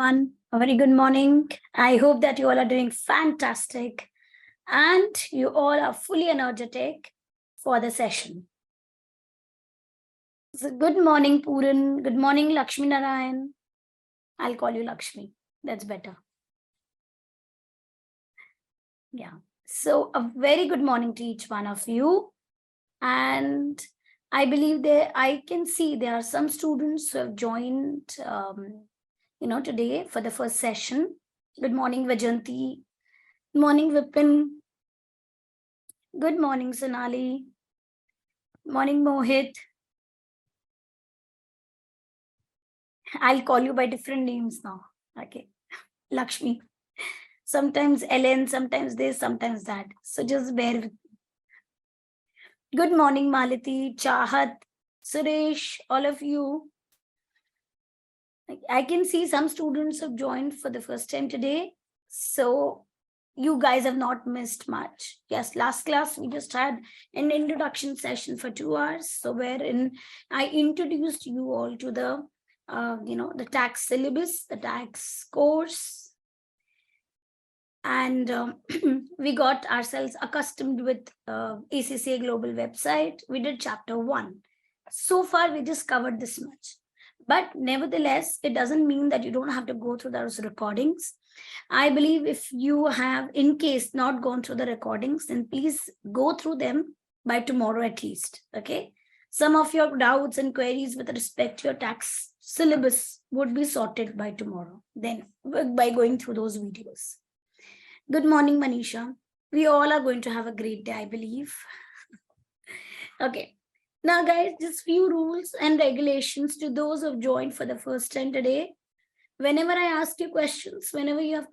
everyone. A very good morning. I hope that you all are doing fantastic and you all are fully energetic for the session. So good morning, Puran. Good morning, Lakshmi Narayan. I'll call you Lakshmi. That's better. Yeah. So a very good morning to each one of you. And I believe I can see there are some students who have joined today for the first session. Good morning, Vajanti. Good morning, Vipin. Good morning, Sonali. Morning, Mohit. I'll call you by different names now. Okay. Lakshmi. Sometimes Ellen, sometimes this, sometimes that. So just bear with me. Good morning, Malati, Chahat, Suresh, all of you. I can see some students have joined for the first time today. So you guys have not missed much. Yes, last class we just had an introduction session for 2 hours. So wherein I introduced you all to the the tax syllabus, the tax course, and we got ourselves accustomed with ACCA Global website. We did chapter 1. So far we just covered this much, but nevertheless it doesn't mean that you don't have to go through those recordings. I believe if you have in case not gone through the recordings, then please go through them by tomorrow at least. Okay, some of your doubts and queries with respect to your tax syllabus would be sorted by tomorrow, then by going through those videos. Good morning, Manisha. We all are going to have a great day, I believe. Okay. Now, guys, just few rules and regulations to those who have joined for the first time today. Whenever I ask you questions, whenever you have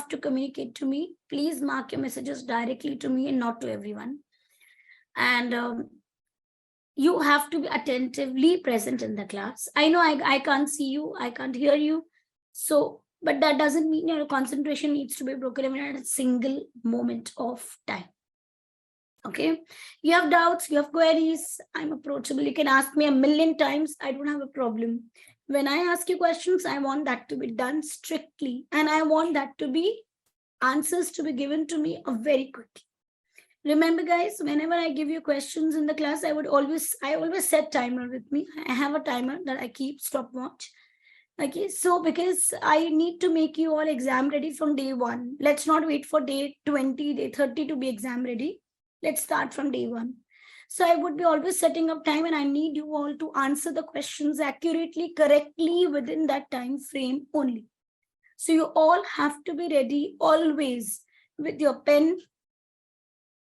to communicate to me. Please mark your messages directly to me and not to everyone. And you have to be attentively present in the class. I know I can't see you, I can't hear you. So, but that doesn't mean your concentration needs to be broken even at a single moment of time. Okay, you have doubts, you have queries, I'm approachable. You can ask me a million times. I don't have a problem. When I ask you questions, I want that to be done strictly. And I want that to be answers to be given to me very quickly. Remember, guys, whenever I give you questions in the class, I always set timer with me. I have a timer that I keep stopwatch. Okay, so because I need to make you all exam ready from day 1. Let's not wait for day 20, day 30 to be exam ready. Let's start from day 1. So I would be always setting up time, and I need you all to answer the questions accurately, correctly within that time frame only. So you all have to be ready always with your pen,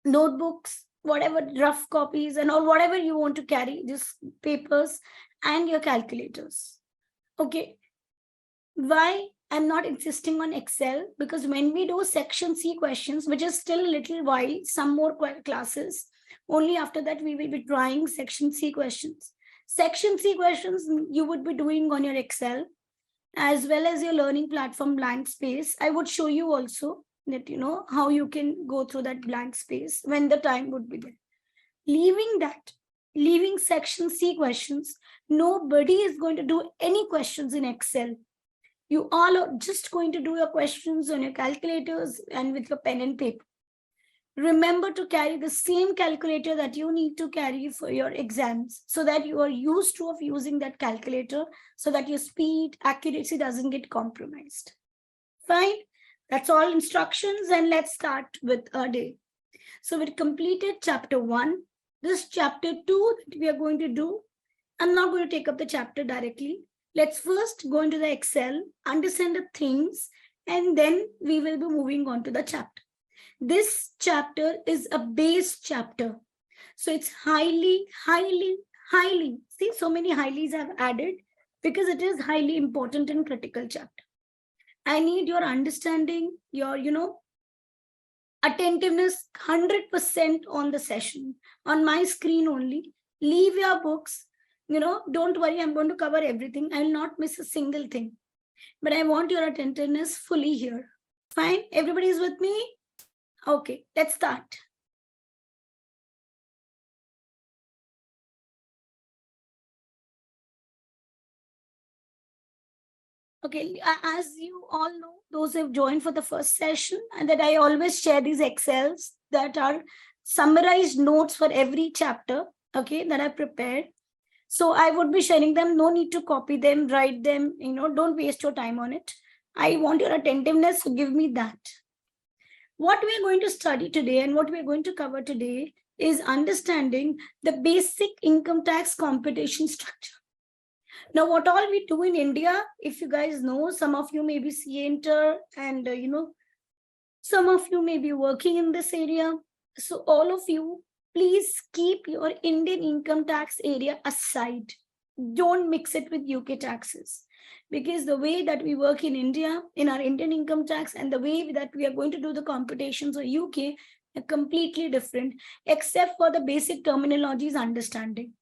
notebooks, whatever rough copies and or whatever you want to carry, just papers and your calculators. Okay. Why I'm not insisting on Excel? Because when we do section C questions, which is still a little while, some more classes, only after that we will be trying section C questions. Section C questions you would be doing on your Excel as well as your learning platform blank space. I would show you also that how you can go through that blank space when the time would be there. Leaving section C questions, nobody is going to do any questions in Excel. You all are just going to do your questions on your calculators and with your pen and paper. Remember to carry the same calculator that you need to carry for your exams so that you are used to of using that calculator so that your speed, accuracy doesn't get compromised. Fine. That's all instructions, and let's start with our day. So we completed chapter 1. This chapter 2 that we are going to do, I'm not going to take up the chapter directly. Let's first go into the Excel, understand the things, and then we will be moving on to the chapter. This chapter is a base chapter. So it's highly, see, so many highlies I've added because it is highly important and critical chapter. I need your understanding, your, attentiveness 100% on the session, on my screen only. Leave your books. Don't worry, I'm going to cover everything. I will not miss a single thing. But I want your attentiveness fully here. Fine? Everybody's with me? Okay, let's start. Okay, as you all know, those who have joined for the first session, and that I always share these Excels that are summarized notes for every chapter, okay, that I prepared. So I would be sharing them. No need to copy them, write them, don't waste your time on it. I want your attentiveness, so give me that. What we are going to study today and what we are going to cover today is understanding the basic income tax computation structure. Now, what all we do in India, if you guys know, some of you may be CA inter and, some of you may be working in this area. So all of you, please keep your Indian income tax area aside. Don't mix it with UK taxes. Because the way that we work in India, in our Indian income tax, and the way that we are going to do the computations for UK are completely different, except for the basic terminologies understanding.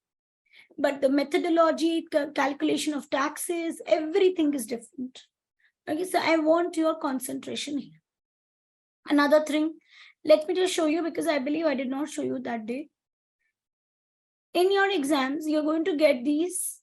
But the methodology, calculation of taxes, everything is different. Okay, so I want your concentration here. Another thing, let me just show you, because I believe I did not show you that day. In your exams, you're going to get these.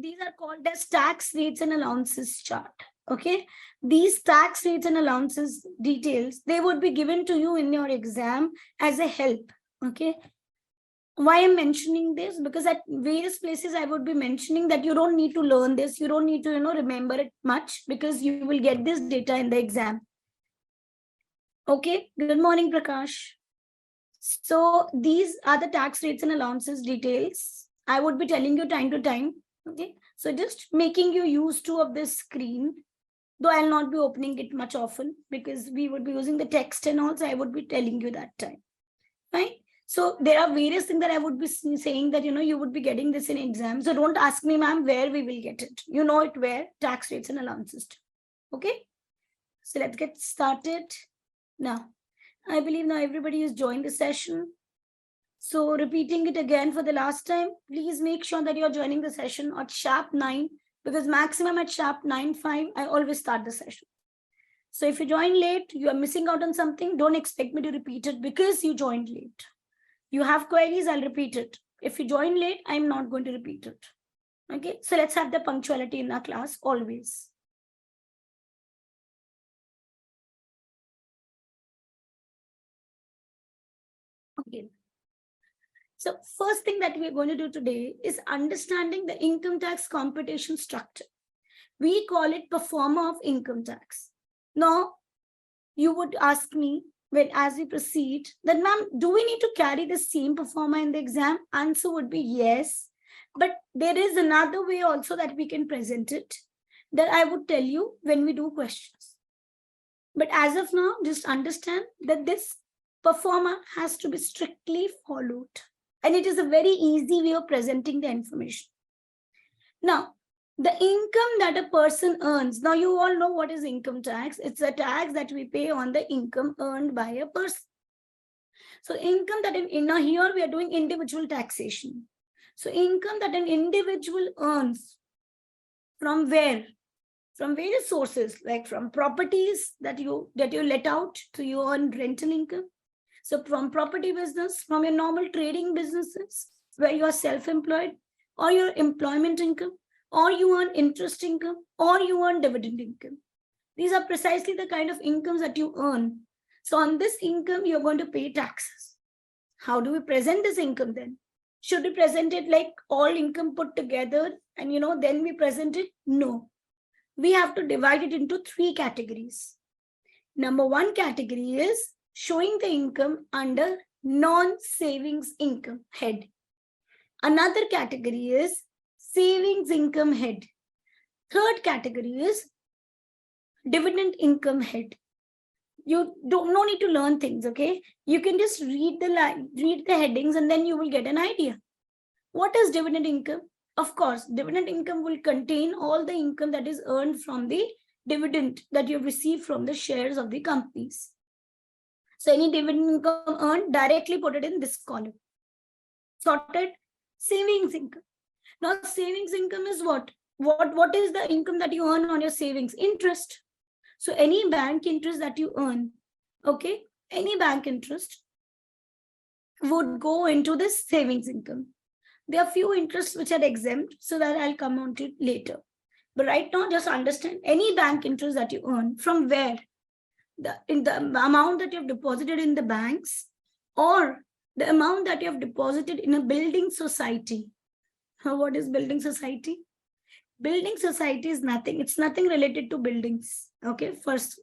These are called as tax rates and allowances chart. Okay, these tax rates and allowances details, they would be given to you in your exam as a help. Okay, why I'm mentioning this? Because at various places I would be mentioning that you don't need to learn this, you don't need to remember it much, because you will get this data in the exam. Okay, good morning, Prakash. So these are the tax rates and allowances details. I would be telling you time to time. Okay, so just making you used to of this screen, though I'll not be opening it much often because we would be using the text and also I would be telling you that time. Right? So there are various things that I would be saying that, you would be getting this in exam. So don't ask me, ma'am, where we will get it. You know it where, tax rates and allowances. Okay. So let's get started. Now, I believe now everybody has joined the session. So repeating it again for the last time, please make sure that you're joining the session at sharp 9, because maximum at sharp 9:05, I always start the session. So if you join late, you are missing out on something. Don't expect me to repeat it because you joined late. You have queries, I'll repeat it. If you join late, I'm not going to repeat it. Okay, so let's have the punctuality in our class always. Okay. So first thing that we're going to do today is understanding the income tax computation structure. We call it performer of income tax. Now, you would ask me, when as we proceed, that ma'am, do we need to carry the same performer in the exam? Answer would be yes. But there is another way also that we can present it, that I would tell you when we do questions. But as of now, just understand that this performer has to be strictly followed. And it is a very easy way of presenting the information. Now, the income that a person earns. Now, you all know what is income tax. It's a tax that we pay on the income earned by a person. So income that here we are doing individual taxation. So income that an individual earns from where? From various sources, like from properties that you let out, so you earn rental income. So from property business, from your normal trading businesses where you are self-employed, or your employment income, or you earn interest income, or you earn dividend income. These are precisely the kind of incomes that you earn. So on this income, you're going to pay taxes. How do we present this income then? Should we present it like all income put together and then we present it? No. We have to divide it into 3 categories. Number 1 category is showing the income under non-savings income head. Another category is savings income head. Third category is dividend income head. You no need to learn things, okay? You can just read the headings and then you will get an idea. What is dividend income? Of course, dividend income will contain all the income that is earned from the dividend that you receive from the shares of the companies. So any dividend income earned, directly put it in this column. Sorted. Savings income. Now, savings income is what? What is the income that you earn on your savings? Interest. So any bank interest that you earn, Okay, any bank interest would go into this savings income. There are few interests which are exempt, so that I'll come on to it later. But right now, just understand any bank interest that you earn from where in the amount that you have deposited in the banks or the amount that you have deposited in a building society. What is building society? Building society is nothing. It's nothing related to buildings. Okay, first.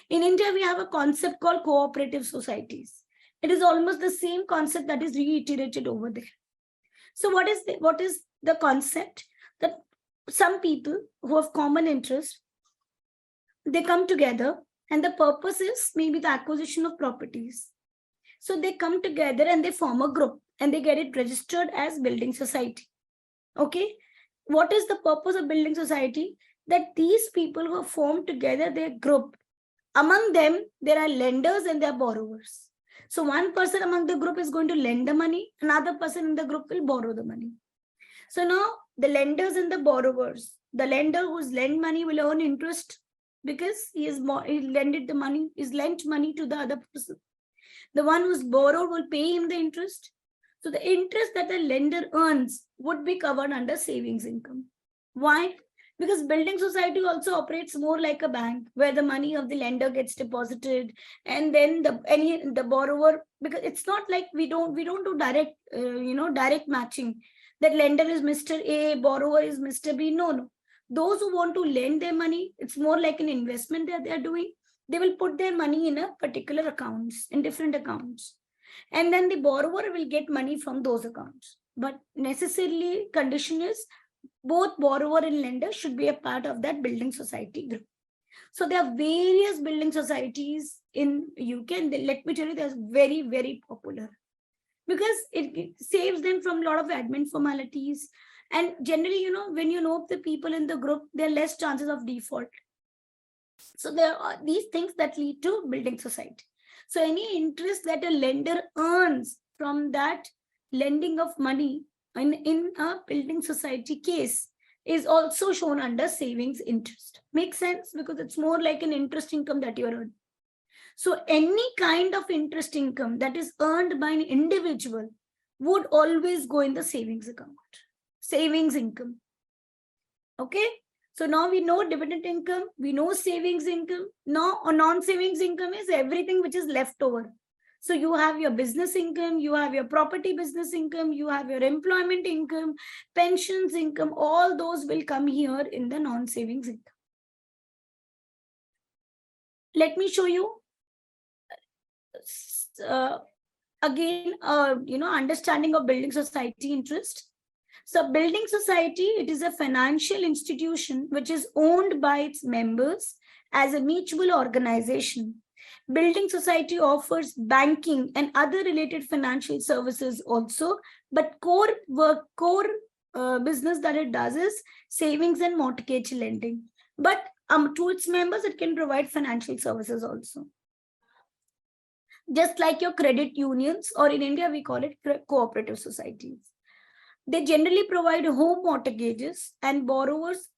In India, we have a concept called cooperative societies. It is almost the same concept that is reiterated over there. So what is the concept? That some people who have common interest, they come together and the purpose is maybe the acquisition of properties. So they come together and they form a group and they get it registered as building society. Okay. What is the purpose of building society? That these people who have formed together their group, among them, there are lenders and there are borrowers. So one person among the group is going to lend the money, another person in the group will borrow the money. So now the lenders and the borrowers, the lender who's lent money will earn interest because he lent money to the other person. The one who's borrowed will pay him the interest. So the interest that the lender earns would be covered under savings income. Why? Because building society also operates more like a bank where the money of the lender gets deposited and then the borrower, because it's not like we don't do direct direct matching, that lender is Mr. A, borrower is Mr. B. No. Those who want to lend their money, it's more like an investment that they're doing. They will put their money in a particular accounts, in different accounts. And then the borrower will get money from those accounts. But necessarily condition is both borrower and lender should be a part of that building society group. So there are various building societies in UK, and let me tell you, they're very, very popular because it saves them from a lot of admin formalities. And generally, when you know the people in the group, there are less chances of default. So there are these things that lead to building society. So any interest that a lender earns from that lending of money in a building society case is also shown under savings interest. Makes sense? Because it's more like an interest income that you earn. So any kind of interest income that is earned by an individual would always go in the savings account. Savings income. Okay. So now we know dividend income, we know savings income. Now a non-savings income is everything which is left over. So you have your business income, you have your property business income, you have your employment income, pensions income, all those will come here in the non-savings income. Let me show you again, understanding of building society interest. So building society, it is a financial institution which is owned by its members as a mutual organization. Building society offers banking and other related financial services also, but core business that it does is savings and mortgage lending. But to its members, it can provide financial services also. Just like your credit unions, or in India, we call it cooperative societies. They generally provide home mortgages, and borrowers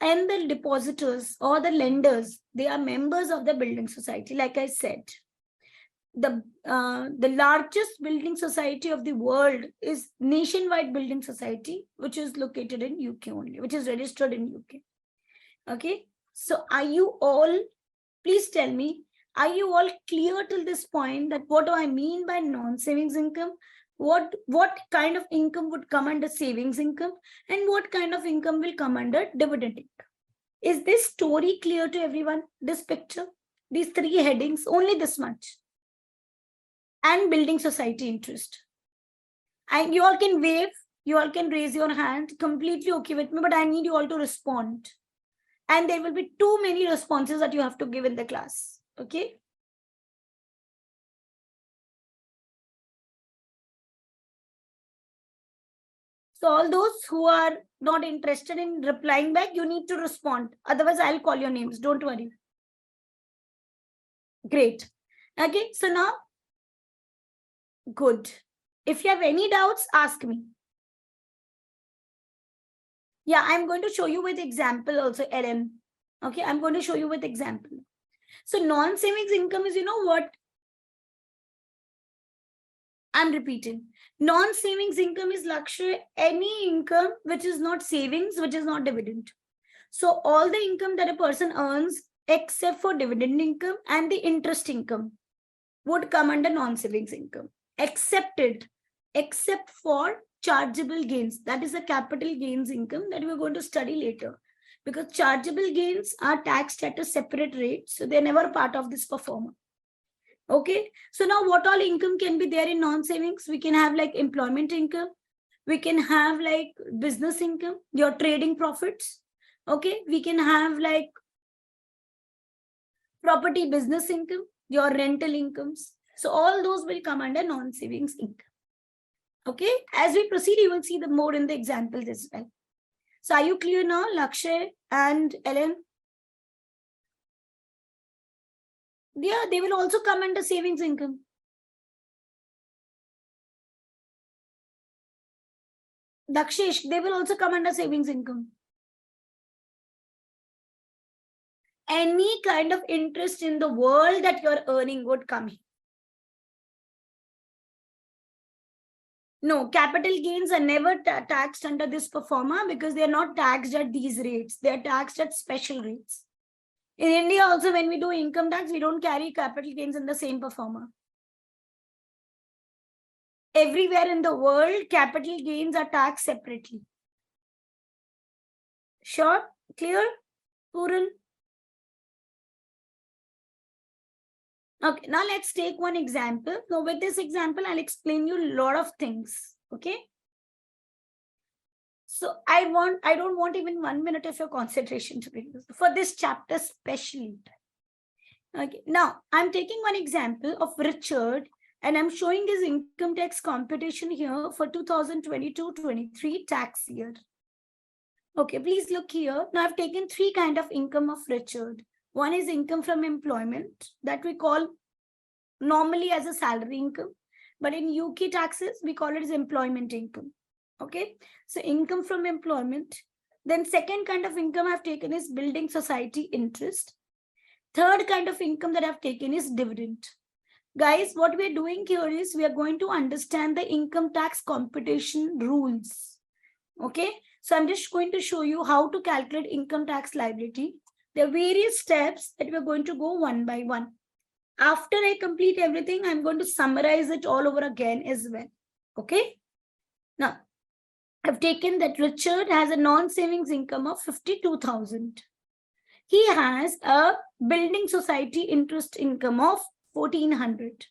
and the depositors or the lenders, they are members of the building society. Like I said, the largest building society of the world is Nationwide Building Society, which is located in UK only, which is registered in UK. Okay, so are you all, please tell me, are you all clear till this point that what do I mean by non-savings income? What kind of income would come under savings income, and what kind of income will come under dividend income? Is this story clear to everyone? This picture, these three headings, only this much. And building society interest. And you all can wave, you all can raise your hand, completely okay with me, but I need you all to respond. And there will be too many responses that you have to give in the class. Okay. So all those who are not interested in replying back, you need to respond. Otherwise, I'll call your names. Don't worry. Great. Okay. So now, good. If you have any doubts, ask me. Yeah, I'm going to show you with example also, LM. Okay, I'm going to show you with example. So non-savings income is, you know what? I'm repeating. Non-savings income is Lakshya, any income which is not savings, which is not dividend. So all the income that a person earns except for dividend income and the interest income would come under non-savings income. Except for chargeable gains. That is a capital gains income that we're going to study later. Because chargeable gains are taxed at a separate rate. So they're never part of this performer. Okay. So now what all income can be there in non-savings? We can have like employment income. We can have like business income, your trading profits. Okay. We can have like property business income, your rental incomes. So all those will come under non-savings income. Okay. As we proceed, you will see the more in the examples as well. So are you clear now, Lakshay and Ellen? Yeah, they will also come under savings income. Dakshish, they will also come under savings income. Any kind of interest in the world that you're earning would come here. No, capital gains are never taxed under this performer because they are not taxed at these rates. They are taxed at special rates. In India also, when we do income tax, we don't carry capital gains in the same performer. Everywhere in the world, capital gains are taxed separately. Sure? Clear? Puran? Okay, now let's take one example. Now with this example, I'll explain you a lot of things. Okay. So I don't want even 1 minute of your concentration to be used for this chapter especially. Okay, now I'm taking one example of Richard and I'm showing his income tax computation here for 2022-23 tax year. Okay, please look here. Now I've taken three kinds of income of Richard. One is income from employment that we call normally as a salary income, but in UK taxes, we call it as employment income. Okay, so income from employment. Then second kind of income I've taken is building society interest. Third kind of income that I've taken is dividend. Guys, what we're doing here is we are going to understand the income tax computation rules. Okay, so I'm just going to show you how to calculate income tax liability. There are various steps that we're going to go one by one. After I complete everything, I'm going to summarize it all over again as well. Okay. Now, I've taken that Richard has a non-savings income of 52,000. He has a building society interest income of 1,400.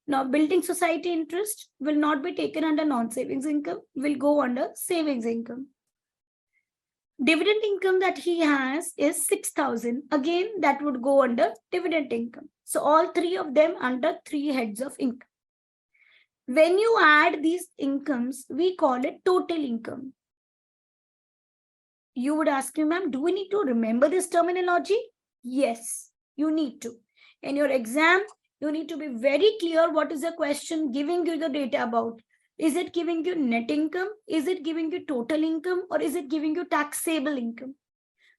Now, building society interest will not be taken under non-savings income, will go under savings income. Dividend income that he has is 6,000. Again, that would go under dividend income. So all three of them under three heads of income. When you add these incomes, we call it total income. You would ask me, ma'am, do we need to remember this terminology? Yes, you need to. In your exam, you need to be very clear what is the question giving you the data about. Is it giving you net income? Is it giving you total income? Or is it giving you taxable income?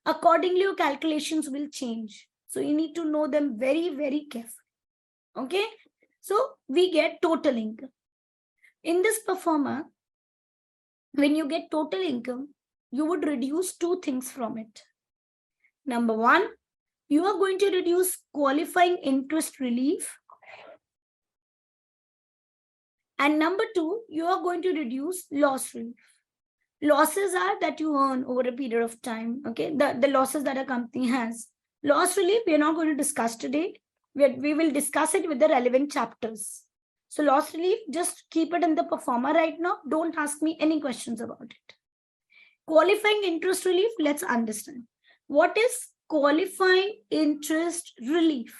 Accordingly, your calculations will change. So you need to know them very, very carefully. Okay. So we get total income. In this performer, when you get total income, you would reduce two things from it. Number one, you are going to reduce qualifying interest relief. And number two, you are going to reduce loss relief. Losses are that you earn over a period of time. Okay, the losses that a company has. Loss relief, we are not going to discuss today. We will discuss it with the relevant chapters. So loss relief, just keep it in the performer right now. Don't ask me any questions about it. Qualifying interest relief, let's understand. What is qualifying interest relief?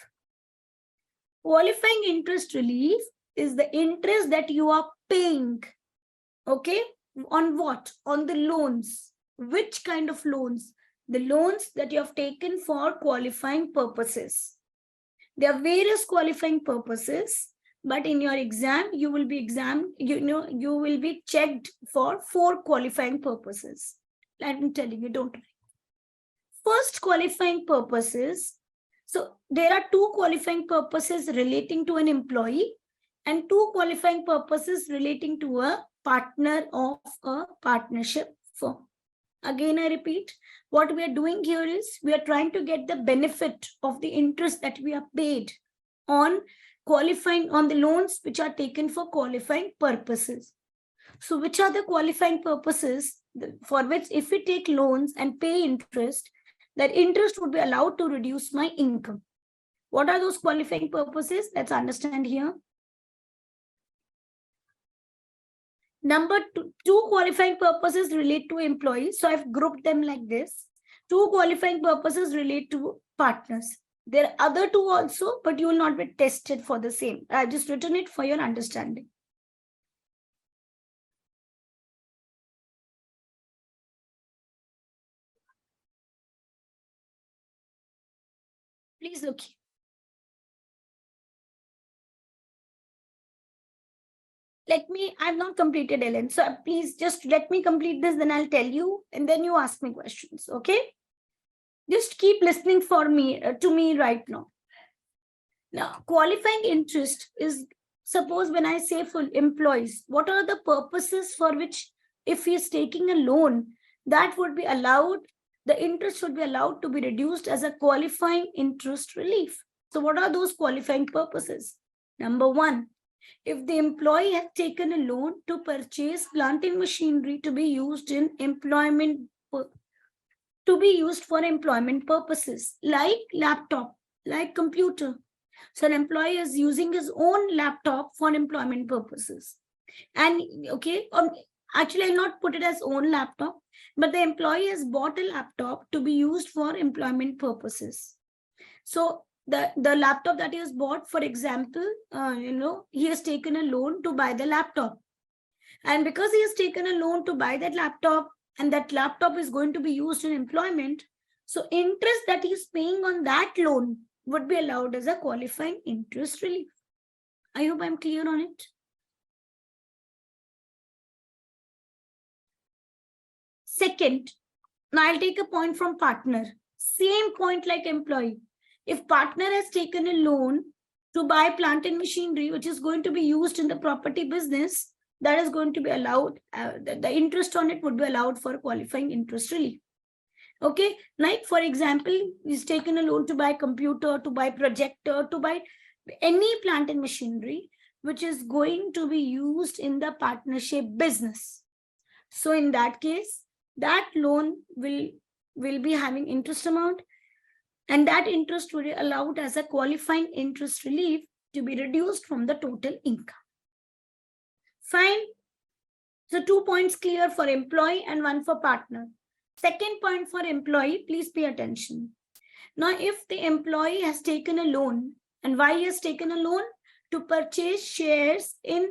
Qualifying interest relief is the interest that you are paying. Okay, on what? On the loans. Which kind of loans? The loans that you have taken for qualifying purposes. There are various qualifying purposes, but in your exam, you will be you will be checked for 4 qualifying purposes. I'm telling you, don't worry. First qualifying purpose is So there are two qualifying purposes relating to an employee and two qualifying purposes relating to a partner of a partnership firm. Again, I repeat, what we are doing here is we are trying to get the benefit of the interest that we are paid on qualifying on the loans which are taken for qualifying purposes. So which are the qualifying purposes for which if we take loans and pay interest, that interest would be allowed to reduce my income? What are those qualifying purposes? Let's understand here. Number two qualifying purposes relate to employees. So I've grouped them like this. Two qualifying purposes relate to partners. There are other two also, but you will not be tested for the same. I've just written it for your understanding. Please look here. I've not completed Ellen. So please just let me complete this, then I'll tell you, and then you ask me questions, okay? Just keep listening for me, to me right now. Now, qualifying interest is, suppose when I say for employees, what are the purposes for which if he is taking a loan, that would be allowed, the interest should be allowed to be reduced as a qualifying interest relief. So what are those qualifying purposes? Number one, if the employee has taken a loan to purchase plant and machinery to be used in employment, to be used for employment purposes, like laptop, like computer. So an employee is using his own laptop for employment purposes. And okay, actually I'll not put it as own laptop, but the employee has bought a laptop to be used for employment purposes. So the laptop that he has bought, for example, he has taken a loan to buy the laptop. And because he has taken a loan to buy that laptop, and that laptop is going to be used in employment, so interest that he is paying on that loan would be allowed as a qualifying interest relief. I hope I'm clear on it. Second, now I'll take a point from partner. Same point like employee. If partner has taken a loan to buy plant and machinery, which is going to be used in the property business, that is going to be allowed, the interest on it would be allowed for qualifying interest relief. Okay, like for example, he's taken a loan to buy computer, to buy projector, to buy any plant and machinery, which is going to be used in the partnership business. So in that case, that loan will be having interest amount, and that interest will be allowed as a qualifying interest relief to be reduced from the total income. Fine. So 2 points clear for employee and 1 for partner. Second point for employee, please pay attention. Now, if the employee has taken a loan, and why he has taken a loan? To purchase shares in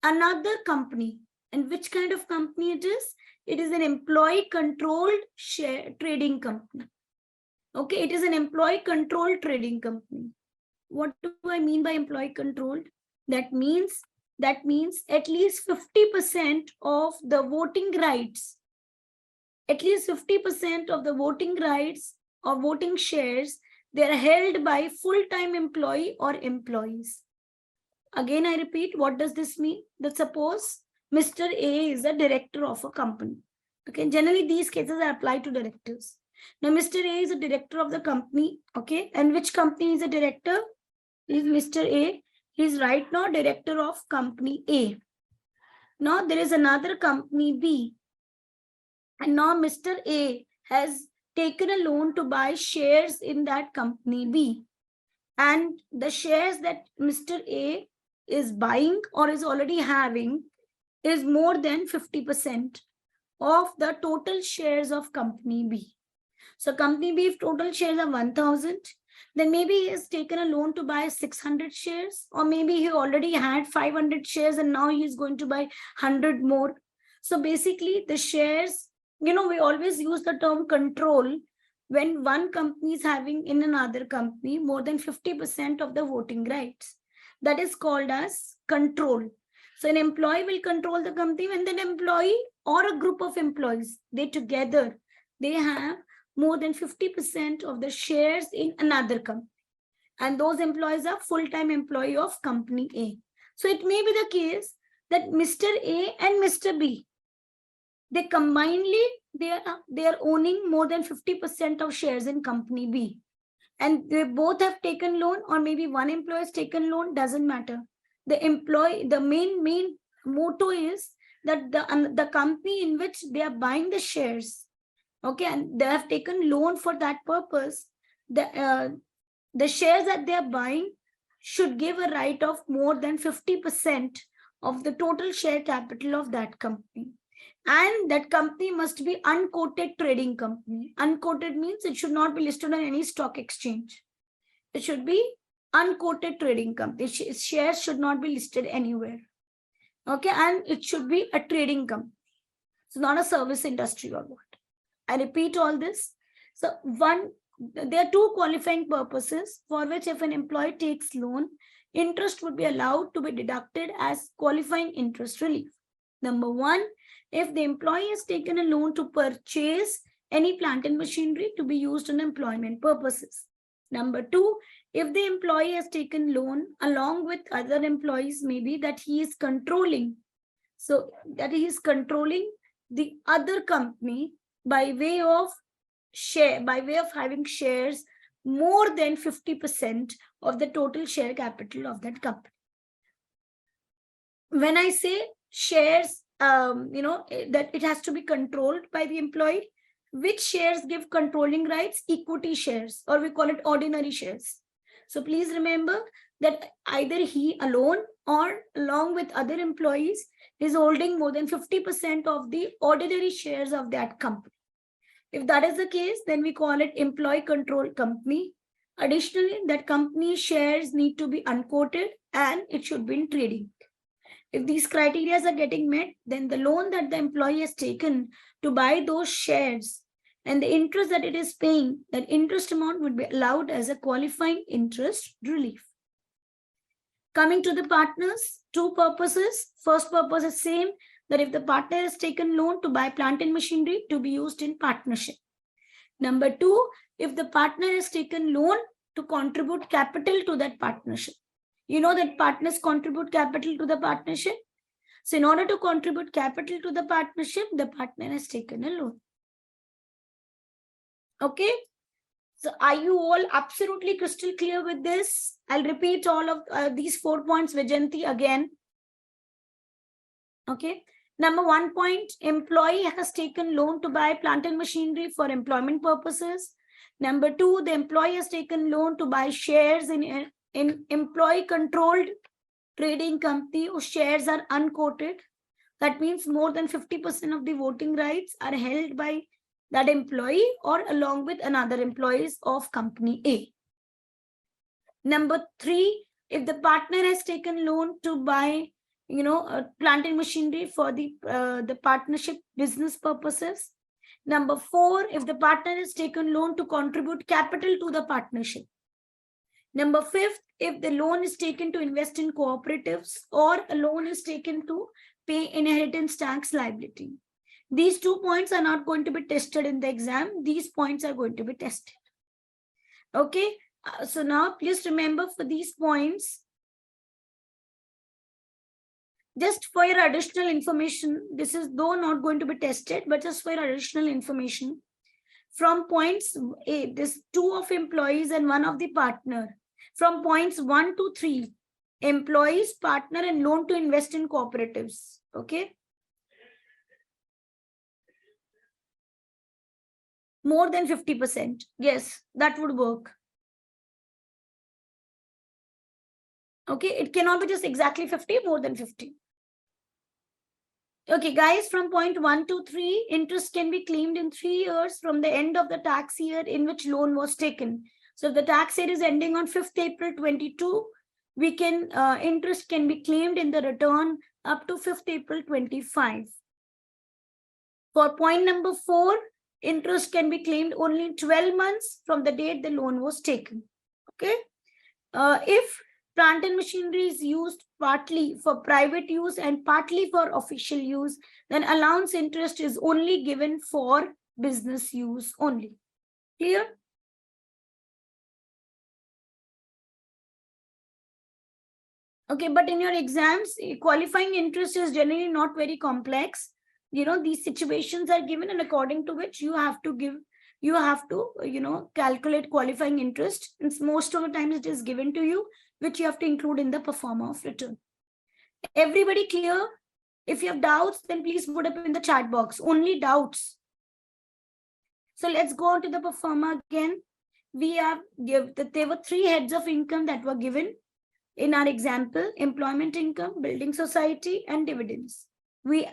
another company. And which kind of company it is? It is an employee-controlled share trading company. Okay, it is an employee-controlled trading company. What do I mean by employee-controlled? That means at least 50% of the voting rights, at least 50% of the voting rights or voting shares, they are held by full-time employee or employees. Again, I repeat, what does this mean? That suppose Mr. A is a director of a company. Okay, generally these cases are applied to directors. Now, Mr. A is a director of the company. Okay, and which company is a director? Is Mr. A. He is right now director of company A. Now there is another company B. And now Mr. A has taken a loan to buy shares in that company B. And the shares that Mr. A is buying or is already having is more than 50% of the total shares of company B. So company B, if total shares are 1,000, then maybe he has taken a loan to buy 600 shares, or maybe he already had 500 shares and now he is going to buy 100 more. So basically the shares, we always use the term control when one company is having in another company more than 50% of the voting rights. That is called as control. So an employee will control the company when an employee or a group of employees, they have more than 50% of the shares in another company. And those employees are full-time employee of company A. So it may be the case that Mr. A and Mr. B, they combinedly, they are owning more than 50% of shares in company B. And they both have taken loan, or maybe one employee has taken loan, doesn't matter. The main motto is that the company in which they are buying the shares, okay, and they have taken loan for that purpose, the shares that they are buying should give a right of more than 50% of the total share capital of that company. And that company must be unquoted trading company. Unquoted means it should not be listed on any stock exchange. It should be unquoted trading company. Shares should not be listed anywhere. Okay, and it should be a trading company. It's not a service industry or what. I repeat all this. So there are two qualifying purposes for which if an employee takes loan, interest would be allowed to be deducted as qualifying interest relief. Number one, if the employee has taken a loan to purchase any plant and machinery to be used on employment purposes. Number two, if the employee has taken loan along with other employees, maybe that he is controlling. So that he is controlling the other company by way of having shares more than 50% of the total share capital of that company. When I say shares, that it has to be controlled by the employee. Which shares give controlling rights? Equity shares, or we call it ordinary shares. So please remember that either he alone or along with other employees is holding more than 50% of the ordinary shares of that company. If that is the case, then we call it employee controlled company. Additionally, that company's shares need to be unquoted and it should be in trading. If these criteria are getting met, then the loan that the employee has taken to buy those shares and the interest that it is paying, that interest amount would be allowed as a qualifying interest relief. Coming to the partners, two purposes. First purpose is same, that if the partner has taken loan to buy plant and machinery to be used in partnership. Number two, if the partner has taken loan to contribute capital to that partnership. You know that partners contribute capital to the partnership. So in order to contribute capital to the partnership, the partner has taken a loan. Okay. So are you all absolutely crystal clear with this? I'll repeat all of these 4 points, Vijayanti, again. Okay. Number 1 point, employee has taken loan to buy plant and machinery for employment purposes. Number 2, the employee has taken loan to buy shares in employee controlled trading company whose shares are unquoted. That means more than 50% of the voting rights are held by that employee or along with another employees of company A. Number 3, if the partner has taken loan to buy plant and machinery for the partnership business purposes. Number 4, if the partner has taken loan to contribute capital to the partnership. Number 5, if the loan is taken to invest in cooperatives or a loan is taken to pay inheritance tax liability. These 2 points are not going to be tested in the exam. These points are going to be tested. Okay. So now please remember for these points, just for your additional information, this is though not going to be tested, but just for your additional information. From points A, this 2 of employees and 1 of the partner. From points 1 to 3, employees, partner, and loan to invest in cooperatives. Okay. More than 50%. Yes, that would work. Okay, it cannot be just exactly 50, more than 50. Okay, guys, from point 1 to 3, interest can be claimed in 3 years from the end of the tax year in which loan was taken. So if the tax year is ending on 5th April 22, we can interest can be claimed in the return up to 5th April 25. For point number 4, interest can be claimed only in 12 months from the date the loan was taken. Okay. If plant and machinery is used partly for private use and partly for official use, then allowance interest is only given for business use only. Clear? Okay, but in your exams, qualifying interest is generally not very complex. These situations are given, and according to which you have to calculate qualifying interest. And most of the times it is given to you, which you have to include in the performer of return. Everybody clear? If you have doubts, then please put up in the chat box. Only doubts. So let's go on to the performer again. There were 3 heads of income that were given in our example: employment income, building society, and dividends. We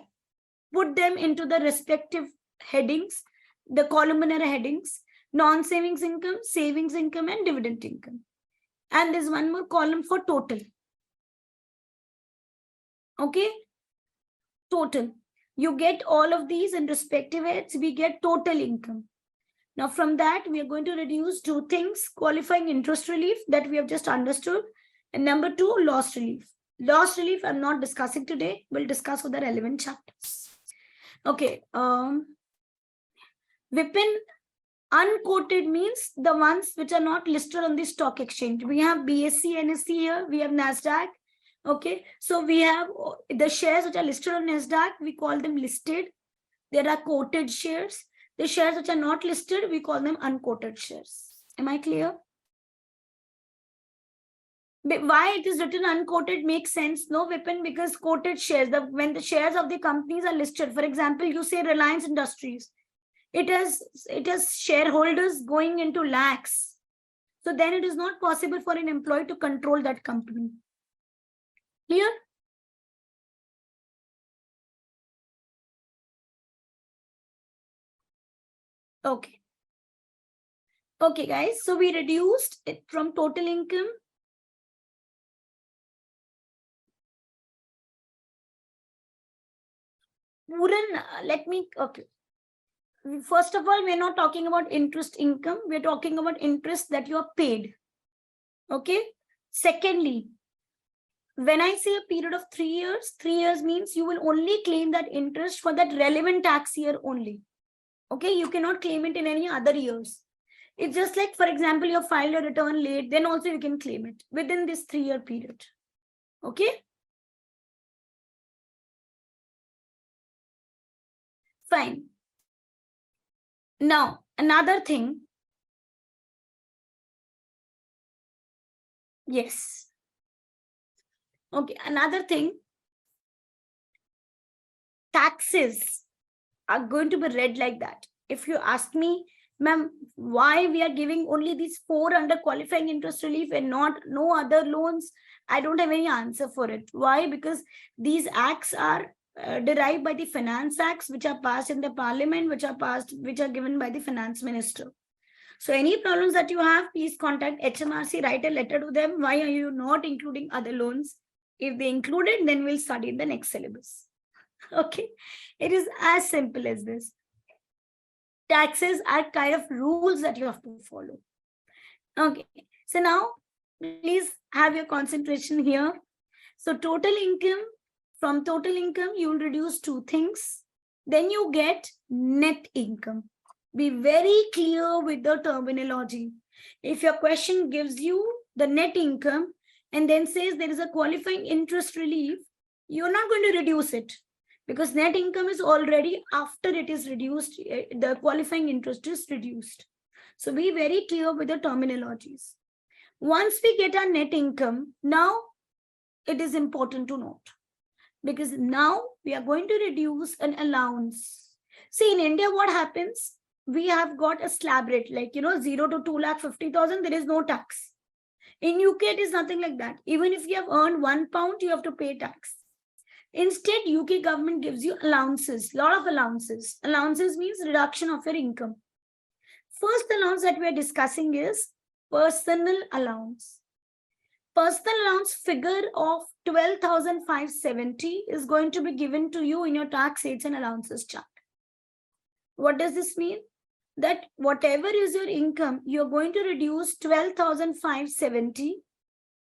put them into the respective headings, the columnar headings: non-savings income, savings income, and dividend income. And there's one more column for total. Okay, total. You get all of these in respective heads. We get total income. Now from that, we are going to reduce 2 things: qualifying interest relief that we have just understood, and number 2, loss relief. Loss relief I'm not discussing today. We'll discuss with the relevant chapters. Okay. Vipin, unquoted means the ones which are not listed on the stock exchange. We have BSE, NSE here. We have NASDAQ. Okay. So we have the shares which are listed on NASDAQ. We call them listed. There are quoted shares. The shares which are not listed, we call them unquoted shares. Am I clear? Why it is written unquoted makes sense, no, Vipin? Because quoted shares, when the shares of the companies are listed, for example, you say Reliance Industries, it has shareholders going into lakhs. So then it is not possible for an employee to control that company. Clear? Okay. Okay, guys. So we reduced it from total income. Okay. First of all, we're not talking about interest income. We're talking about interest that you are paid. Okay. Secondly, when I say a period of 3 years, 3 years means you will only claim that interest for that relevant tax year only. Okay. You cannot claim it in any other years. It's just like, for example, you filed your return late, then also you can claim it within this 3-year period. Okay. Fine. Now, another thing. Yes. Okay, another thing. Taxes are going to be read like that. If you ask me, ma'am, why we are giving only these 4 under qualifying interest relief and no other loans, I don't have any answer for it. Why? Because these acts are derived by the finance acts, which are passed in the parliament, which are given by the finance minister. So any problems that you have, please contact HMRC, write a letter to them. Why are you not including other loans? If they include it, then we'll study in the next syllabus. Okay, it is as simple as this. Taxes are kind of rules that you have to follow. Okay, so now please have your concentration here. So total income, from total income, you will reduce 2 things. Then you get net income. Be very clear with the terminology. If your question gives you the net income and then says there is a qualifying interest relief, you're not going to reduce it, because net income is already after it is reduced, the qualifying interest is reduced. So be very clear with the terminologies. Once we get our net income, now it is important to note, because now we are going to reduce an allowance. See, in India, what happens? We have got a slab rate, like, 0 to 2,50,000, there is no tax. In UK, it is nothing like that. Even if you have earned £1, you have to pay tax. Instead, UK government gives you allowances, lot of allowances. Allowances means reduction of your income. First allowance that we are discussing is personal allowance. Personal allowance figure of 12,570 is going to be given to you in your tax rates and allowances chart. What does this mean? That whatever is your income, you're going to reduce 12,570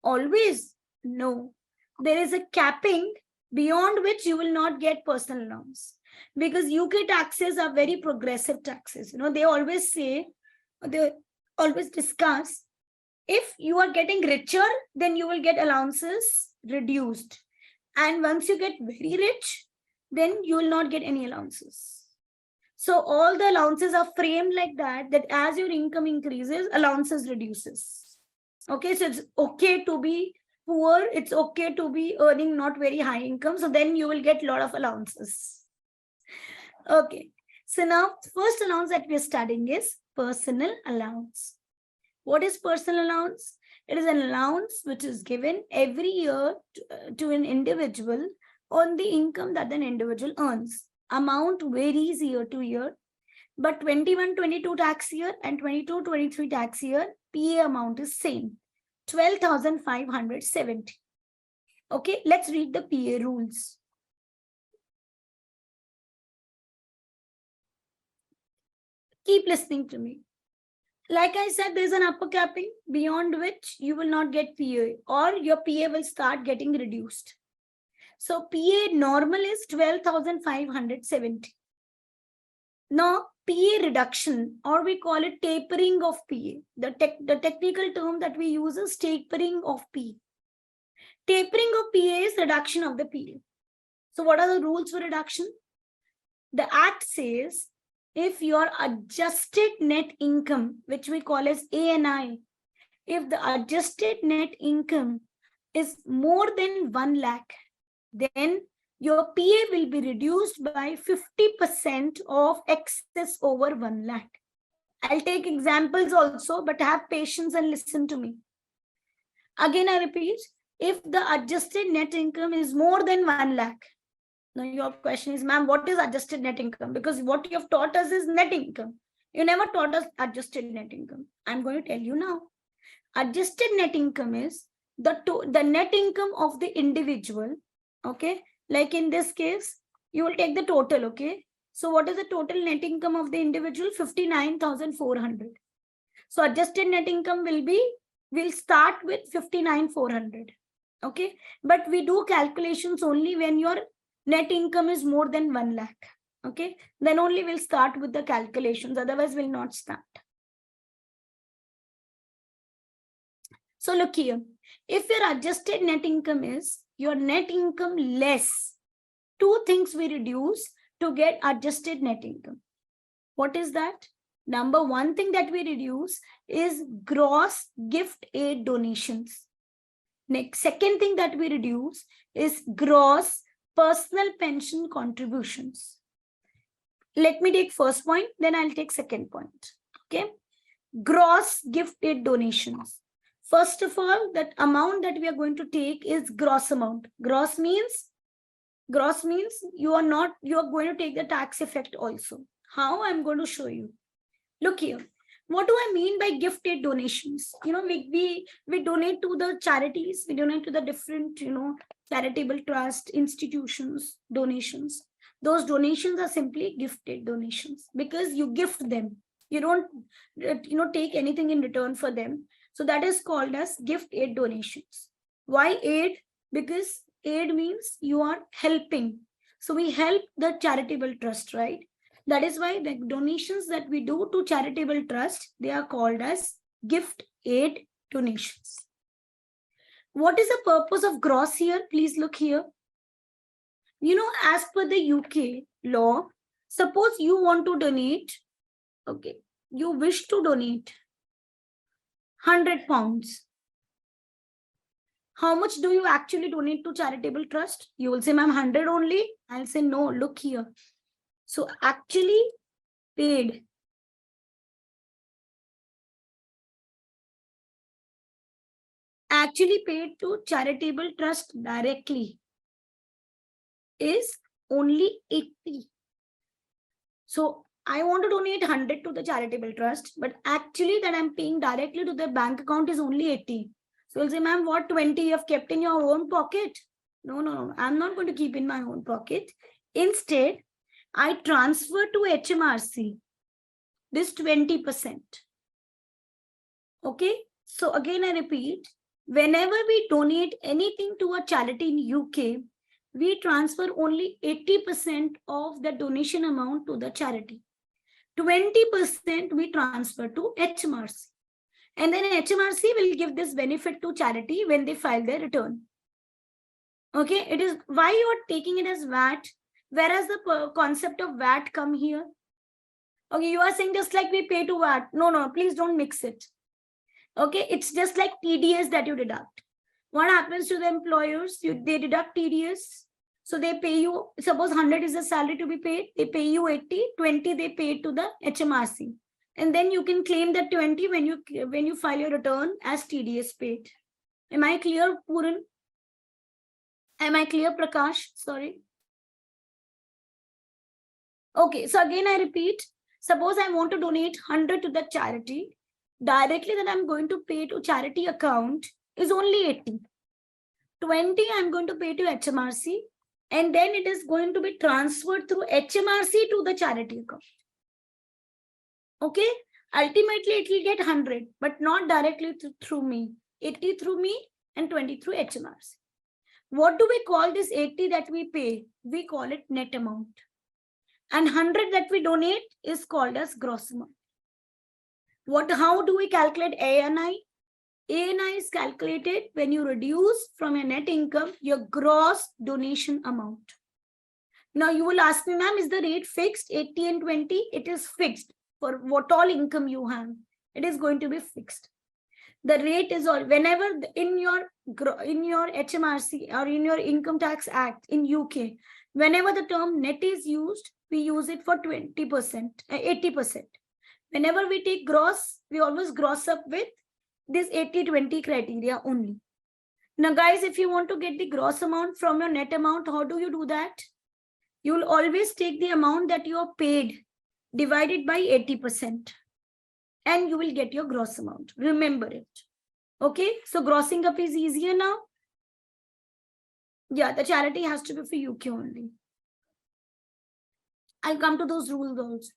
always? No. There is a capping beyond which you will not get personal allowance, because UK taxes are very progressive taxes. They always say, they always discuss, if you are getting richer, then you will get allowances. reduced. And once you get very rich, then you will not get any allowances. So all the allowances are framed like that, that as your income increases, allowances reduces. Okay, so it's okay to be poor. It's okay to be earning not very high income. So then you will get a lot of allowances. Okay, so now first allowance that we are studying is personal allowance. What is personal allowance? It is an allowance which is given every year to an individual on the income that an individual earns. Amount varies year to year, but 21-22 tax year and 22-23 tax year, PA amount is same, 12,570. Okay, let's read the PA rules. Keep listening to me. Like I said, there's an upper capping beyond which you will not get PA, or your PA will start getting reduced. So PA normal is 12,570. Now PA reduction, or we call it tapering of PA. The technical term that we use is tapering of PA. Tapering of PA is reduction of the PA. So what are the rules for reduction? The Act says if your adjusted net income, which we call as ANI, if the adjusted net income is more than 1 lakh, then your PA will be reduced by 50% of excess over 1 lakh. I'll take examples also, but have patience and listen to me. Again, I repeat, if the adjusted net income is more than 1 lakh, now your question is, ma'am, what is adjusted net income? Because what you have taught us is net income. You never taught us adjusted net income. I'm going to tell you now. Adjusted net income is the net income of the individual. Okay, like in this case, you will take the total. Okay, so what is the total net income of the individual? 59,400. So adjusted net income will start with 59,400. Okay, but we do calculations only when your net income is more than 1 lakh. Okay, then only we'll start with the calculations, otherwise we'll not start. So look here, if your adjusted net income is your net income less, two things we reduce to get adjusted net income. What is that? Number one thing that we reduce is gross gift aid donations. Next, second thing that we reduce is gross personal pension contributions. Let me take first point, then I'll take second point. Okay, gross gift aid donations. First of all, that amount that we are going to take is gross amount. Gross means you are going to take the tax effect also. How? I'm going to show you. Look here. What do I mean by gift aid donations? We donate to the charities, we donate to the different, charitable trust, institutions, donations. Those donations are simply gift aid donations because you gift them. You don't, take anything in return for them. So that is called as gift aid donations. Why aid? Because aid means you are helping. So we help the charitable trust, right? That is why the donations that we do to charitable trust, they are called as gift aid donations. What is the purpose of gross here? Please look here. As per the UK law, suppose you want to donate, okay, you wish to donate 100 pounds. How much do you actually donate to charitable trust? You will say, ma'am, 100 only. I'll say, no, look here. So actually paid to charitable trust directly is only 80. So I want to donate 100 to the charitable trust, but actually that I'm paying directly to the bank account is only 80. So you'll say, ma'am, what 20 you have kept in your own pocket? No. I'm not going to keep in my own pocket. Instead, I transfer to HMRC this 20%. Okay. So again, I repeat, whenever we donate anything to a charity in UK, we transfer only 80% of the donation amount to the charity. 20% we transfer to HMRC. And then HMRC will give this benefit to charity when they file their return. Okay, it is why you are taking it as VAT, whereas the concept of VAT come here. Okay, you are saying just like we pay to VAT. No, please don't mix it. Okay, it's just like TDS that you deduct. What happens to the employers? They deduct TDS. So they pay you, suppose 100 is the salary to be paid, they pay you 80, 20 they pay to the HMRC. And then you can claim that 20 when you file your return as TDS paid. Am I clear, Puran? Am I clear, Prakash? Sorry. Okay, so again I repeat, suppose I want to donate 100 to the charity, directly that I'm going to pay to charity account is only 80. 20 I'm going to pay to HMRC, and then it is going to be transferred through HMRC to the charity account. Okay, ultimately it will get 100, but not directly through me. 80 through me and 20 through HMRC. What do we call this 80 that we pay? We call it net amount. And 100 that we donate is called as gross amount. How do we calculate ANI? ANI is calculated when you reduce from your net income your gross donation amount. Now you will ask me, ma'am, is the rate fixed 80 and 20? It is fixed for what all income you have. It is going to be fixed. The rate is all whenever in your HMRC or in your Income Tax Act in UK, whenever the term net is used, we use it for 20%, 80%. Whenever we take gross, we always gross up with this 80-20 criteria only. Now, guys, if you want to get the gross amount from your net amount, how do you do that? You will always take the amount that you are paid divided by 80%. And you will get your gross amount. Remember it. Okay, so grossing up is easier now. Yeah, the charity has to be for UK only. I'll come to those rules also.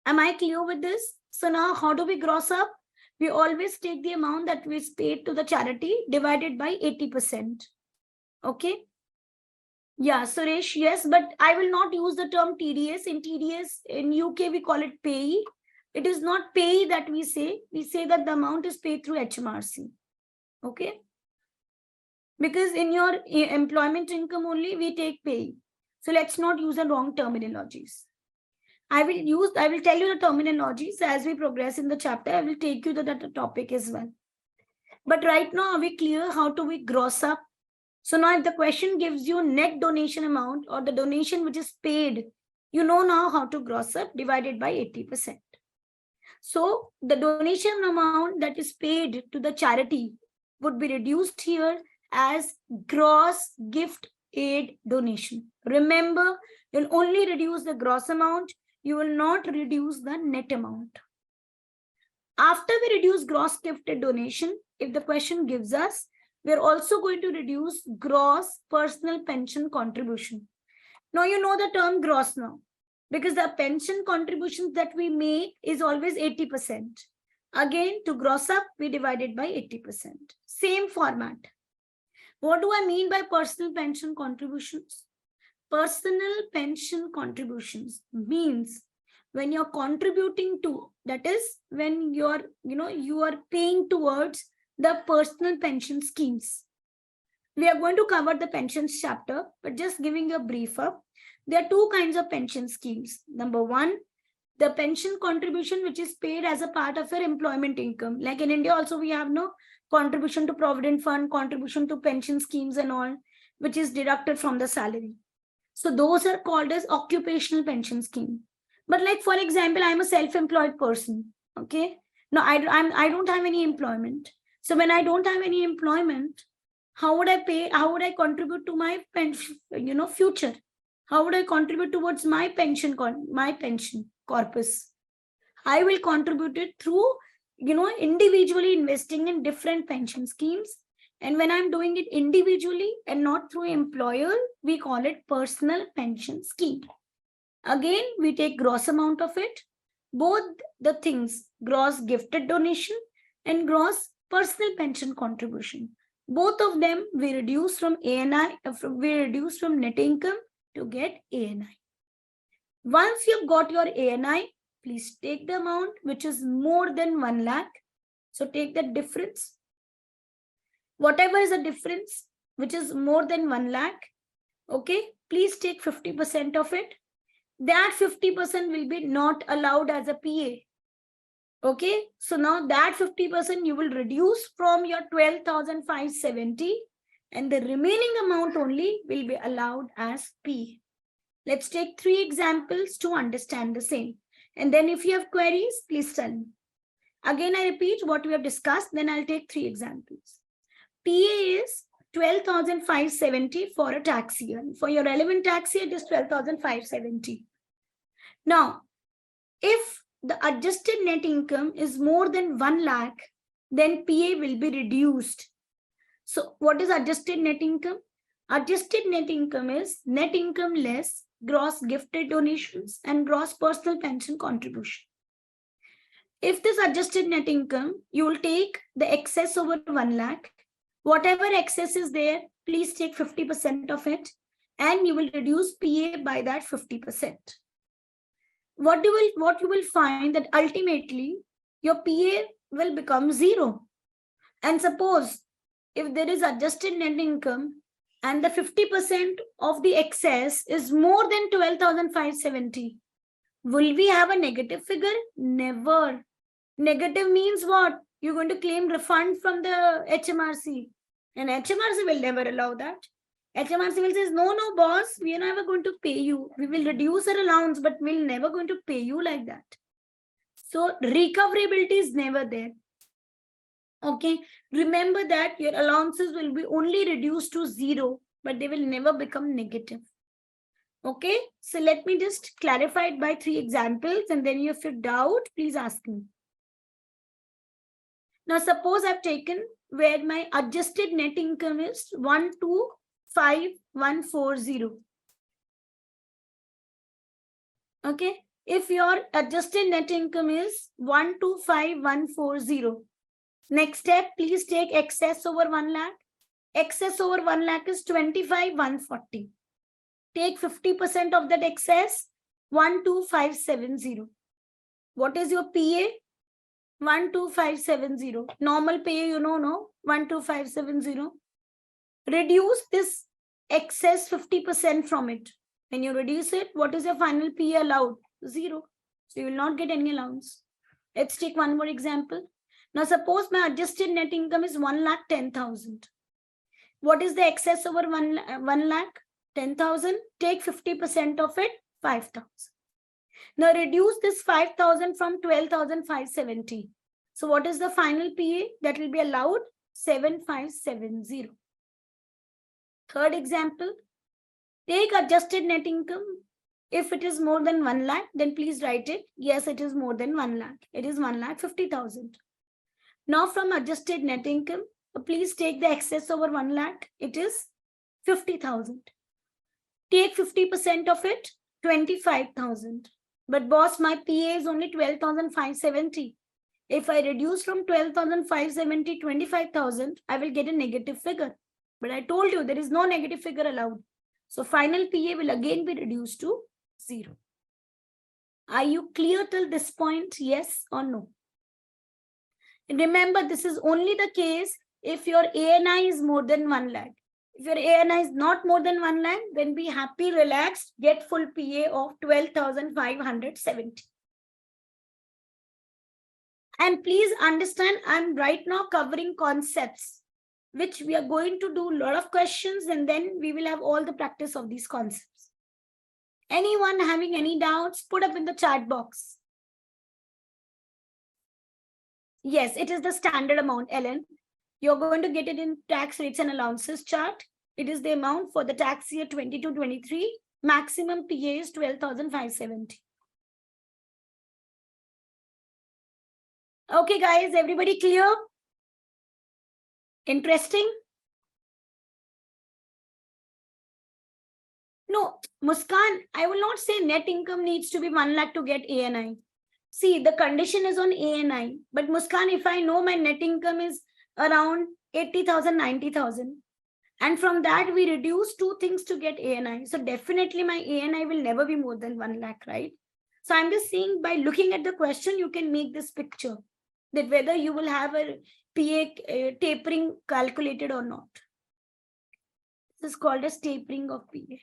Am I clear with this? So now how do we gross up? We always take the amount that we paid to the charity divided by 80%. Okay. Yeah, Suresh, yes, but I will not use the term TDS. In TDS, in UK, we call it payee. It is not pay that we say that the amount is paid through HMRC. Okay. Because in your employment income only, we take pay. So let's not use the wrong terminologies. I will tell you the terminologies as we progress in the chapter. I will take you to that topic as well. But right now, are we clear how do we gross up? So now if the question gives you net donation amount or the donation which is paid, you know now how to gross up divided by 80%. So the donation amount that is paid to the charity would be reduced here as gross gift aid donation. Remember, you'll only reduce the gross amount. You will not reduce the net amount. After we reduce gross gifted donation, if the question gives us, we're also going to reduce gross personal pension contribution. Now you know the term gross now, because the pension contributions that we make is always 80%. Again, to gross up, we divide it by 80%. Same format. What do I mean by personal pension contributions? Personal pension contributions means when you're contributing to, that is when you are paying towards the personal pension schemes. We are going to cover the pensions chapter, but just giving a brief up. There are two kinds of pension schemes. Number one, the pension contribution which is paid as a part of your employment income. Like in India also we have no contribution to Provident Fund, contribution to pension schemes and all, which is deducted from the salary. So those are called as occupational pension scheme. But like for example, I'm a self-employed person. Okay. No, I don't have any employment. So when I don't have any employment, how would I pay? How would I contribute to my pension, future? How would I contribute towards my pension corpus? I will contribute it through, individually investing in different pension schemes. And when I'm doing it individually and not through employer, we call it personal pension scheme. Again, we take gross amount of it. Both the things, gross gifted donation and gross personal pension contribution. Both of them we reduce from ANI, we reduce from net income to get ANI. Once you've got your ANI, please take the amount which is more than 1 lakh. So take the difference. Whatever is the difference, which is more than 1 lakh, okay, please take 50% of it. That 50% will be not allowed as a PA. Okay, so now that 50% you will reduce from your 12,570 and the remaining amount only will be allowed as PA. Let's take 3 examples to understand the same. And then if you have queries, please tell me. Again, I repeat what we have discussed, then I'll take 3 examples. PA is 12,570 for a tax year. For your relevant tax year, it is 12,570. Now, if the adjusted net income is more than 1 lakh, then PA will be reduced. So what is adjusted net income? Adjusted net income is net income less gross gifted donations and gross personal pension contribution. If this adjusted net income, you will take the excess over 1 lakh. Whatever excess is there, please take 50% of it and you will reduce PA by that 50%. What you will find that ultimately your PA will become 0. And suppose if there is adjusted net income and the 50% of the excess is more than 12,570, will we have a negative figure? Never. Negative means what? You're going to claim refund from the HMRC. And HMRC will never allow that. HMRC will say, no, boss, we are never going to pay you. We will reduce our allowance, but we're never going to pay you like that. So recoverability is never there. Okay, remember that your allowances will be only reduced to 0, but they will never become negative. Okay, so let me just clarify it by 3 examples, and then if you have doubt, please ask me. Now, suppose I've taken where my adjusted net income is 125,140. Okay, if your adjusted net income is 125,140, next step, please take excess over 1 lakh. Excess over 1 lakh is 25,140. Take 50% of that excess, 12570. What is your PA? 12570. Normal PA, you know, no? 12570. Reduce this excess 50% from it. When you reduce it, what is your final PA allowed? 0. So you will not get any allowance. Let's take one more example. Now, suppose my adjusted net income is 1,10,000. What is the excess over 1 lakh? 10,000. Take 50% of it, 5,000. Now, reduce this 5,000 from 12,570. So, what is the final PA that will be allowed? 7,570. Third example, take adjusted net income. If it is more than 1 lakh, then please write it. Yes, it is more than 1 lakh. It is 1,50,000. Now, from adjusted net income, please take the excess over 1 lakh. It is 50,000. Take 50% of it, 25,000. But boss, my PA is only 12,570. If I reduce from 12,570, 25,000, I will get a negative figure. But I told you there is no negative figure allowed. So final PA will again be reduced to 0. Are you clear till this point? Yes or no? And remember, this is only the case if your ANI is more than 1 lakh. If your ANI is not more than 1 lakh, then be happy, relaxed, get full PA of 12,570. And please understand, I'm right now covering concepts, which we are going to do a lot of questions, and then we will have all the practice of these concepts. Anyone having any doubts, put up in the chat box. Yes, it is the standard amount, Ellen. You're going to get it in tax rates and allowances chart. It is the amount for the tax year 22-23. Maximum PA is 12,570. Okay, guys, everybody clear? Interesting? No, Muskan, I will not say net income needs to be 1 lakh to get ANI. See, the condition is on ANI. But Muskan, if I know my net income is around 80,000, 90,000, and from that we reduce 2 things to get ANI. So definitely my ANI will never be more than 1 lakh, right? So I'm just saying, by looking at the question, you can make this picture that whether you will have a PA tapering calculated or not. This is called as tapering of PA.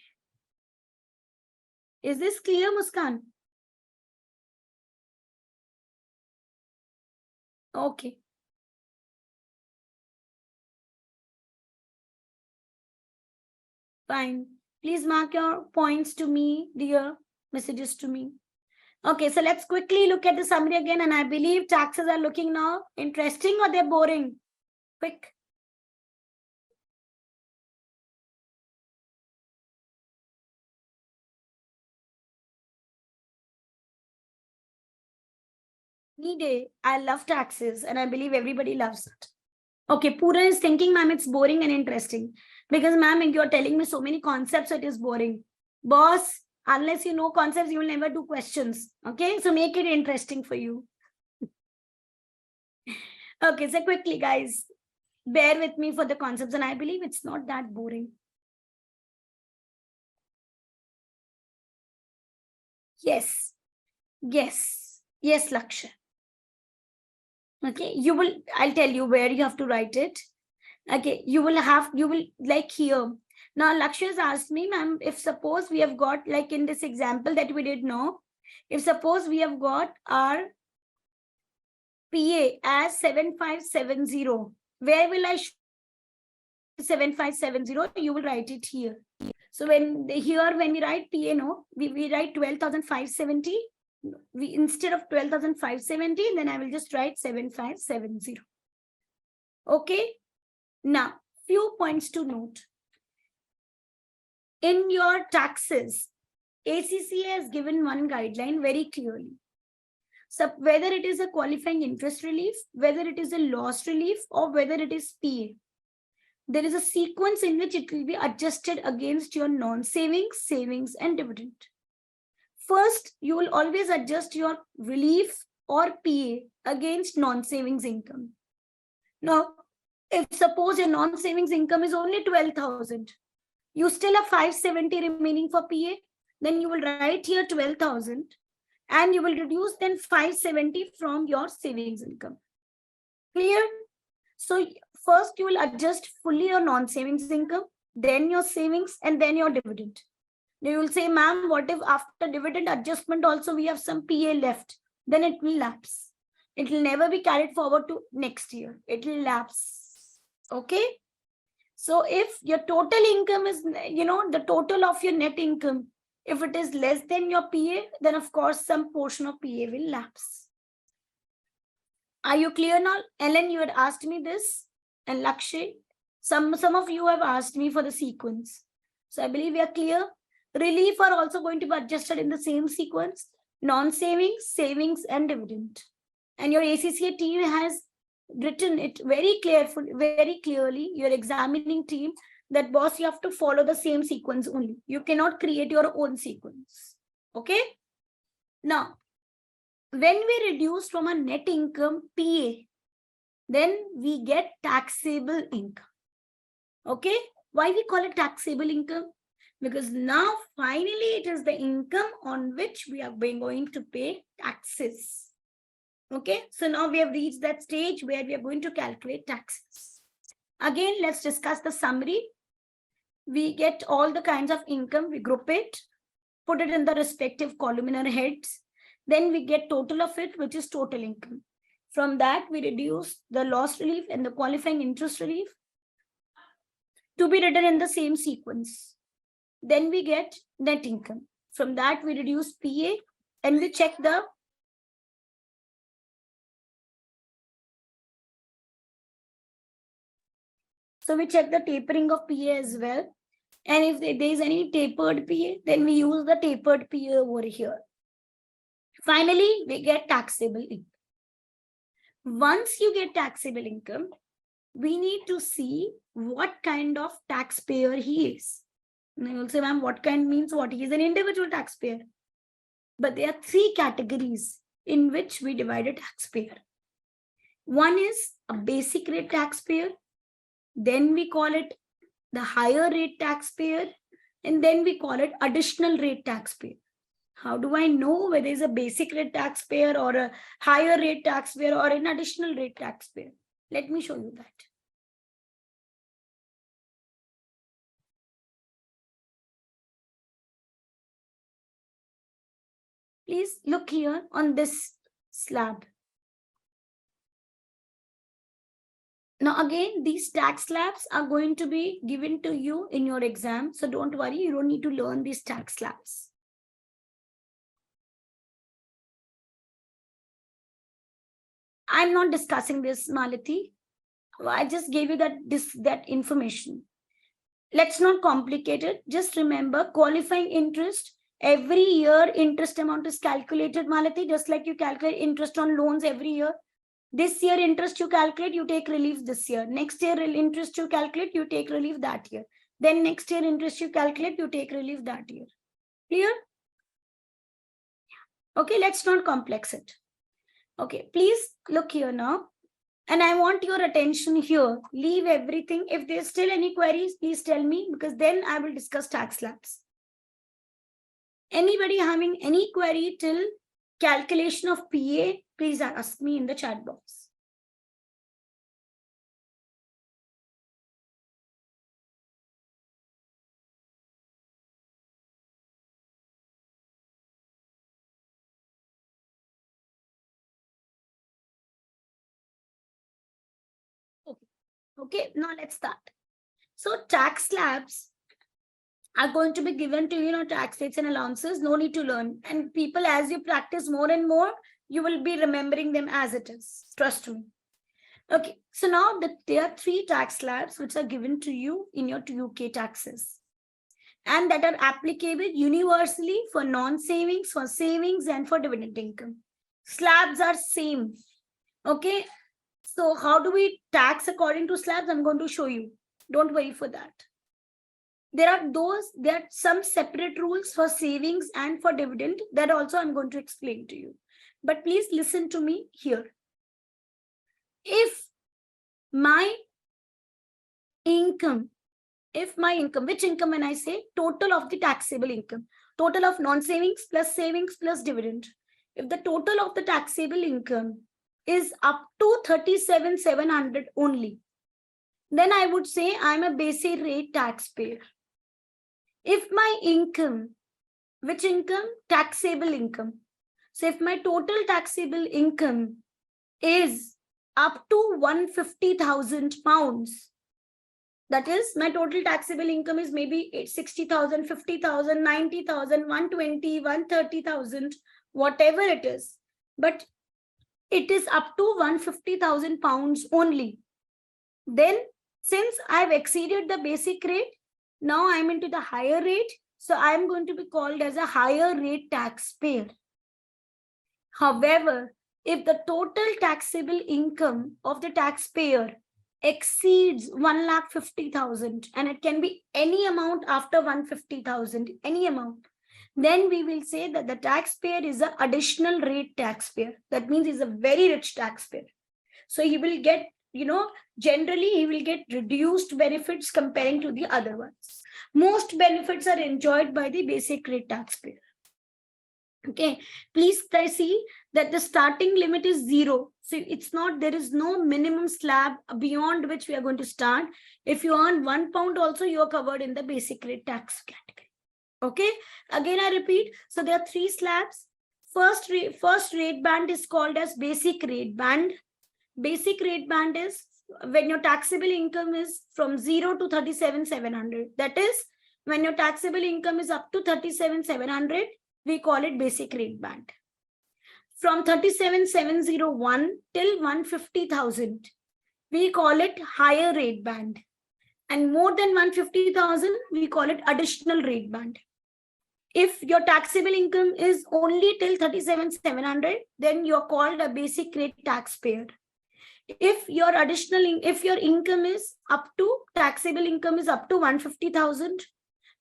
Is this clear, Muskan? Okay. Fine. Please mark your points to me, dear. Messages to me. Okay, so let's quickly look at the summary again. And I believe taxes are looking now interesting or they're boring. Quick. Any day. I love taxes and I believe everybody loves it. Okay, Pura is thinking, ma'am, it's boring and interesting. Because, ma'am, you're telling me so many concepts, it is boring. Boss, unless you know concepts, you will never do questions. Okay, so make it interesting for you. Okay, so quickly, guys, bear with me for the concepts, and I believe it's not that boring. Yes, yes, yes, Lakshya. Okay, I'll tell you where you have to write it. Okay, you will like here. Now, Lakshya has asked me, ma'am, if suppose we have got, like in this example that we did know, if suppose we have got our PA as 7570, where will I 7570? You will write it here. So when we write PA, no, we write 12,570. Instead of 12,570, then I will just write 7570. Okay. Now, few points to note. In your taxes, ACCA has given one guideline very clearly. So whether it is a qualifying interest relief, whether it is a loss relief, or whether it is PA, there is a sequence in which it will be adjusted against your non-savings, savings, and dividend. First, you will always adjust your relief or PA against non-savings income. Now, if suppose your non-savings income is only 12,000, you still have 570 remaining for PA, then you will write here 12,000 and you will reduce then 570 from your savings income. Clear? So first you will adjust fully your non-savings income, then your savings, and then your dividend. Then you will say, ma'am, what if after dividend adjustment also we have some PA left? Then it will lapse. It will never be carried forward to next year. It will lapse. Okay? So if your total income is, the total of your net income, if it is less than your PA, then of course some portion of PA will lapse. Are you clear now? Ellen, you had asked me this, and Lakshay, some of you have asked me for the sequence. So I believe we are clear. Relief are also going to be adjusted in the same sequence: non-savings, savings, and dividend. And your ACCA team has written it very clearly, your examining team, that boss, you have to follow the same sequence only. You cannot create your own sequence. Okay? Now, when we reduce from a net income PA, then we get taxable income. Okay? Why we call it taxable income? Because now finally it is the income on which we are going to pay taxes. Okay, so now we have reached that stage where we are going to calculate taxes. Again, let's discuss the summary. We get all the kinds of income, we group it, put it in the respective columnar heads. Then we get total of it, which is total income. From that, we reduce the loss relief and the qualifying interest relief to be written in the same sequence. Then we get net income. From that, we reduce PA and we check the tapering of PA as well. And if there is any tapered PA, then we use the tapered PA over here. Finally, we get taxable income. Once you get taxable income, we need to see what kind of taxpayer he is. And I will say, ma'am, what kind means what? He is an individual taxpayer. But there are three categories in which we divide a taxpayer. One is a basic rate taxpayer. Then we call it the higher rate taxpayer. And then we call it additional rate taxpayer. How do I know whether it's a basic rate taxpayer or a higher rate taxpayer or an additional rate taxpayer? Let me show you that. Please look here on this slab. Now again, these tax slabs are going to be given to you in your exam. So don't worry, you don't need to learn these tax slabs. I'm not discussing this, Malati. I just gave you that information. Let's not complicate it. Just remember, qualifying interest, every year interest amount is calculated, Malati, just like you calculate interest on loans every year. This year interest you calculate, you take relief this year. Next year interest you calculate, you take relief that year. Then next year interest you calculate, you take relief that year. Clear? Okay, let's not complex it. Okay, please look here now. And I want your attention here. Leave everything. If there's still any queries, please tell me, because then I will discuss tax slabs. Anybody having any query till calculation of PA, please ask me in the chat box. Okay, now let's start. So tax slabs are going to be given to you, tax rates and allowances. No need to learn. And people, as you practice more and more, you will be remembering them as it is. Trust me. Okay, so now there are 3 tax slabs which are given to you in your UK taxes, and that are applicable universally for non-savings, for savings, and for dividend income. Slabs are same. Okay, so how do we tax according to slabs? I'm going to show you. Don't worry for that. There are some separate rules for savings and for dividend that also I'm going to explain to you. But please listen to me here. If my income, which income when I say? Total of the taxable income, total of non-savings plus savings plus dividend. If the total of the taxable income is up to 37,700 only, then I would say I'm a basic rate taxpayer. If my income, which income? Taxable income. So if my total taxable income is up to 150,000 pounds, that is, my total taxable income is maybe 60,000, 50,000, 90,000, 120, 130,000, whatever it is. But it is up to 150,000 pounds only. Then, since I've exceeded the basic rate, now I'm into the higher rate. So I'm going to be called as a higher rate taxpayer. However, if the total taxable income of the taxpayer exceeds 1,50,000, and it can be any amount after 150,000, any amount, then we will say that the taxpayer is an additional rate taxpayer. That means he's a very rich taxpayer. So he will get, generally he will get reduced benefits comparing to the other ones. Most benefits are enjoyed by the basic rate taxpayer. Okay, please see that the starting limit is 0. So there is no minimum slab beyond which we are going to start. If you earn £1 also, you are covered in the basic rate tax category. Okay, again I repeat. So there are 3 slabs. First rate band is called as basic rate band. Basic rate band is when your taxable income is from 0 to 37,700. That is, when your taxable income is up to 37,700, we call it basic rate band. From 37,701 till 150,000, we call it higher rate band. And more than 150,000, we call it additional rate band. If your taxable income is only till 37,700, then you're called a basic rate taxpayer. If your income is taxable income is up to 150,000,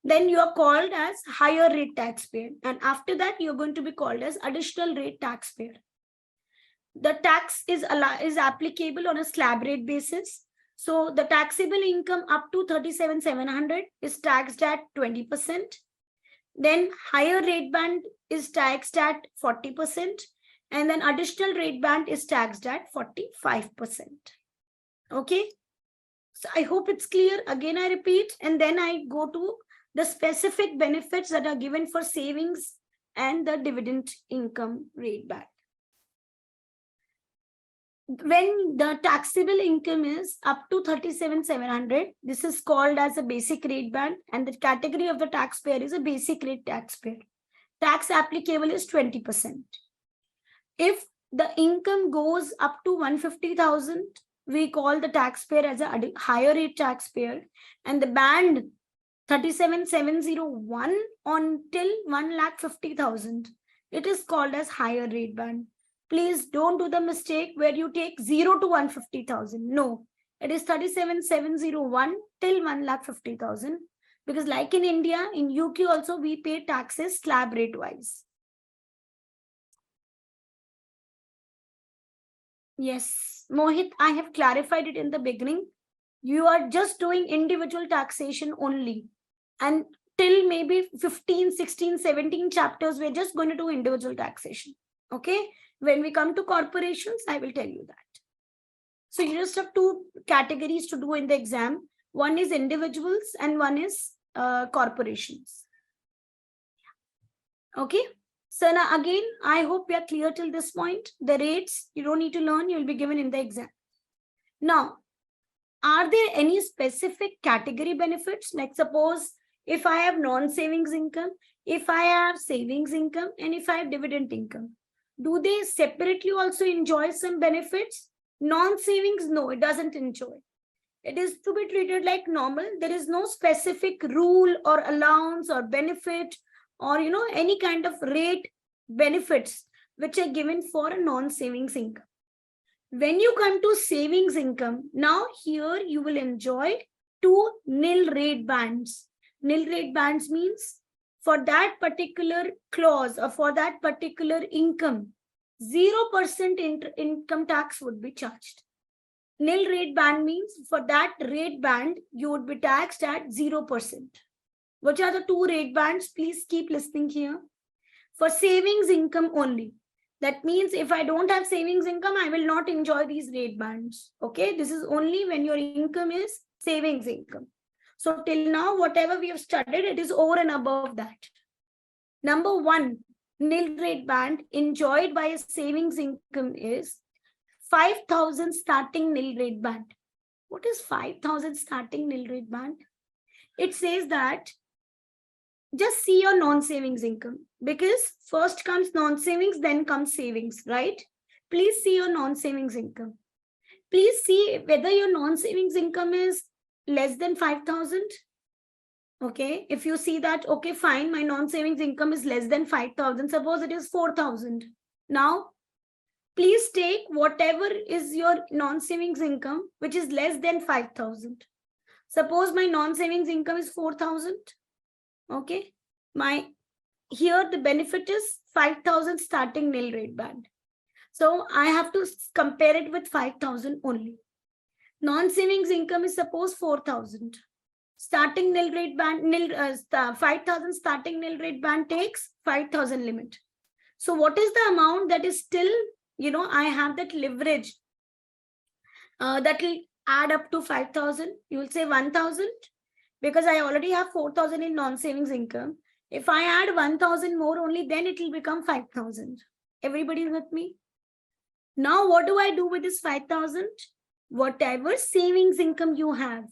then you are called as higher rate taxpayer. And after that, you're going to be called as additional rate taxpayer. The tax is applicable on a slab rate basis. So the taxable income up to 37,700 is taxed at 20%. Then higher rate band is taxed at 40%. And then additional rate band is taxed at 45%. Okay. So I hope it's clear. Again, I repeat, and then I go to the specific benefits that are given for savings and the dividend income rate band. When the taxable income is up to 37,700, this is called as a basic rate band, and the category of the taxpayer is a basic rate taxpayer. Tax applicable is 20%. If the income goes up to 150,000, we call the taxpayer as a higher rate taxpayer, and the band 37,701 until 1,50,000, it is called as higher rate band. Please don't do the mistake where you take 0 to 150,000. No, it is 37,701 till 1,50,000, because like in India, in UK also we pay taxes slab rate wise. Yes, Mohit, I have clarified it in the beginning. You are just doing individual taxation only. And till maybe 15, 16, 17 chapters, we're just going to do individual taxation. Okay? When we come to corporations, I will tell you that. So you just have two categories to do in the exam. One is individuals and one is corporations. Okay? So now again, I hope we are clear till this point. The rates, you don't need to learn, you will be given in the exam. Now, are there any specific category benefits? Like suppose if I have non-savings income, if I have savings income, and if I have dividend income, do they separately also enjoy some benefits? Non-savings, no, it doesn't enjoy. It is to be treated like normal. There is no specific rule or allowance or benefit or any kind of rate benefits which are given for a non-savings income. When you come to savings income, now here you will enjoy two nil rate bands. Nil rate bands means for that particular clause or for that particular income, 0% income tax would be charged. Nil rate band means for that rate band, you would be taxed at 0%. Which are the two rate bands? Please keep listening here. For savings income only. That means if I don't have savings income, I will not enjoy these rate bands. Okay, this is only when your income is savings income. So till now, whatever we have studied, it is over and above that. Number one, nil rate band enjoyed by a savings income is 5,000 starting nil rate band. What is 5,000 starting nil rate band? It says that just see your non-savings income, because first comes non-savings, then comes savings, right? Please see your non-savings income. Please see whether your non-savings income is less than 5,000. Okay, if you see that, okay, fine, my non-savings income is less than 5,000. Suppose it is 4,000. Now, please take whatever is your non-savings income, which is less than 5,000. Suppose my non-savings income is 4,000. Okay, here the benefit is 5,000 starting nil rate band. So I have to compare it with 5,000 only. Non-savings income is suppose 4,000. Starting nil rate band, 5,000 starting nil rate band takes 5,000 limit. So what is the amount that is still, I have that leverage that will add up to 5,000? You will say 1,000, because I already have 4,000 in non-savings income. If I add 1,000 more only, then it will become 5,000. Everybody is with me? Now, what do I do with this 5,000? Whatever savings income you have,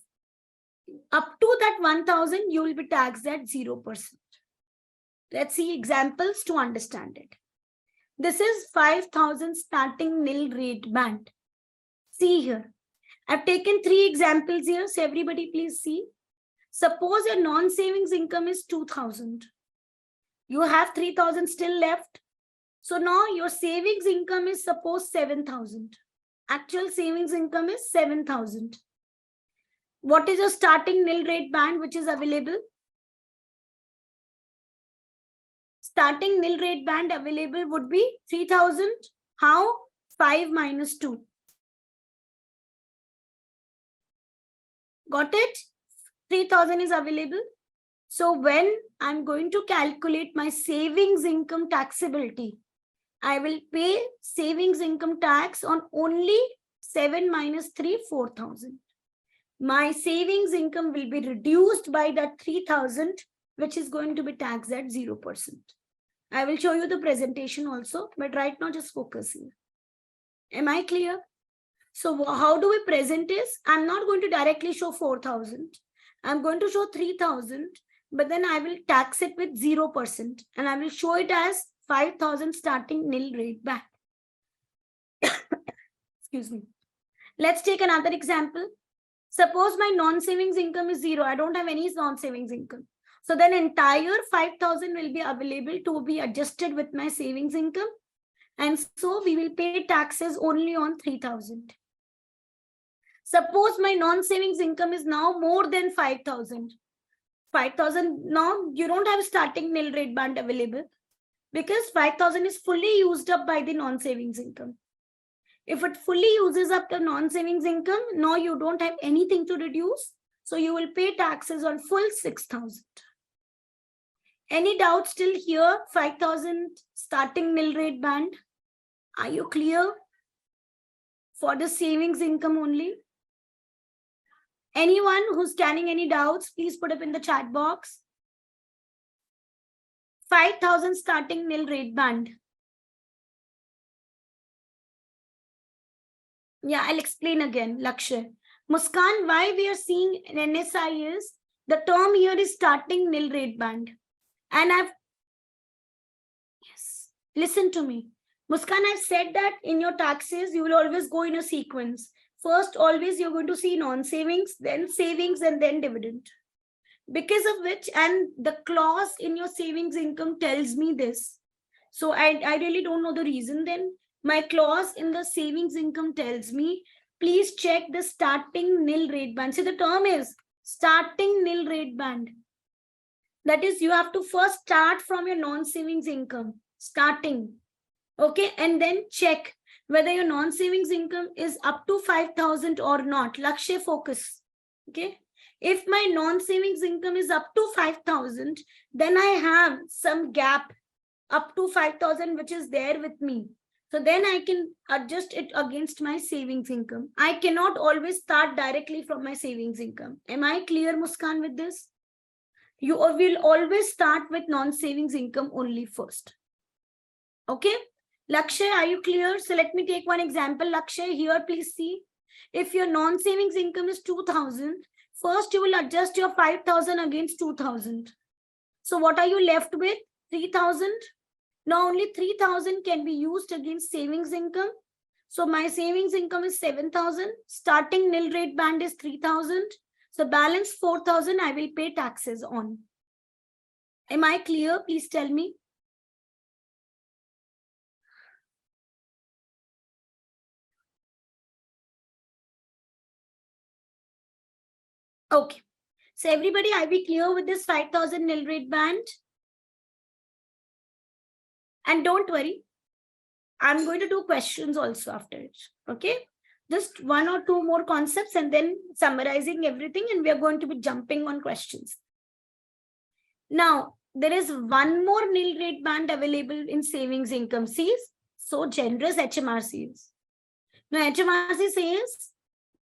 up to that 1,000, you will be taxed at 0%. Let's see examples to understand it. This is 5,000 starting nil rate band. See here. I've taken 3 examples here, so everybody please see. Suppose your non-savings income is 2,000. You have 3,000 still left. So now your savings income is suppose 7,000. Actual savings income is 7,000. What is your starting nil rate band which is available? Starting nil rate band available would be 3,000. How? 5 minus 2. Got it? 3,000 is available. So when I'm going to calculate my savings income taxability, I will pay savings income tax on only 7 minus 3, 4,000. My savings income will be reduced by that 3,000, which is going to be taxed at 0%. I will show you the presentation also, but right now just focus here. Am I clear? So how do we present is, I'm not going to directly show 4,000. I'm going to show 3,000, but then I will tax it with 0% and I will show it as 5,000 starting nil rate back. Excuse me. Let's take another example. Suppose my non-savings income is 0. I don't have any non-savings income. So then entire 5,000 will be available to be adjusted with my savings income. And so we will pay taxes only on 3,000. Suppose my non-savings income is now more than 5,000. 5,000 now you don't have starting nil rate band available because 5,000 is fully used up by the non-savings income. If it fully uses up the non-savings income, now you don't have anything to reduce. So you will pay taxes on full 6,000. Any doubt still here? 5,000 starting nil rate band. Are you clear? For the savings income only. Anyone who's scanning any doubts, please put up in the chat box. 5,000 starting nil rate band. Yeah, I'll explain again, Lakshya. Muskan, why we are seeing NSI is, the term here is starting nil rate band. And yes, listen to me. Muskan, I've said that in your taxes, you will always go in a sequence. First, always you're going to see non-savings, then savings, and then dividend. Because of which, and the clause in your savings income tells me this. So I really don't know the reason then. My clause in the savings income tells me, please check the starting nil rate band. See, the term is starting nil rate band. That is, you have to first start from your non-savings income, starting. Okay, and then check whether your non-savings income is up to 5,000 or not. Lakshya, focus. Okay. If my non-savings income is up to 5,000, then I have some gap up to 5,000, which is there with me. So then I can adjust it against my savings income. I cannot always start directly from my savings income. Am I clear, Muskan, with this? You will always start with non-savings income only first. Okay. Lakshya, are you clear? So let me take one example. Lakshya, here, please see. If your non-savings income is 2,000, first you will adjust your 5,000 against 2,000. So what are you left with? 3,000. Now only 3,000 can be used against savings income. So my savings income is 7,000. Starting nil rate band is 3,000. So balance 4,000 I will pay taxes on. Am I clear? Please tell me. Okay. So everybody, are we clear with this 5,000 nil rate band? And don't worry, I'm going to do questions also after it. Okay. Just one or two more concepts and then summarizing everything, and we are going to be jumping on questions. Now, there is one more nil rate band available in savings income. See, so generous HMRC is. Now, HMRC says,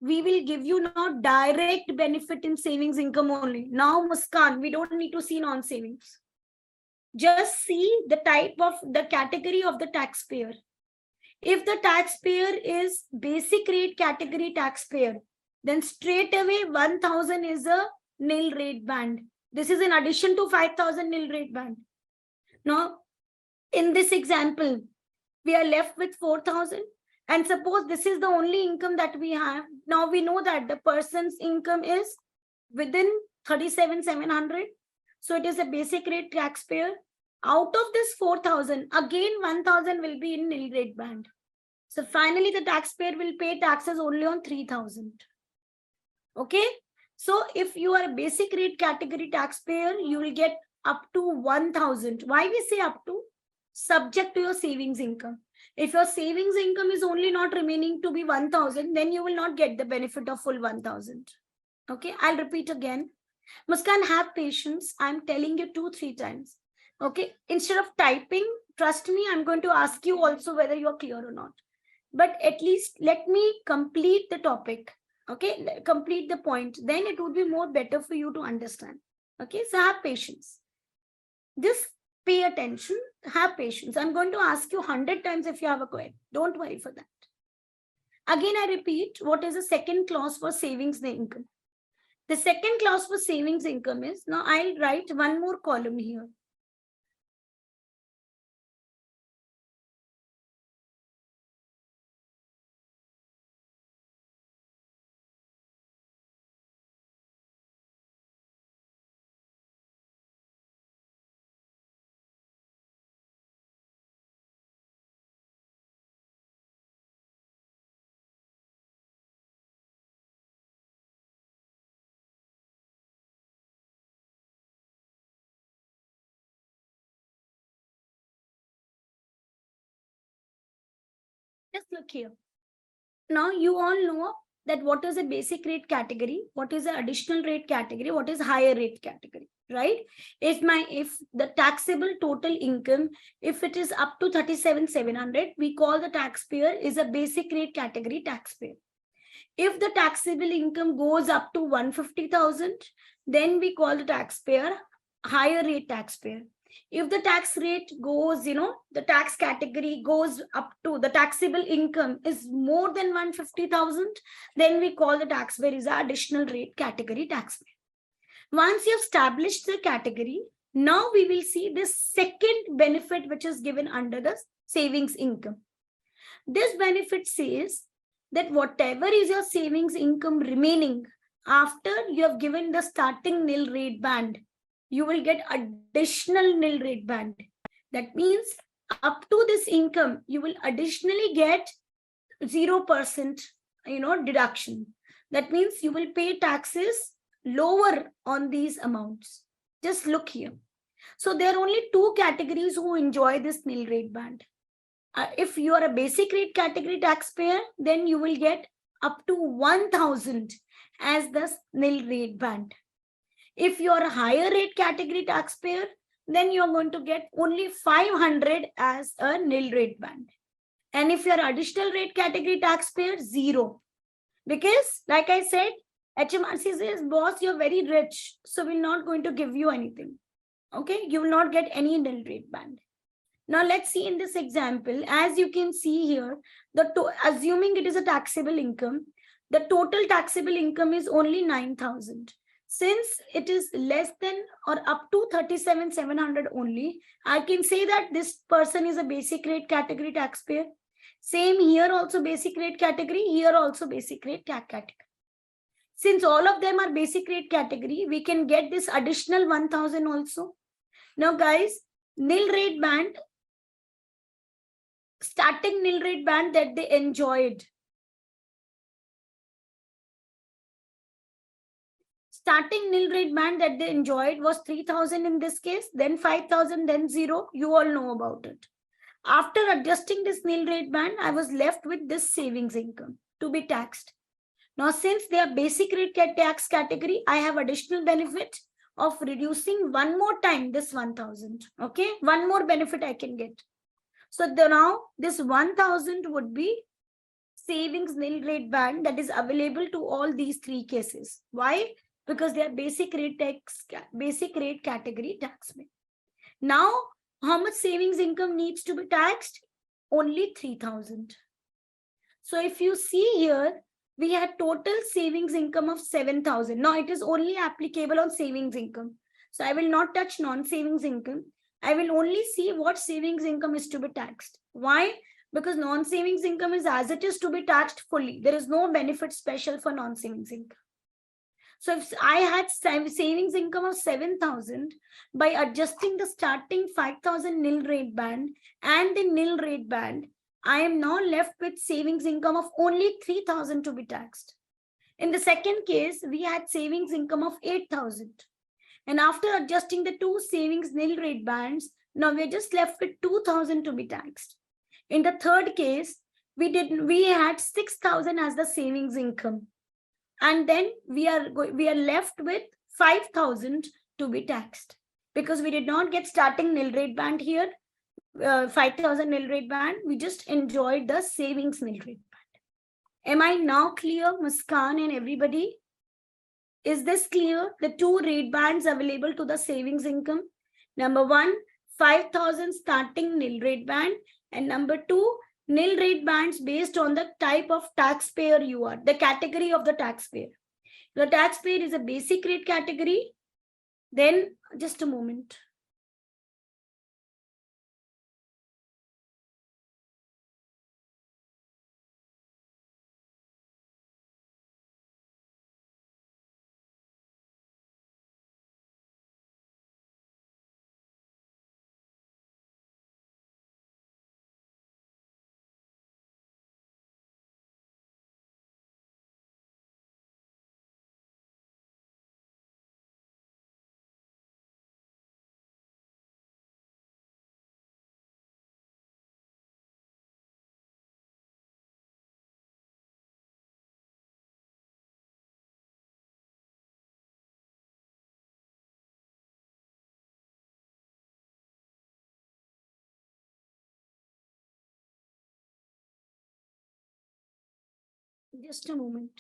we will give you now direct benefit in savings income only. Now, Muskan, we don't need to see non-savings. Just see the type of the category of the taxpayer. If the taxpayer is basic rate category taxpayer, then straight away 1,000 is a nil rate band. This is in addition to 5,000 nil rate band. Now, in this example, we are left with 4,000. And suppose this is the only income that we have. Now we know that the person's income is within 37,700. So it is a basic rate taxpayer. Out of this 4,000, again 1,000 will be in nil rate band. So finally, the taxpayer will pay taxes only on 3,000. Okay. So if you are a basic rate category taxpayer, you will get up to 1,000. Why we say up to? Subject to your savings income. If your savings income is only not remaining to be 1,000, then you will not get the benefit of full 1,000. Okay, I'll repeat again. Muskan, have patience. I'm telling you 2-3 times. Okay, instead of typing, trust me, I'm going to ask you also whether you're clear or not. But at least let me complete the topic. Okay, complete the point. Then it would be more better for you to understand. Okay, so have patience. This pay attention, have patience. I'm going to ask you 100 times if you have a query. Don't worry for that. Again, I repeat, what is the second clause for savings income? The second clause for savings income is, now I'll write one more column here. Just look here. Now you all know that what is a basic rate category, what is the additional rate category, what is higher rate category, right? If the taxable total income, if it is up to 37,700, we call the taxpayer is a basic rate category taxpayer. If the taxable income goes up to 150,000, then we call the taxpayer higher rate taxpayer. If the tax rate goes, the tax category goes up to, the taxable income is more than 150,000, then we call the taxpayer is an additional rate category taxpayer. Once you have established the category, now we will see this second benefit which is given under the savings income. This benefit says that whatever is your savings income remaining after you have given the starting nil rate band, you will get additional nil rate band. That means up to this income, you will additionally get 0%, deduction. That means you will pay taxes lower on these amounts. Just look here. So there are only two categories who enjoy this nil rate band. If you are a basic rate category taxpayer, then you will get up to 1,000 as the nil rate band. If you are a higher rate category taxpayer, then you are going to get only 500 as a nil rate band. And if you are additional rate category taxpayer, 0. Because like I said, HMRC says, boss, you're very rich, so we're not going to give you anything. Okay, you will not get any nil rate band. Now let's see in this example, as you can see here, assuming it is a taxable income, the total taxable income is only 9,000. Since it is less than or up to 37,700 only, I can say that this person is a basic rate category taxpayer. Same here also basic rate category, here also basic rate category. Since all of them are basic rate category, we can get this additional 1,000 also. Now guys, nil rate band, starting nil rate band that they enjoyed. Starting nil rate band that they enjoyed was 3,000 in this case, then 5,000, then 0. You all know about it. After adjusting this nil rate band, I was left with this savings income to be taxed. Now, since they are basic rate tax category, I have additional benefit of reducing one more time this 1,000. Okay, one more benefit I can get. So now this 1,000 would be savings nil rate band that is available to all these three cases. Why? Because they are basic rate category taxpayer. Now, how much savings income needs to be taxed? Only 3,000. So if you see here, we had total savings income of 7,000. Now it is only applicable on savings income. So I will not touch non-savings income. I will only see what savings income is to be taxed. Why? Because non-savings income is as it is to be taxed fully. There is no benefit special for non-savings income. So if I had savings income of 7,000, by adjusting the starting 5,000 nil rate band and the nil rate band, I am now left with savings income of only 3,000 to be taxed. In the second case, we had savings income of 8,000. And after adjusting the two savings nil rate bands, now we're just left with 2,000 to be taxed. In the third case, we had 6,000 as the savings income. And then we are left with 5,000 to be taxed because we did not get starting nil rate band here, 5,000 nil rate band. We just enjoyed the savings nil rate band. Am I now clear, Muskan and everybody? Is this clear? The two rate bands available to the savings income. Number one, 5,000 starting nil rate band. And number 2, nil rate bands based on the type of taxpayer you are, the category of the taxpayer. The taxpayer is a basic rate category. Then, just a moment. Just a moment.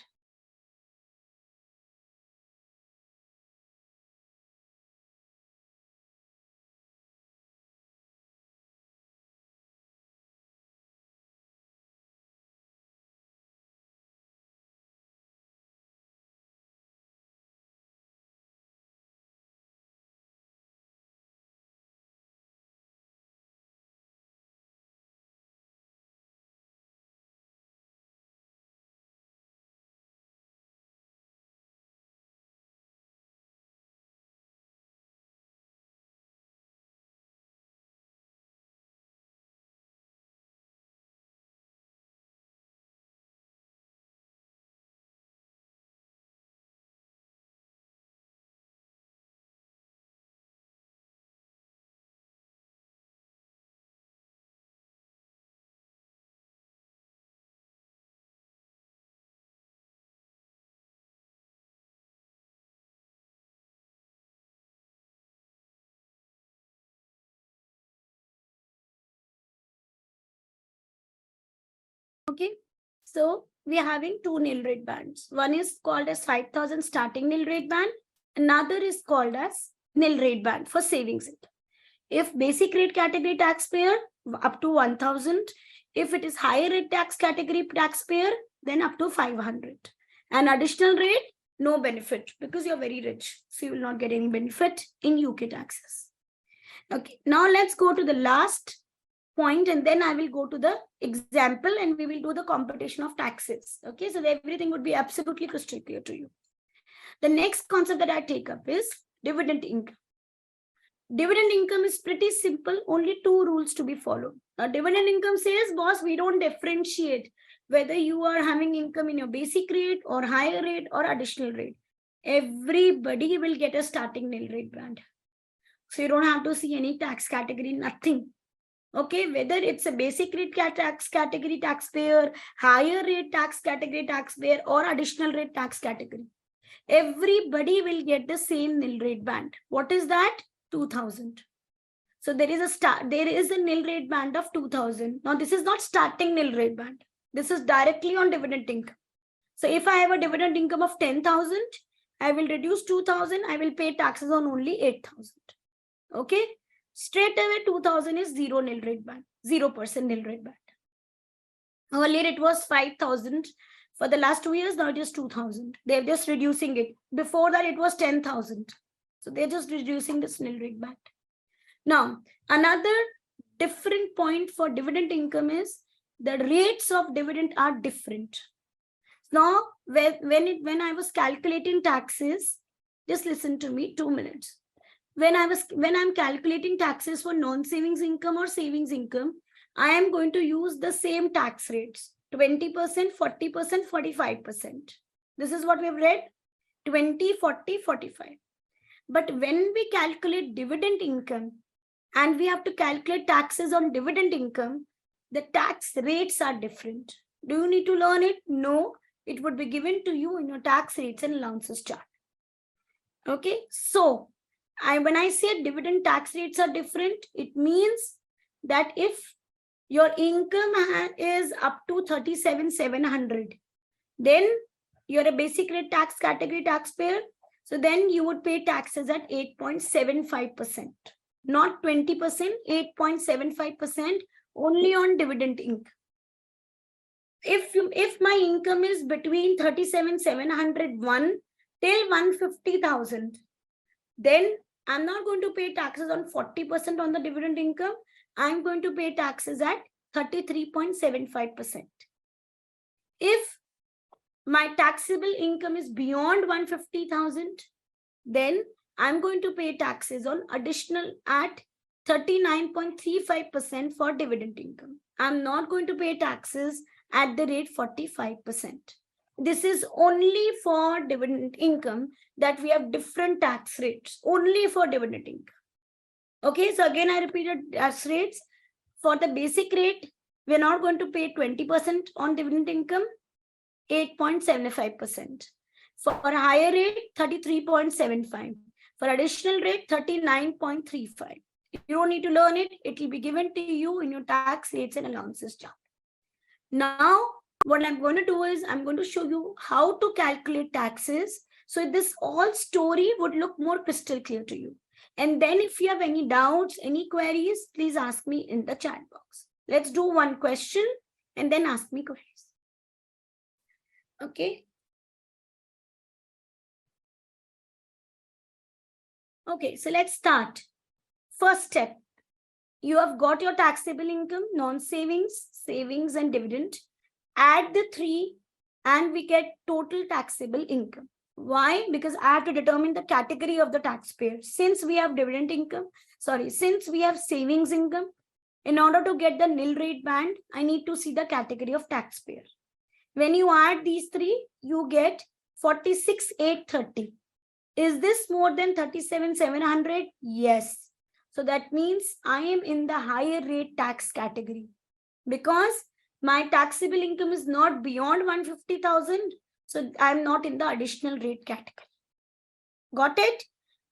Okay, so we are having 2 nil rate bands. One is called as 5,000 starting nil rate band. Another is called as nil rate band for savings it. If basic rate category taxpayer, up to 1,000. If it is higher rate tax category taxpayer, then up to 500. And additional rate, no benefit because you're very rich. So you will not get any benefit in UK taxes. Okay, now let's go to the last point and then I will go to the example and we will do the computation of taxes. Okay, so everything would be absolutely crystal clear to you. The next concept that I take up is dividend income. Dividend income is pretty simple, only 2 rules to be followed. Now, dividend income says, boss, we don't differentiate whether you are having income in your basic rate or higher rate or additional rate. Everybody will get a starting nil rate band. So you don't have to see any tax category, nothing. Okay, whether it's a basic rate tax category taxpayer, higher rate tax category taxpayer, or additional rate tax category, everybody will get the same nil rate band. What is that? 2,000. So there is a nil rate band of 2,000. Now this is not starting nil rate band. This is directly on dividend income. So if I have a dividend income of 10,000, I will reduce 2,000. I will pay taxes on only 8,000. Okay. Straight away 2,000 is 0 nil rate band, 0% nil rate band. Earlier it was 5,000 for the last 2 years. Now it is 2,000. They're just reducing it. Before that it was 10,000. So they're just reducing this nil rate band. Now another different point for dividend income is the rates of dividend are different. Now when I was calculating taxes, just listen to me 2 minutes. When I'm calculating taxes for non-savings income or savings income, I am going to use the same tax rates, 20%, 40%, 45%. This is what we have read, 20, 40, 45. But when we calculate dividend income and we have to calculate taxes on dividend income, the tax rates are different. Do you need to learn it? No, it would be given to you in your tax rates and allowances chart. Okay, so when I say dividend tax rates are different, it means that if your income is up to 37,700, then you're a basic rate tax category taxpayer. So then you would pay taxes at 8.75%. not 20%, 8.75% only on dividend income. If my income is between 37,701 till 150,000, then I'm not going to pay taxes on 40% on the dividend income. I'm going to pay taxes at 33.75%. If my taxable income is beyond 150,000, then I'm going to pay taxes on additional at 39.35% for dividend income. I'm not going to pay taxes at the rate 45%. This is only for dividend income that we have different tax rates, only for dividend income. Okay, so again, I repeated tax rates. For the basic rate, we're not going to pay 20% on dividend income, 8.75%. For a higher rate, 33.75. For additional rate, 39.35. You don't need to learn it. It will be given to you in your tax rates and allowances chart. Now, what I'm going to do is I'm going to show you how to calculate taxes. So this all story would look more crystal clear to you. And then if you have any doubts, any queries, please ask me in the chat box. Let's do one question and then ask me queries. Okay. Okay, so let's start. First step, you have got your taxable income, non-savings, savings, and dividend. Add the three and we get total taxable income. Why? Because I have to determine the category of the taxpayer. Since we have dividend income, since we have savings income, in order to get the nil rate band, I need to see the category of taxpayer. When you add these three, you get 46,830. Is this more than 37,700? Yes. So that means I am in the higher rate tax category because my taxable income is not beyond 150,000. So I'm not in the additional rate category. Got it?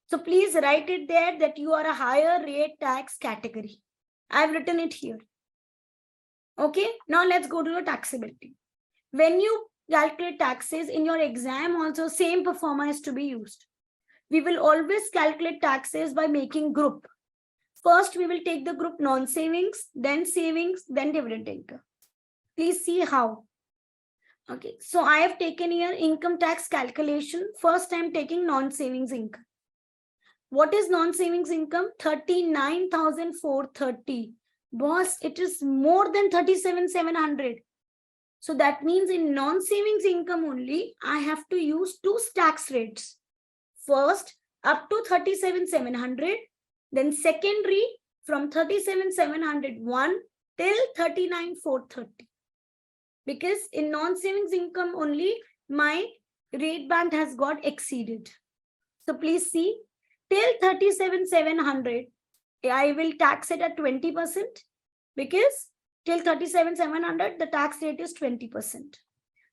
So please write it there that you are a higher rate tax category. I've written it here. Okay, now let's go to your taxability. When you calculate taxes in your exam, also same performer is to be used. We will always calculate taxes by making group. First, we will take the group non-savings, then savings, then dividend income. Please see how. Okay, so I have taken here income tax calculation. First, I'm taking non-savings income. What is non-savings income? 39,430. Boss, it is more than 37,700. So that means in non-savings income only, I have to use two tax rates. First, up to 37,700. Then secondary from 37,701 till 39,430. Because in non-savings income only, my rate band has got exceeded. So please see, till 37,700, I will tax it at 20% because till 37,700, the tax rate is 20%.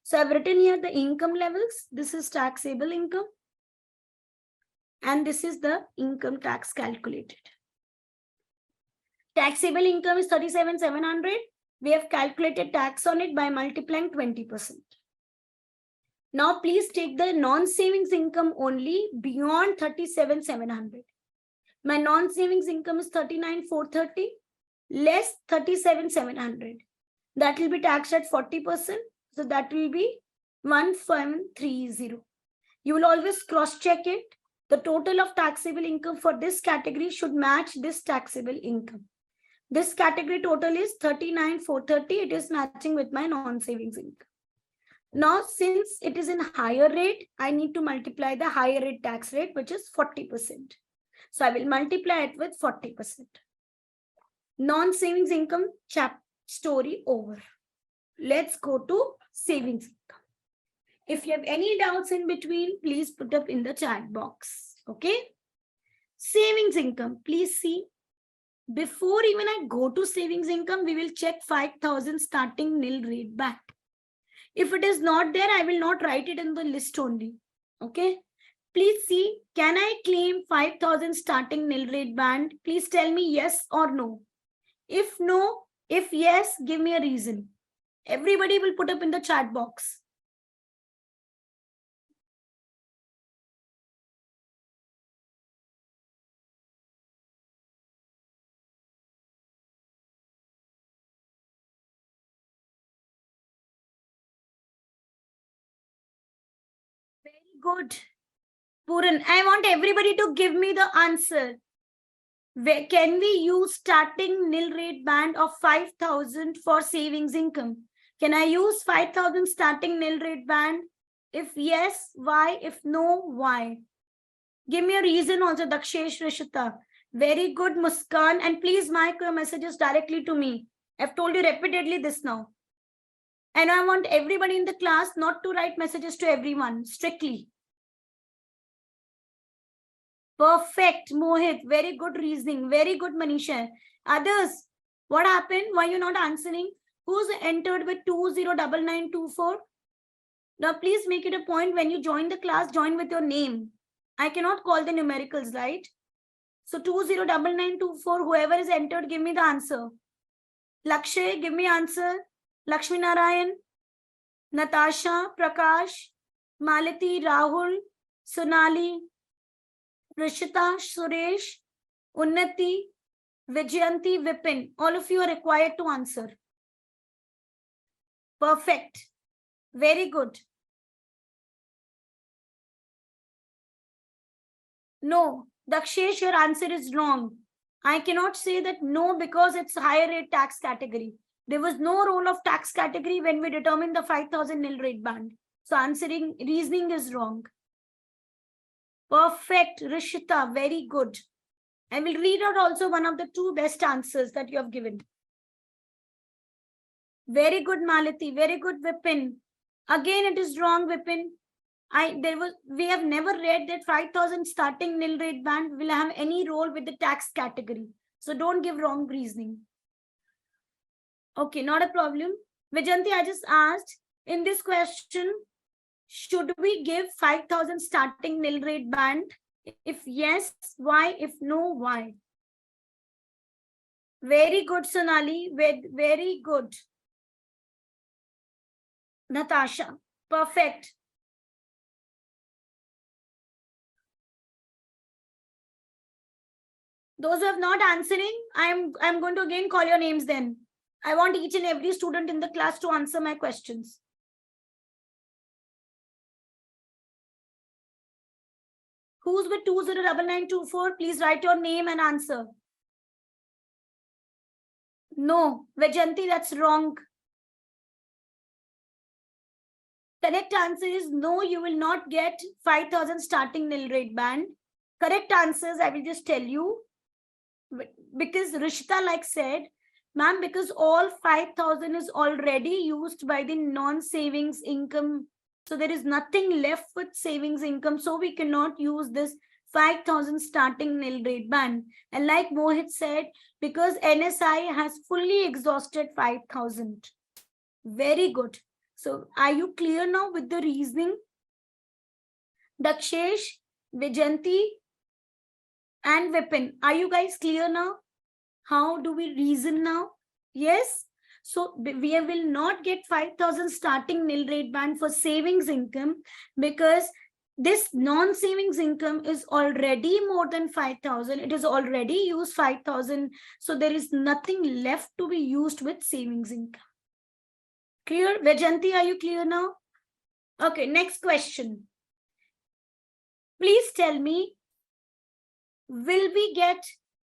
So I've written here the income levels. This is taxable income. And this is the income tax calculated. Taxable income is 37,700. We have calculated tax on it by multiplying 20%. Now please take the non-savings income only beyond 37,700. My non-savings income is 39,430 less 37,700. That will be taxed at 40%. So that will be 1,530. You will always cross-check it. The total of taxable income for this category should match this taxable income. This category total is 39,430. It is matching with my non-savings income. Now, since it is in higher rate, I need to multiply the higher rate tax rate, which is 40%. So I will multiply it with 40%. Non-savings income story over. Let's go to savings income. If you have any doubts in between, please put up in the chat box. Okay. Savings income, please see. Before even I go to savings income, we will check 5,000 starting nil rate back. If it is not there, I will not write it in the list only. Okay. Please see, can I claim 5,000 starting nil rate band? Please tell me yes or no. If no, if yes, give me a reason. Everybody will put up in the chat box. good. Puran, I want everybody to give me the answer. Where can we use starting nil rate band of 5,000 for savings income? Can I use 5,000 starting nil rate band? If yes, why? If no, why? Give me a reason also, Dakshesh, Rishita. Very good, Muskan. And please mark your messages directly to me. I've told you repeatedly this now. And I want everybody in the class not to write messages to everyone, strictly. Perfect, Mohit. Very good reasoning. Very good, Manisha. Others, what happened? Why are you not answering? Who's entered with 209924? Now, please make it a point when you join the class, join with your name. I cannot call the numericals, right? So 209924, whoever is entered, give me the answer. Lakshay, give me answer. Lakshmi Narayan, Natasha, Prakash, Malati, Rahul, Sonali, Rishita, Suresh, Unnati, Vijayanti, Vipin. All of you are required to answer. Perfect. Very good. No, Dakshesh, your answer is wrong. I cannot say that no because it's higher rate tax category. There was no role of tax category when we determined the 5,000 nil rate band. So reasoning is wrong. Perfect, Rishita, very good. I will read out also one of the two best answers that you have given. Very good, Malati. Very good, Vipin. Again, it is wrong, Vipin. We have never read that 5,000 starting nil rate band will have any role with the tax category. So don't give wrong reasoning. Okay, not a problem. Vijanti, I just asked in this question, should we give 5,000 starting nil rate band? If yes, why? If no, why? Very good, Sonali. Very good. Natasha, perfect. Those who have not answering, I'm going to again call your names then. I want each and every student in the class to answer my questions. Who's with 209924? Please write your name and answer. No, Vajanti, that's wrong. Correct answer is no, you will not get 5,000 starting nil rate band. Correct answers, I will just tell you. Because Rishita said, ma'am, because all 5,000 is already used by the non-savings income. So there is nothing left with savings income. So we cannot use this 5,000 starting nil rate band. And like Mohit said, because NSI has fully exhausted 5,000. Very good. So are you clear now with the reasoning? Dakshesh, Vijanti, and Vipin, are you guys clear now? How do we reason now? Yes. So we will not get 5,000 starting nil rate band for savings income because this non-savings income is already more than 5,000. It is already used 5,000. So there is nothing left to be used with savings income. Clear? Vajanti, are you clear now? Okay, next question. Please tell me, will we get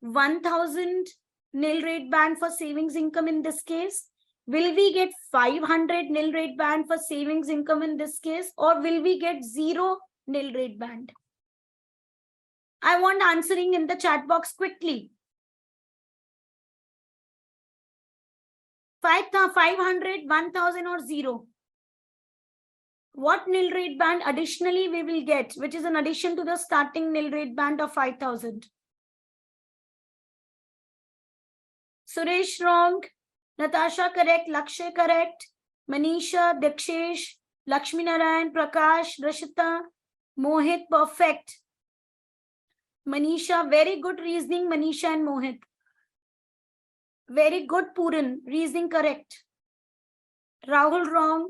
1,000 nil rate band for savings income in this case? Will we get 500 nil rate band for savings income in this case? Or will we get 0 nil rate band? I want answering in the chat box quickly. 500, 1,000 or 0? What nil rate band additionally we will get, which is an addition to the starting nil rate band of 5,000? Suresh wrong. Natasha correct. Lakshay correct. Manisha, Dakshesh, Lakshmi Narayan, Prakash, Rashita, Mohit perfect. Manisha, very good reasoning, Manisha and Mohit. Very good, Puran. Reasoning correct. Rahul wrong.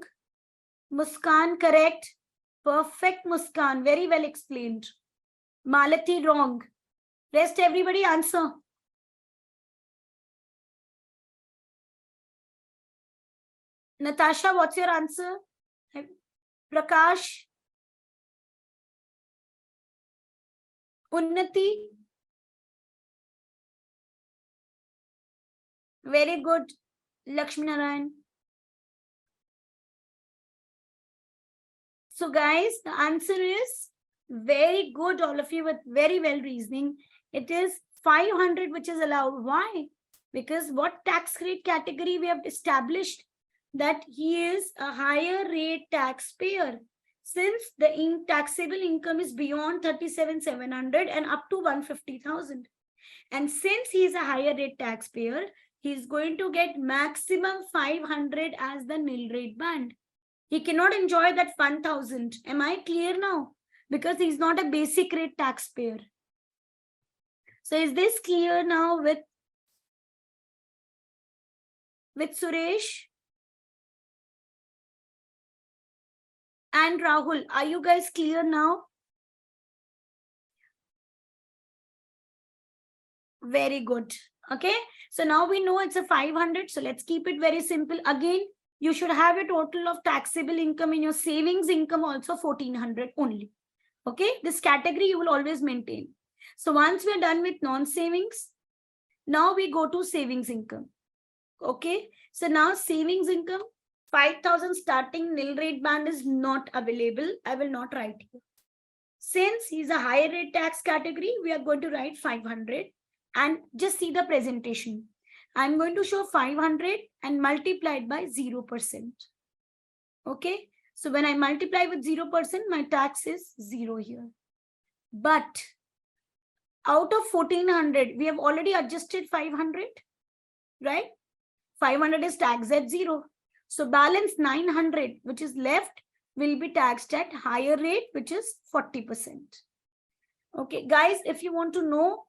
Muskan correct. Perfect, Muskan. Very well explained. Malati wrong. Rest everybody answer. Natasha, what's your answer? Prakash? Unnati. Very good. Lakshmi Narayan. So guys, the answer is very good, all of you, with very well reasoning. It is 500 which is allowed. Why? Because what tax rate category we have established? That he is a higher rate taxpayer. Since the taxable income is beyond 37,700 and up to 150,000. And since he is a higher rate taxpayer, he is going to get maximum 500 as the nil rate band. He cannot enjoy that 1,000. Am I clear now? Because he's not a basic rate taxpayer. So is this clear now with Suresh and Rahul? Are you guys clear now? Very good. Okay. So now we know it's a 500. So let's keep it very simple. Again, you should have a total of taxable income in your savings income also 1,400 only. Okay. This category you will always maintain. So once we're done with non-savings, now we go to savings income. Okay. So now savings income, 5,000 starting nil rate band is not available. I will not write here. Since he's a higher rate tax category, we are going to write 500 and just see the presentation. I'm going to show 500 and multiply it by 0%. Okay. So when I multiply with 0%, my tax is 0 here. But out of 1,400, we have already adjusted 500, right? 500 is taxed at 0. So balance 900, which is left, will be taxed at higher rate, which is 40%. Okay, guys, if you want to know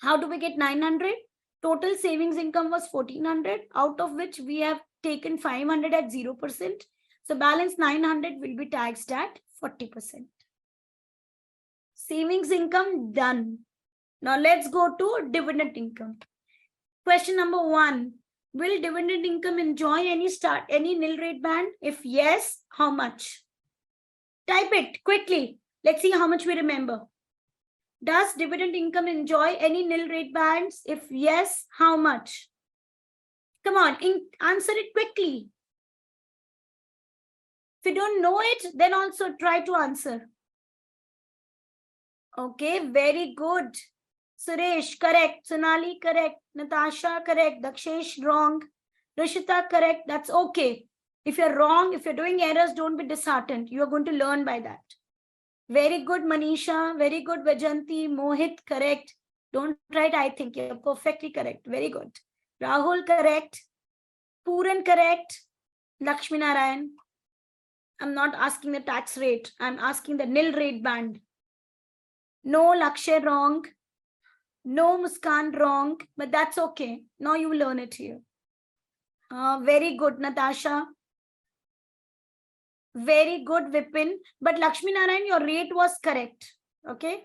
how do we get 900, total savings income was 1,400, out of which we have taken 500 at 0%. So balance 900 will be taxed at 40%. Savings income done. Now let's go to dividend income. Question number 1. Will dividend income enjoy any nil rate band? If yes, how much? Type it quickly. Let's see how much we remember. Does dividend income enjoy any nil rate bands? If yes, how much? Come on, answer it quickly. If you don't know it, then also try to answer. Okay, very good. Suresh, correct. Sonali, correct. Natasha, correct. Dakshesh, wrong. Rishita, correct. That's okay. If you're wrong, if you're doing errors, don't be disheartened. You are going to learn by that. Very good, Manisha. Very good, Vajanti. Mohit, correct. Don't write, I think. You're perfectly correct. Very good. Rahul, correct. Puran, correct. Lakshmi Narayan. I'm not asking the tax rate. I'm asking the nil rate band. No, Lakshay, wrong. No, Muskan, wrong. But that's okay. Now you will learn it here. Very good, Natasha. Very good, Vipin. But Lakshmi Narayan, your rate was correct. Okay.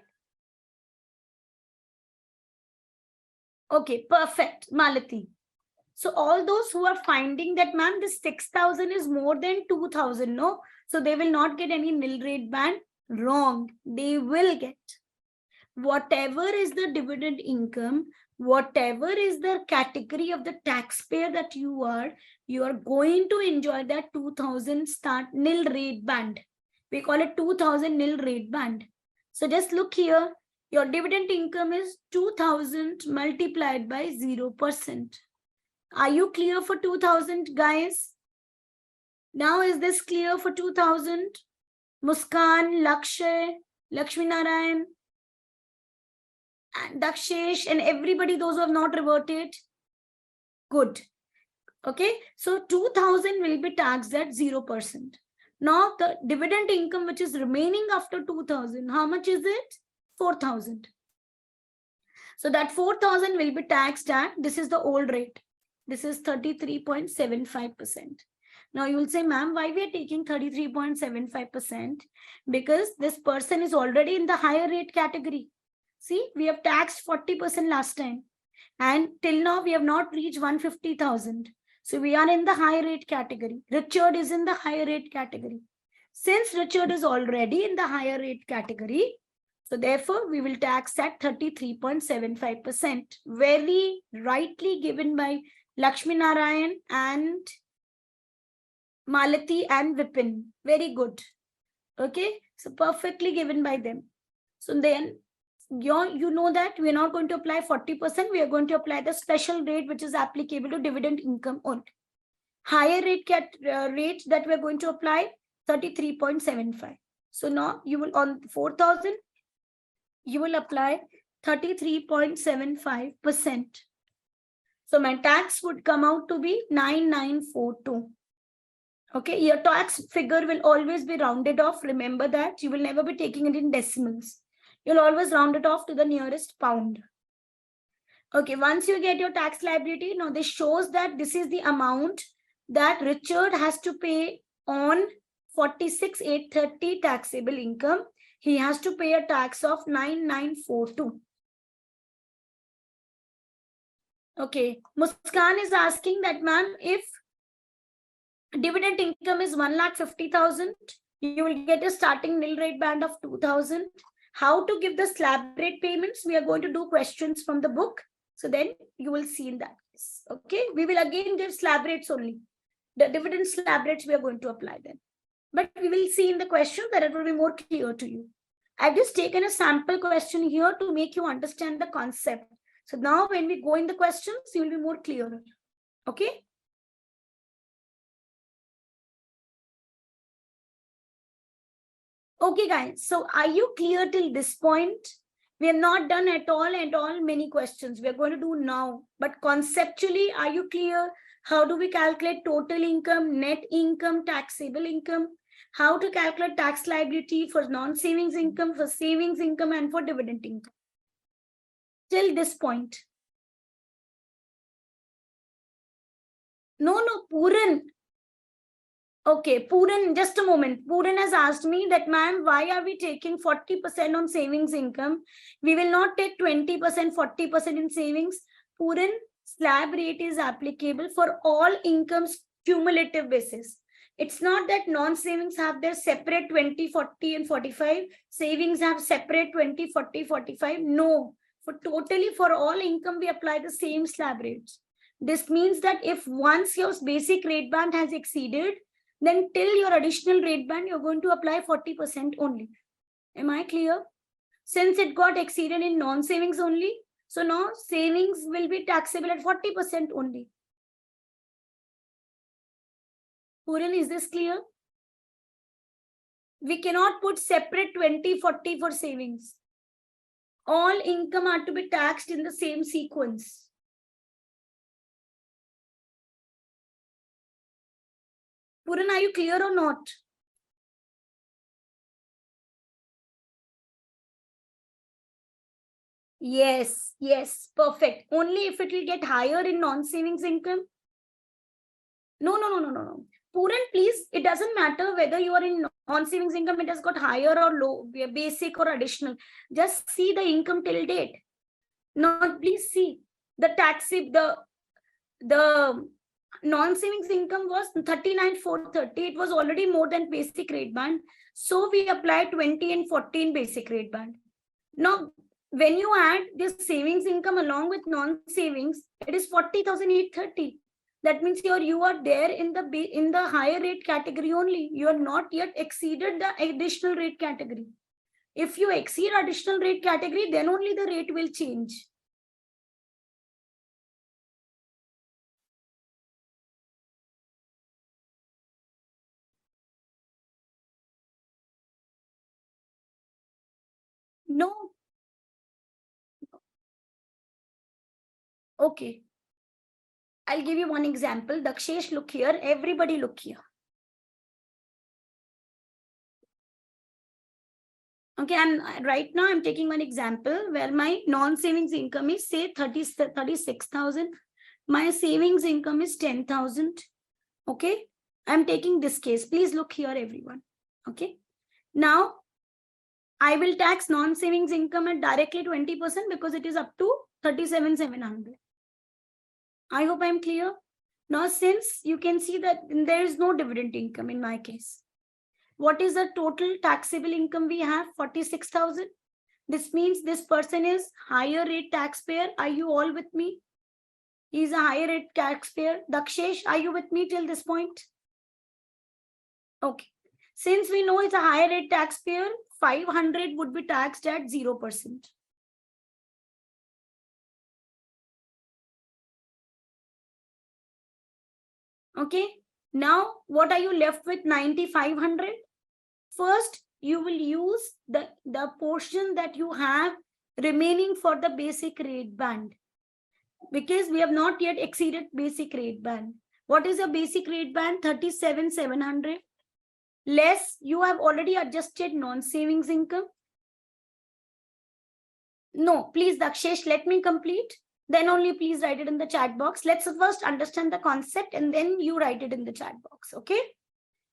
Okay, perfect. Malati. So all those who are finding that, ma'am, this 6,000 is more than 2,000, no? So they will not get any nil rate band. Wrong. They will get. Whatever is the dividend income, whatever is the category of the taxpayer that you are going to enjoy that 2,000 start nil rate band. We call it 2,000 nil rate band. So just look here. Your dividend income is 2,000 multiplied by 0%. Are you clear for 2,000, guys? Now is this clear for 2,000? Muskan, Lakshay, Lakshmi Narayan, and Dakshesh, and everybody, those who have not reverted. Good. Okay. So 2,000 will be taxed at 0%. Now the dividend income which is remaining after 2,000, how much is it? 4,000. So that 4,000 will be taxed at, this is the old rate. This is 33.75%. Now you will say, ma'am, why we are taking 33.75%? Because this person is already in the higher rate category. See, we have taxed 40% last time. And till now, we have not reached 150,000. So we are in the high rate category. Richard is in the higher rate category. Since Richard is already in the higher rate category, So therefore, we will tax at 33.75%. Very rightly given by Lakshmi Narayan and Malati and Vipin. Very good. Okay, so perfectly given by them. So then you know that we are not going to apply 40%. We are going to apply the special rate which is applicable to dividend income only. Higher rate that we are going to apply 33.75. So now you will on 4,000. You will apply 33.75%. So my tax would come out to be 9942. Okay, your tax figure will always be rounded off. Remember that you will never be taking it in decimals. You'll always round it off to the nearest pound. Okay, once you get your tax liability, now this shows that this is the amount that Richard has to pay on 46,830 taxable income. He has to pay a tax of 9942. Okay, Muskan is asking that, ma'am, if dividend income is 1,50,000, you will get a starting nil rate band of 2,000. How to give the slab rate payments? We are going to do questions from the book. So then you will see in that. Okay, we will again give slab rates only. The dividend slab rates we are going to apply then. But we will see in the question that it will be more clear to you. I've just taken a sample question here to make you understand the concept. So now when we go in the questions, you will be more clear. Okay. Okay, guys. So are you clear till this point? We have not done at all many questions. We are going to do now. But conceptually, are you clear? How do we calculate total income, net income, taxable income? How to calculate tax liability for non-savings income, for savings income, and for dividend income? Till this point. No, Puran. Okay, Puran, just a moment. Puran has asked me that, ma'am, why are we taking 40% on savings income? We will not take 20%, 40% in savings. Puran, slab rate is applicable for all incomes cumulative basis. It's not that non-savings have their separate 20, 40 and 45. Savings have separate 20, 40, 45. No, for all income, we apply the same slab rates. This means that if once your basic rate band has exceeded, then till your additional rate band, you're going to apply 40% only. Am I clear? Since it got exceeded in non-savings only, so now savings will be taxable at 40% only. Puran, is this clear? We cannot put separate 20, 40 for savings. All income are to be taxed in the same sequence. Puran, are you clear or not? Yes, perfect. Only if it will get higher in non-savings income. No. Puran, please, it doesn't matter whether you are in non-savings income, it has got higher or low, basic or additional. Just see the income till date. Not, please see the tax, the non-savings income was 39,430. It was already more than basic rate band. So we applied 20 and 14 basic rate band. Now, when you add this savings income along with non-savings, it is 40,830. That means you are there in the higher rate category only. You are not yet exceeded the additional rate category. If you exceed additional rate category, then only the rate will change. No. Okay. I'll give you one example. Dakshesh, look here. Everybody look here. Okay, right now I'm taking one example where my non-savings income is say 36,000. My savings income is 10,000. Okay, I'm taking this case. Please look here, everyone. Okay, now I will tax non-savings income at directly 20% because it is up to 37,700. I hope I'm clear. Now, since you can see that there is no dividend income in my case, what is the total taxable income we have? 46,000. This means this person is higher rate taxpayer. Are you all with me? He's a higher rate taxpayer. Dakshesh, are you with me till this point? Okay. Since we know it's a higher rate taxpayer, 500 would be taxed at 0%. Okay. Now, what are you left with? 9,500. First, you will use the portion that you have remaining for the basic rate band, because we have not yet exceeded basic rate band. What is a basic rate band? 37,700. Less, you have already adjusted non-savings income. No, please, Dakshesh, let me complete. Then only please write it in the chat box. Let's first understand the concept and then you write it in the chat box, okay?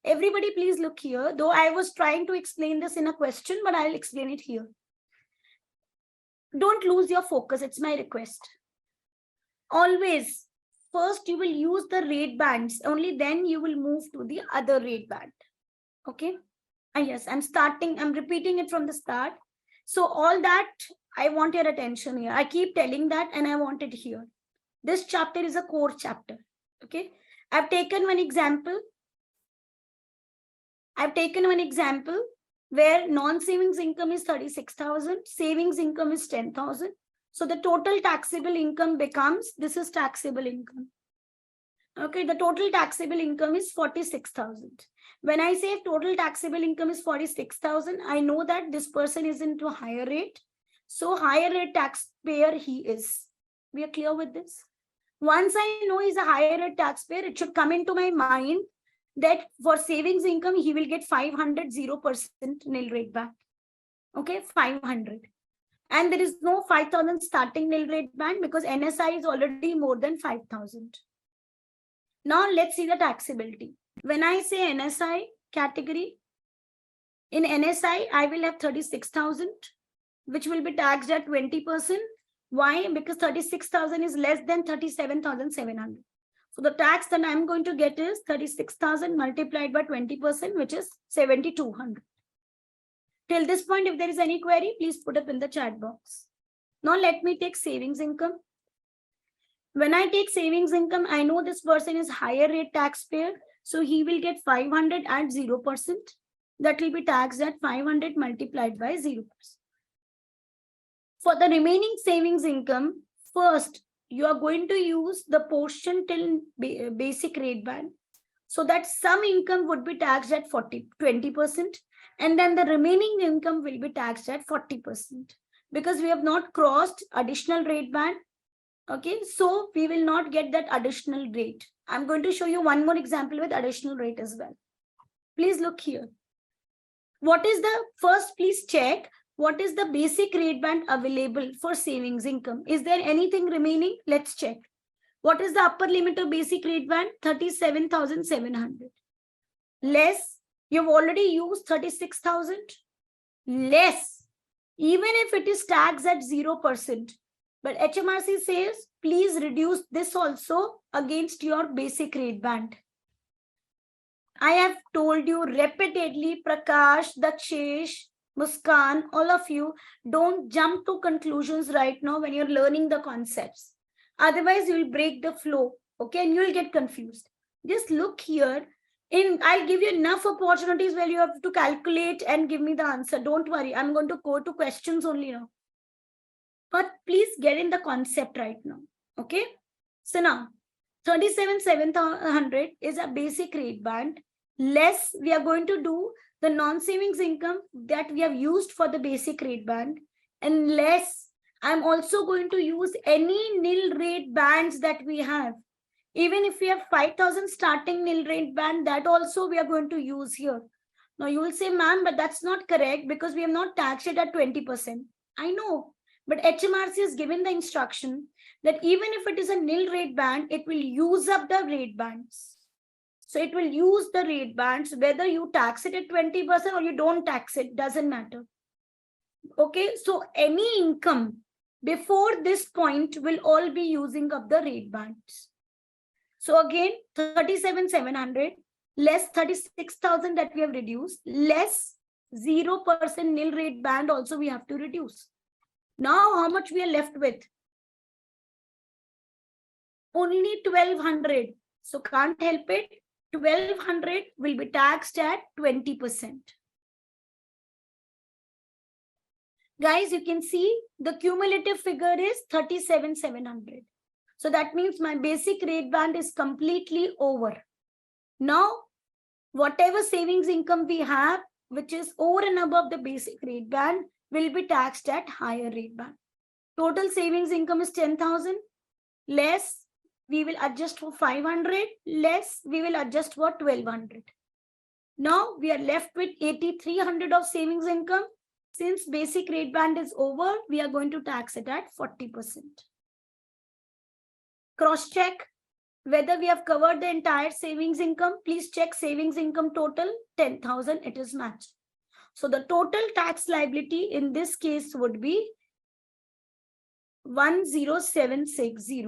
Everybody, please look here. Though I was trying to explain this in a question, but I'll explain it here. Don't lose your focus. It's my request. Always, first you will use the rate bands. Only then you will move to the other rate band. Okay? Yes, I'm repeating it from the start. So all that, I want your attention here. I keep telling that and I want it here. This chapter is a core chapter. Okay? I've taken one example where non-savings income is 36,000, savings income is 10,000. So the total taxable income becomes, this is taxable income. Okay, the total taxable income is 46,000. When I say total taxable income is 46,000, I know that this person is into a higher rate. So higher rate taxpayer he is. We are clear with this? Once I know he's a higher rate taxpayer, it should come into my mind that for savings income, he will get 500, 0% nil rate back. Okay, 500. And there is no 5,000 starting nil rate band because NSI is already more than 5,000. Now let's see the taxability. When I say NSI category, in NSI, I will have 36,000, which will be taxed at 20%. Why? Because 36,000 is less than 37,700. So the tax that I'm going to get is 36,000 multiplied by 20%, which is 7,200. Till this point, if there is any query, please put up in the chat box. Now let me take savings income. When I take savings income, I know this person is higher rate taxpayer. So he will get 500 at 0%. That will be taxed at 500 multiplied by 0%. For the remaining savings income, first, you are going to use the portion till basic rate band. So that some income would be taxed at 20%. And then the remaining income will be taxed at 40%. Because we have not crossed additional rate band. Okay, so we will not get that additional rate. I'm going to show you one more example with additional rate as well. Please look here. What is the first, please check. What is the basic rate band available for savings income? Is there anything remaining? Let's check. What is the upper limit of basic rate band? 37,700. Less, you've already used 36,000. Less, even if it is taxed at 0%. But HMRC says, please reduce this also against your basic rate band. I have told you repeatedly, Prakash, Dakshesh, Muskan, all of you, don't jump to conclusions right now when you're learning the concepts. Otherwise, you'll break the flow, okay? And you'll get confused. Just look here. I'll give you enough opportunities where you have to calculate and give me the answer. Don't worry. I'm going to go to questions only now. But please get in the concept right now, okay? So now, 37,700 is a basic rate band. Less, we are going to do the non-savings income that we have used for the basic rate band. And less, I'm also going to use any nil rate bands that we have. Even if we have 5,000 starting nil rate band, that also we are going to use here. Now you will say, ma'am, but that's not correct because we have not taxed it at 20%. I know, but HMRC has given the instruction that even if it is a nil rate band, it will use up the rate bands. So it will use the rate bands, whether you tax it at 20% or you don't tax it, doesn't matter. Okay, so any income before this point will all be using up the rate bands. So again, 37,700 less 36,000 that we have reduced, less 0% nil rate band also we have to reduce. Now how much we are left with? Only 1200. So can't help it. 1200 will be taxed at 20%. Guys, you can see the cumulative figure is 37,700. So that means my basic rate band is completely over. Now, whatever savings income we have, which is over and above the basic rate band, will be taxed at higher rate band. Total savings income is 10,000. Less, we will adjust for 500. Less, we will adjust for 1,200. Now, we are left with 8,300 of savings income. Since basic rate band is over, we are going to tax it at 40%. Cross-check whether we have covered the entire savings income. Please check savings income total, 10,000, it is matched. So the total tax liability in this case would be 10760.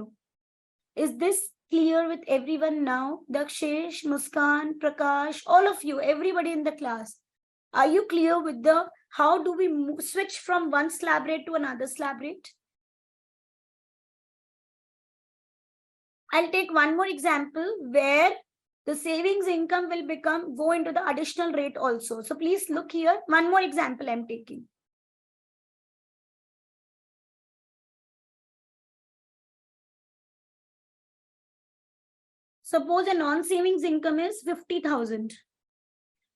Is this clear with everyone now? Dakshesh, Muskan, Prakash, all of you, everybody in the class. Are you clear with the how do we switch from one slab rate to another slab rate? I'll take one more example where the savings income will go into the additional rate also. So please look here. One more example I'm taking. Suppose a non-savings income is 50,000.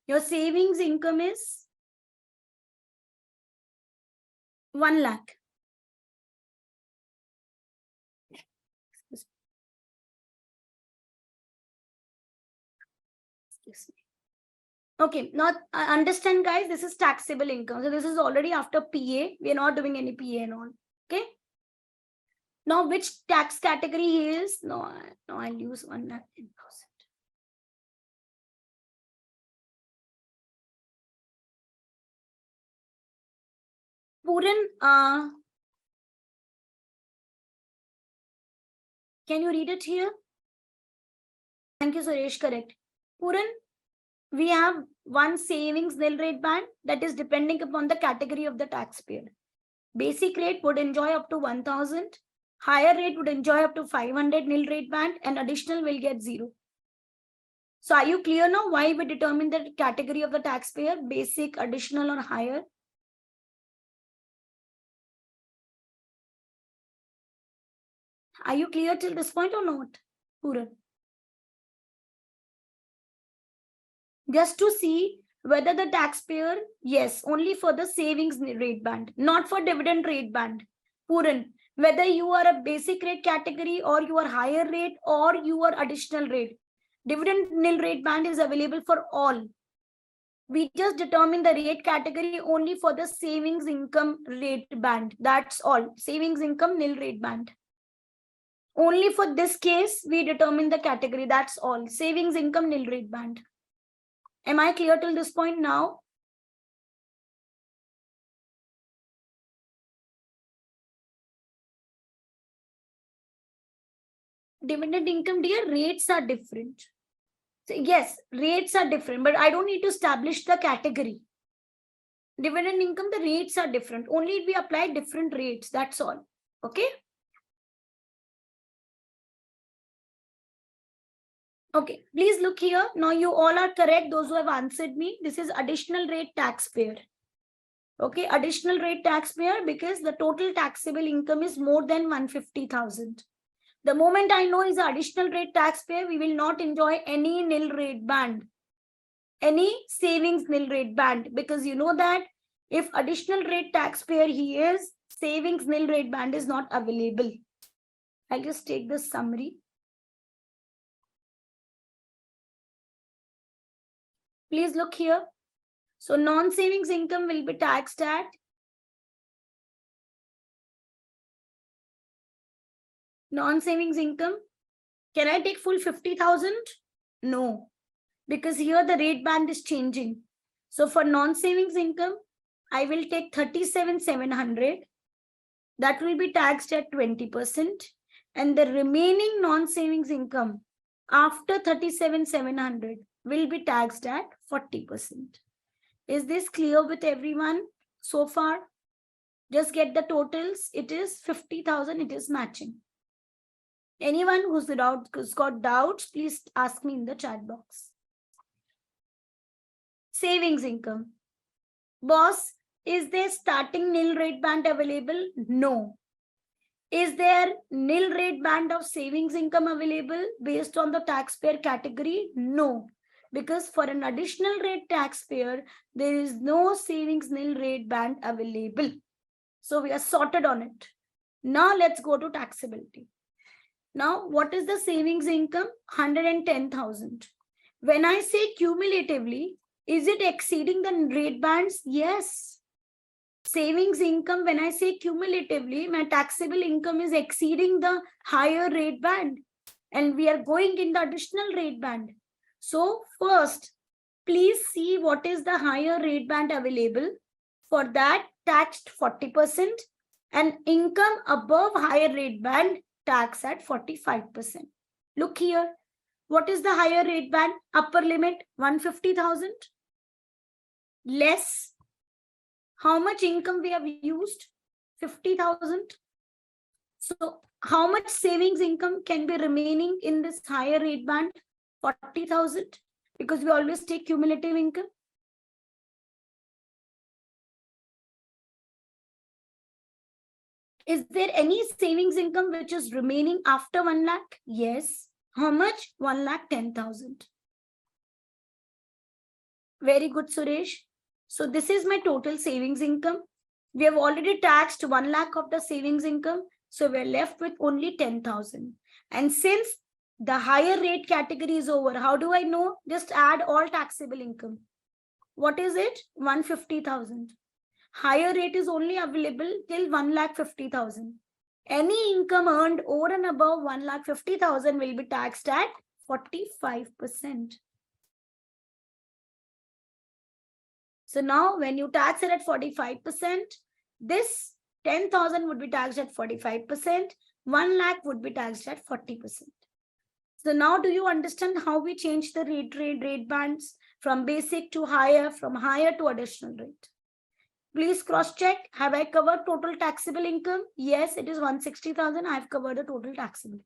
Your savings income is 1 lakh. Okay, now understand guys, this is taxable income. So this is already after PA. We are not doing any PA and all. Okay. Now which tax category he is? No, I'll use 1,10,000. Puran, can you read it here? Thank you, Suresh. Correct. Puran, we have one savings nil rate band that is depending upon the category of the taxpayer. Basic rate would enjoy up to 1,000. Higher rate would enjoy up to 500 nil rate band, and additional will get 0. So are you clear now why we determine the category of the taxpayer, basic, additional, or higher? Are you clear till this point or not, Puran? Just to see whether the taxpayer, yes, only for the savings rate band, not for dividend rate band. Puran, whether you are a basic rate category or you are higher rate or you are additional rate, dividend nil rate band is available for all. We just determine the rate category only for the savings income rate band. That's all. Savings income nil rate band. Only for this case, we determine the category. That's all. Savings income nil rate band. Am I clear till this point now? Dividend income, dear, rates are different. So yes, rates are different, but I don't need to establish the category. Dividend income, the rates are different. Only we apply different rates. That's all. Okay. Okay, please look here. Now you all are correct. Those who have answered me, this is additional rate taxpayer. Okay, additional rate taxpayer because the total taxable income is more than 150,000. The moment I know is additional rate taxpayer, we will not enjoy any nil rate band, any savings nil rate band, because you know that if additional rate taxpayer he is, savings nil rate band is not available. I'll just take this summary. Please look here. So non-savings income will be taxed at non-savings income. Can I take full 50,000? No, because here the rate band is changing. So for non-savings income, I will take 37,700. That will be taxed at 20%. And the remaining non-savings income after 37,700 will be taxed at 40%. Is this clear with everyone so far? Just get the totals. It is 50,000. It is matching. Anyone who's got doubts, please ask me in the chat box. Savings income. Boss, is there starting nil rate band available? No. Is there nil rate band of savings income available based on the taxpayer category? No. Because for an additional rate taxpayer, there is no savings nil rate band available. So we are sorted on it. Now let's go to taxability. Now, what is the savings income? 110,000. When I say cumulatively, is it exceeding the rate bands? Yes. Savings income, when I say cumulatively, my taxable income is exceeding the higher rate band. And we are going in the additional rate band. So first, please see what is the higher rate band available. For that, taxed 40%. And income above higher rate band, tax at 45%. Look here. What is the higher rate band? Upper limit 150,000. Less. How much income we have used? 50,000. So how much savings income can be remaining in this higher rate band? 40,000. Because we always take cumulative income. Is there any savings income which is remaining after 1 lakh? Yes. How much? 1,10,000. Very good, Suresh. So this is my total savings income. We have already taxed 1 lakh of the savings income. So we're left with only 10,000. And since the higher rate category is over, how do I know? Just add all taxable income. What is it? 150,000. Higher rate is only available till 1,50,000. Any income earned over and above 1,50,000 will be taxed at 45%. So now when you tax it at 45%, this 10,000 would be taxed at 45%, 1 lakh would be taxed at 40%. So now do you understand how we change the rate bands from basic to higher, from higher to additional rate? Please cross-check. Have I covered total taxable income? Yes, it is 160,000. I have covered the total taxable.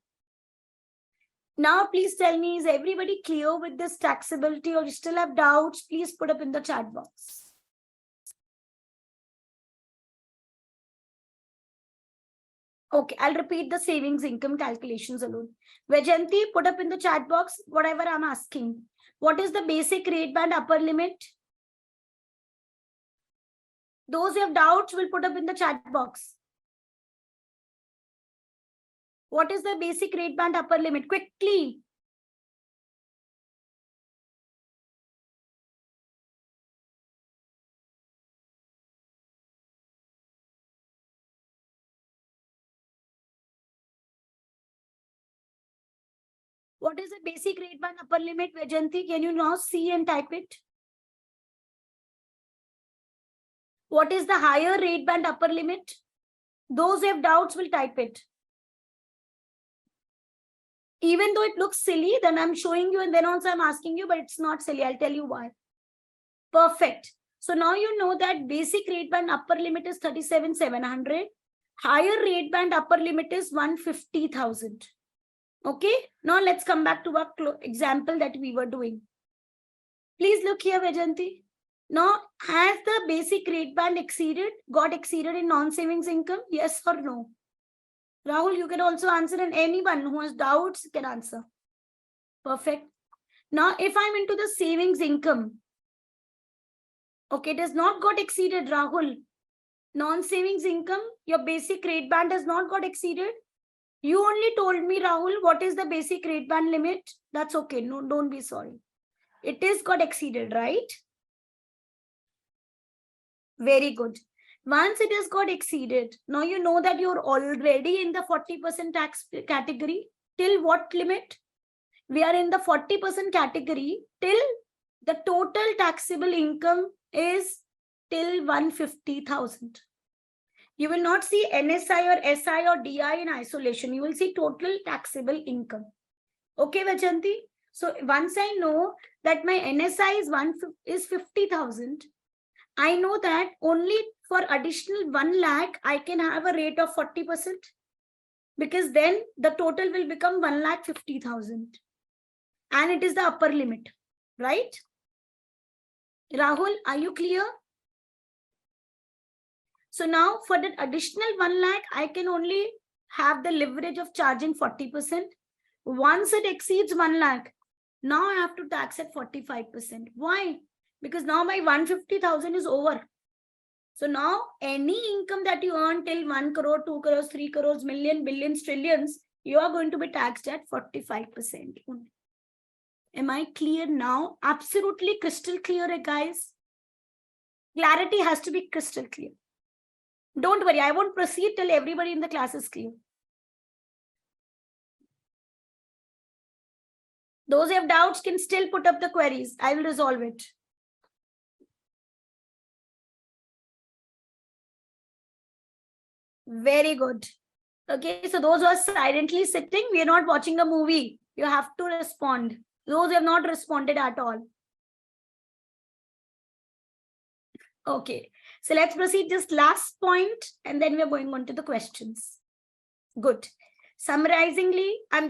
Now, please tell me, is everybody clear with this taxability or you still have doubts? Please put up in the chat box. Okay, I'll repeat the savings income calculations alone. Vajanti, put up in the chat box whatever I'm asking. What is the basic rate band upper limit? Those who have doubts will put up in the chat box. What is the basic rate band upper limit? Quickly. What is the basic rate band upper limit, Vajanti? Can you now see and type it? What is the higher rate band upper limit? Those who have doubts will type it. Even though it looks silly, then I'm showing you and then also I'm asking you, but it's not silly. I'll tell you why. Perfect. So now you know that basic rate band upper limit is 37,700. Higher rate band upper limit is 150,000. Okay. Now let's come back to our example that we were doing. Please look here, Vajanti. Now, has the basic rate band got exceeded in non-savings income? Yes or no? Rahul, you can also answer, and anyone who has doubts can answer. Perfect. Now, if I'm into the savings income, okay, it has not got exceeded, Rahul. Non-savings income, your basic rate band has not got exceeded. You only told me, Rahul, what is the basic rate band limit? That's okay. No, don't be sorry. It is got exceeded, right? Very good. Once it has got exceeded, now you know that you're already in the 40% tax category. Till what limit? We are in the 40% category till the total taxable income is till 150,000. You will not see NSI or SI or DI in isolation. You will see total taxable income. Okay, Vajanti? So once I know that my NSI is 50,000 I know that only for additional 1 lakh, I can have a rate of 40%, because then the total will become 1,50,000. And it is the upper limit, right? Rahul, are you clear? So now for that additional 1 lakh, I can only have the leverage of charging 40%. Once it exceeds 1 lakh, now I have to tax at 45%. Why? Because now my 150,000 is over. So now any income that you earn till 1 crore, 2 crores, 3 crores, million, billions, trillions, you are going to be taxed at 45% only. Am I clear now? Absolutely crystal clear, guys. Clarity has to be crystal clear. Don't worry, I won't proceed till everybody in the class is clear. Those who have doubts can still put up the queries. I will resolve it. Very good. Okay, so those who are silently sitting, we are not watching a movie. You have to respond. Those who have not responded at all. Okay, so let's proceed just last point, and then we're going on to the questions. Good. Summarizingly, I'm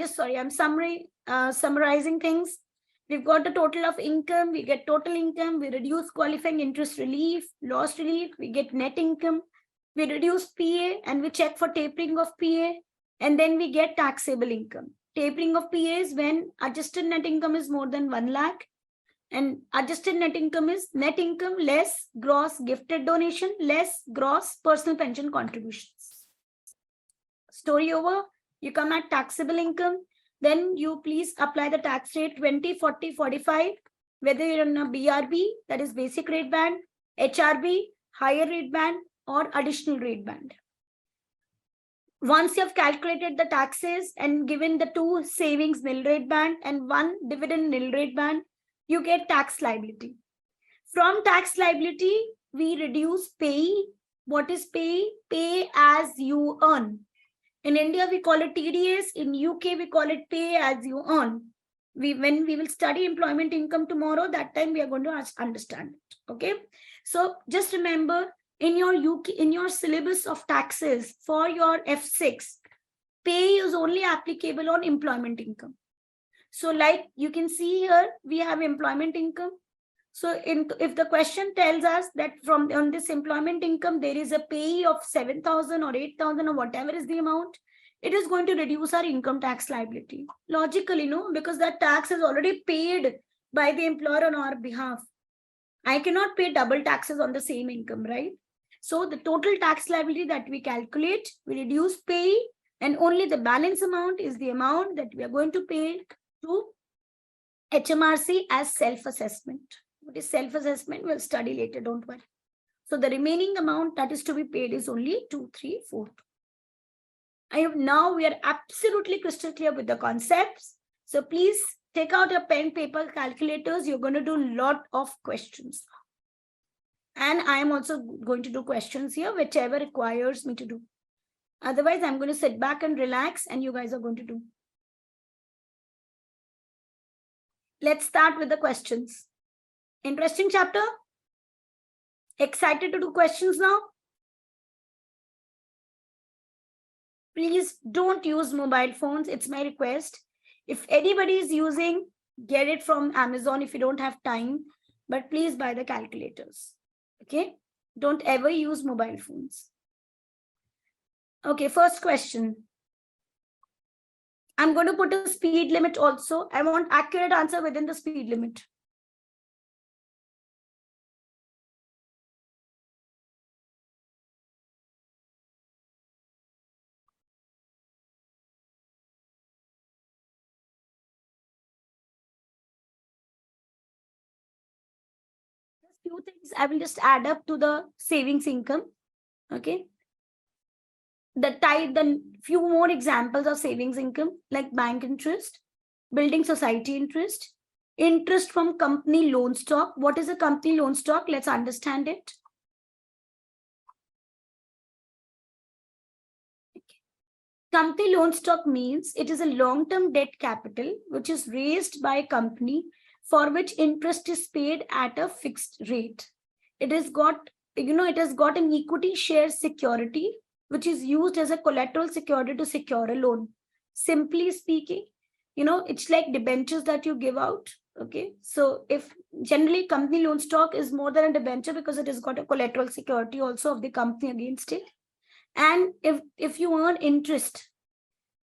summarizing things. We've got the total of income, we get total income, we reduce qualifying interest relief, loss relief, we get net income, we reduce PA and we check for tapering of PA, and then we get taxable income. Tapering of PA is when adjusted net income is more than 1 lakh, and adjusted net income is net income less gross gifted donation less gross personal pension contributions. Story over. You come at taxable income, then you please apply the tax rate 20, 40, 45, whether you're in a BRB, that is basic rate band, HRB, higher rate band, or additional rate band. Once you have calculated the taxes and given the 2 savings nil rate band and 1 dividend nil rate band, you get tax liability. From tax liability, we reduce payee. What is payee? Pay as you earn. In India, we call it TDS. In UK, we call it pay as you earn. When we will study employment income tomorrow, that time we are going to understand it. Okay. So just remember, in your syllabus of taxes for your F6, pay is only applicable on employment income. So like you can see here, we have employment income. So if the question tells us that on this employment income, there is a pay of 7,000 or 8,000 or whatever is the amount, it is going to reduce our income tax liability. Logically, no, because that tax is already paid by the employer on our behalf. I cannot pay double taxes on the same income, right? So the total tax liability that we calculate, we reduce pay, and only the balance amount is the amount that we are going to pay to HMRC as self-assessment. What is self-assessment? We'll study later, don't worry. So the remaining amount that is to be paid is only 2,342. Now we are absolutely crystal clear with the concepts. So please take out your pen, paper, calculators. You're going to do a lot of questions. And I am also going to do questions here, whichever requires me to do. Otherwise, I'm going to sit back and relax, and you guys are going to do. Let's start with the questions. Interesting chapter? Excited to do questions now? Please don't use mobile phones. It's my request. If anybody is using, get it from Amazon if you don't have time, but please buy the calculators. Okay? Don't ever use mobile phones. Okay, first question. I'm going to put a speed limit also. I want accurate answer within the speed limit. Few things I will just add up to the savings income. Okay. The few more examples of savings income, like bank interest, building society interest, interest from company loan stock. What is a company loan stock? Let's understand it. Company loan stock means it is a long-term debt capital which is raised by a company for which interest is paid at a fixed rate. It has got, it has got an equity share security, which is used as a collateral security to secure a loan. Simply speaking, it's like debentures that you give out. Okay, so if generally company loan stock is more than a debenture because it has got a collateral security also of the company against it. And if you earn interest,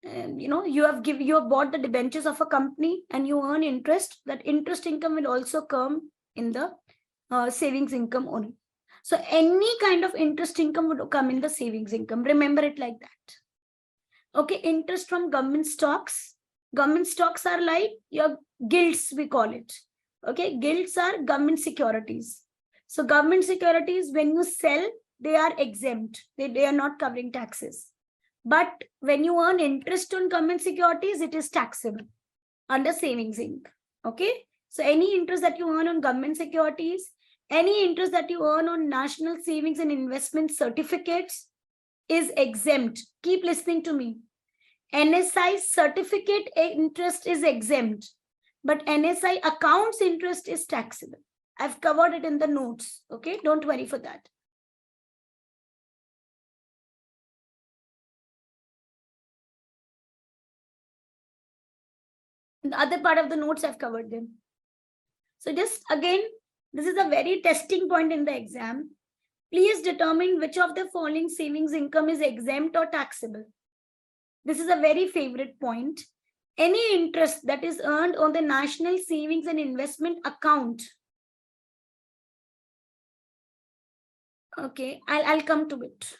you have bought the debentures of a company and you earn interest, that interest income will also come in the savings income only. So any kind of interest income would come in the savings income. Remember it like that. Okay, interest from government stocks. Government stocks are like your gilts, we call it. Okay, gilts are government securities. So government securities, when you sell, they are exempt. They are not covering taxes. But when you earn interest on government securities, it is taxable under savings income. Okay, so any interest that you earn on government securities, any interest that you earn on national savings and investment certificates is exempt. Keep listening to me. NSI certificate interest is exempt, but NSI accounts interest is taxable. I've covered it in the notes. Okay, don't worry for that. In the other part of the notes, I've covered them. So just again, this is a very testing point in the exam. Please determine which of the following savings income is exempt or taxable. This is a very favorite point. Any interest that is earned on the National Savings and Investment Account. Okay, I'll come to it.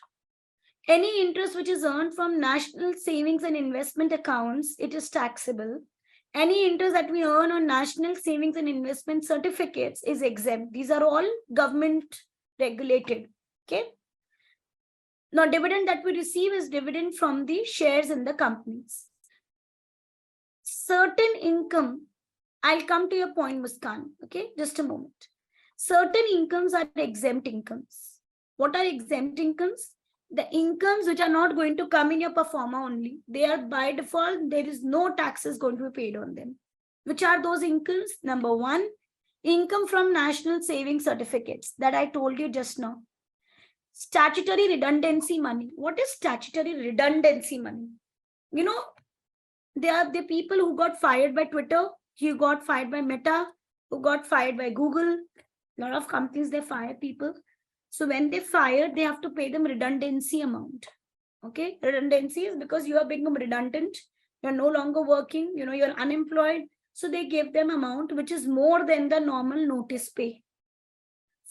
Any interest which is earned from National Savings and Investment Accounts, it is taxable. Any interest that we earn on National Savings and Investment Certificates is exempt. These are all government regulated. Okay. Now, dividend that we receive is dividend from the shares in the companies. Certain income, I'll come to your point, Muskan. Okay, just a moment. Certain incomes are exempt incomes. What are exempt incomes? The incomes which are not going to come in your pro forma only. They are by default, there is no taxes going to be paid on them. Which are those incomes? Number one, income from national savings certificates that I told you just now. Statutory redundancy money. What is statutory redundancy money? There are the people who got fired by Twitter, who got fired by Meta, who got fired by Google. A lot of companies, they fire people. So when they fire, they have to pay them redundancy amount. Okay, redundancy is because you are become redundant. You're no longer working, you're unemployed. So they give them amount which is more than the normal notice pay.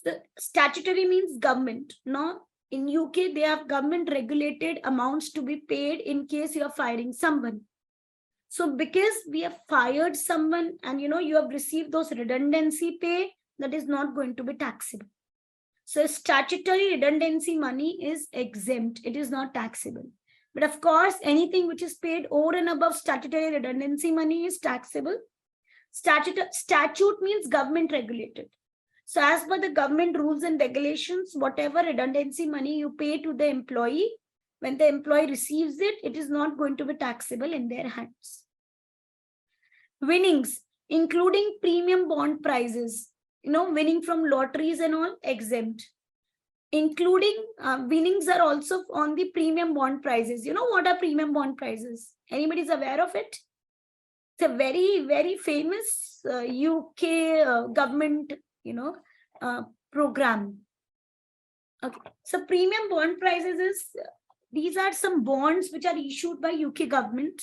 So statutory means government. Now in UK, they have government regulated amounts to be paid in case you are firing someone. So because we have fired someone and you have received those redundancy pay, that is not going to be taxable. So statutory redundancy money is exempt. It is not taxable. But of course, anything which is paid over and above statutory redundancy money is taxable. Statute means government regulated. So as per the government rules and regulations, whatever redundancy money you pay to the employee, when the employee receives it, it is not going to be taxable in their hands. Winnings, including premium bond prizes, winning from lotteries and all, exempt. Including winnings are also on the premium bond prizes. What are premium bond prizes? Anybody is aware of it? It's a very, very famous UK government, program. Okay. So premium bond prizes is, these are some bonds which are issued by UK government.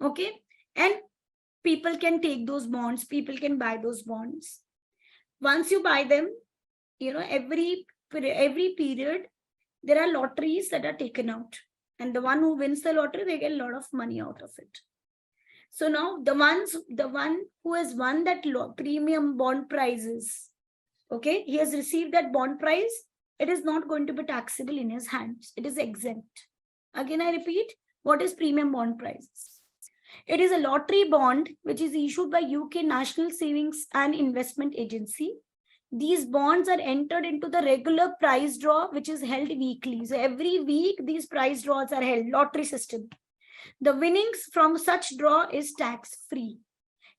Okay. And people can take those bonds. People can buy those bonds. Once you buy them, every period, there are lotteries that are taken out. And the one who wins the lottery, they get a lot of money out of it. So now the one who has won that premium bond prizes, okay, he has received that bond prize. It is not going to be taxable in his hands. It is exempt. Again, I repeat, what is premium bond prizes? It is a lottery bond which is issued by UK National Savings and Investment Agency. These bonds are entered into the regular prize draw, which is held weekly. So every week, these prize draws are held, lottery system. The winnings from such draw is tax-free.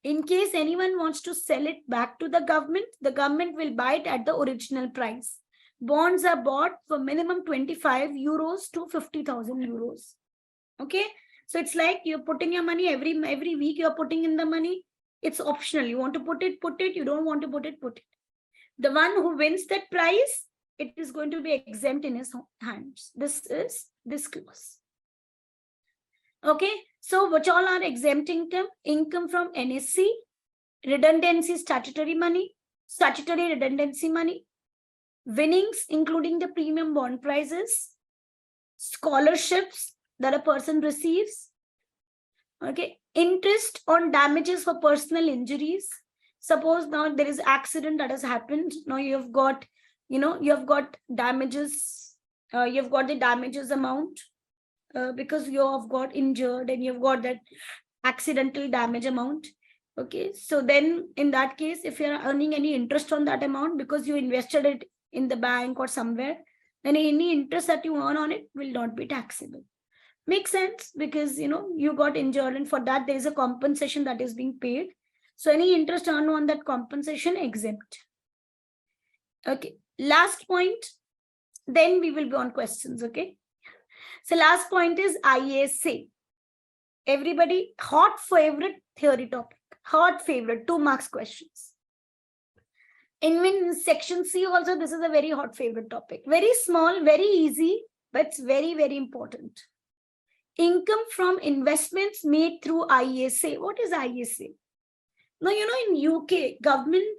In case anyone wants to sell it back to the government will buy it at the original price. Bonds are bought for minimum 25 euros to 50,000 euros. Okay. So it's like you're putting your money every week, you're putting in the money. It's optional. You want to put it, put it. You don't want to put it, put it. The one who wins that prize, it is going to be exempt in his hands. This is this clause. Okay. So which all are exempt income? Income from NSC, redundancy statutory money, statutory redundancy money, winnings including the premium bond prizes, scholarships that a person receives, okay, interest on damages for personal injuries. Suppose now there is accident that has happened. Now you've got, you've got damages, you've got the damages amount because you have got injured and you've got that accidental damage amount. Okay, so then in that case, if you're earning any interest on that amount because you invested it in the bank or somewhere, then any interest that you earn on it will not be taxable. Makes sense, because you got injured and for that there is a compensation that is being paid. So any interest earned on that compensation exempt. Okay, last point, then we will be on questions. Okay, so last point is IACA. Everybody, hot favorite theory topic, hot favorite, 2 marks questions. In section C also, this is a very hot favorite topic. Very small, very easy, but it's very, very important. Income from investments made through IACA. What is IACA? Now, in UK, government,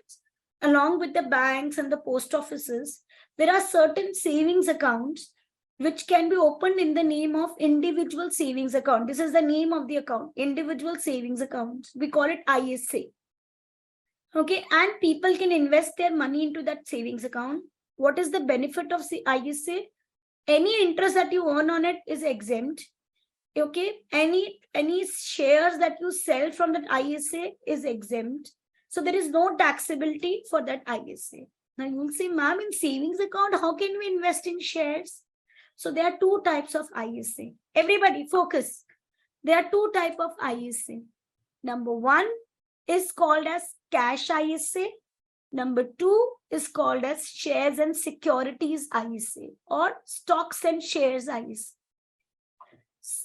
along with the banks and the post offices, there are certain savings accounts which can be opened in the name of individual savings account. This is the name of the account, individual savings account. We call it IACA. Okay, and people can invest their money into that savings account. What is the benefit of IACA? Any interest that you earn on it is exempt. Okay, any shares that you sell from that IACA is exempt. So there is no taxability for that IACA. Now you will say, ma'am, in savings account, how can we invest in shares? So there are 2 types of IACA. Everybody focus. There are 2 types of IACA. Number 1 is called as cash IACA. Number 2 is called as shares and securities IACA or stocks and shares IACA.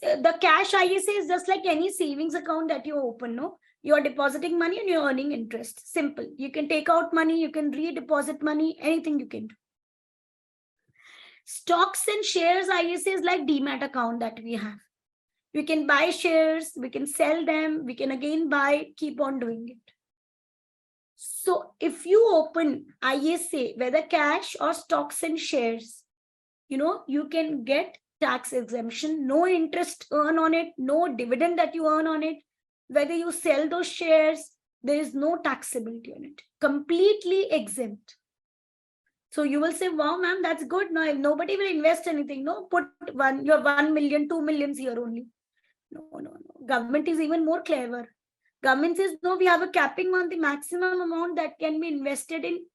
The cash IACA is just like any savings account that you open. No, you are depositing money and you're earning interest. Simple. You can take out money, you can redeposit money, anything you can do. Stocks and shares IACA is like Demat account that we have. We can buy shares, we can sell them, we can again buy, keep on doing it. So if you open IACA, whether cash or stocks and shares, you can get tax exemption, no interest earned on it, no dividend that you earn on it. Whether you sell those shares, there is no taxability on it. Completely exempt. So you will say, wow, ma'am, that's good. Now nobody will invest anything. No, put your 1 million, 2 millions here only. No. Government is even more clever. Government says, no, we have a capping on the maximum amount that can be invested in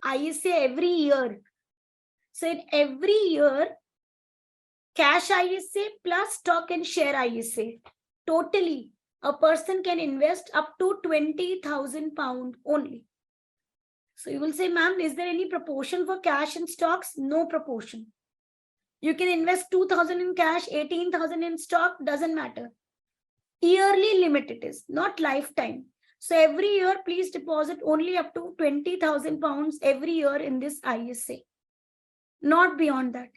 IACA every year. So in every year, cash IACA plus stock and share IACA, totally, a person can invest up to £20,000 only. So you will say, ma'am, is there any proportion for cash and stocks? No proportion. You can invest 2,000 in cash, 18,000 in stock, doesn't matter. Yearly limit it is, not lifetime. So every year, please deposit only up to £20,000 every year in this IACA. Not beyond that.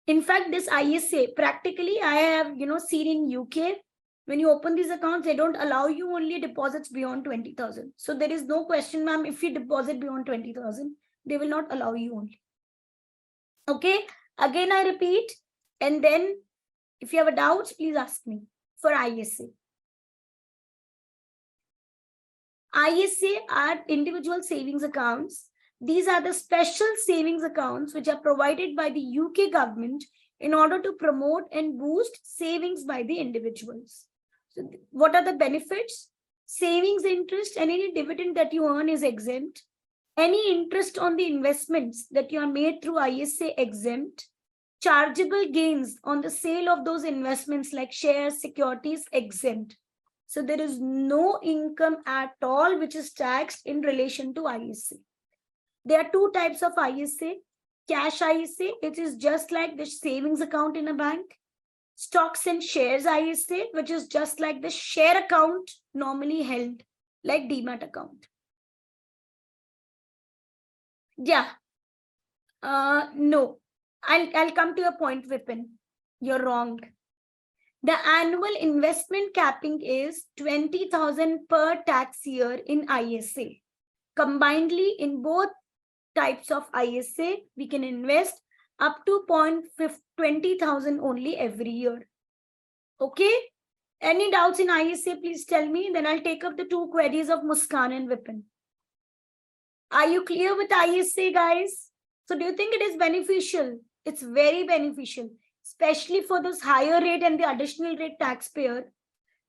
In fact, this IACA, practically, I have seen in UK, when you open these accounts, they don't allow you only deposits beyond 20,000. So there is no question, ma'am, if you deposit beyond 20,000, they will not allow you only. Okay, again, I repeat, and then if you have a doubt, please ask me for IACA. IACA are individual savings accounts. These are the special savings accounts which are provided by the UK government in order to promote and boost savings by the individuals. So what are the benefits? Savings interest and any dividend that you earn is exempt. Any interest on the investments that you are made through IACA exempt. Chargeable gains on the sale of those investments like shares, securities exempt. So there is no income at all which is taxed in relation to ISA. There are two types of ISA. Cash ISA, it is just like the savings account in a bank. Stocks and shares ISA, which is just like the share account normally held, like Demat account. Yeah. No. I'll come to your point, Vipin. You're wrong. The annual investment capping is 20,000 per tax year in ISA. Combinedly, in both types of ISA, we can invest up to 20,000 only every year. Okay? Any doubts in ISA, please tell me. Then I'll take up the two queries of Muskan and Vipin. Are you clear with ISA, guys? So do you think it is beneficial? It's very beneficial, especially for those higher rate and the additional rate taxpayer,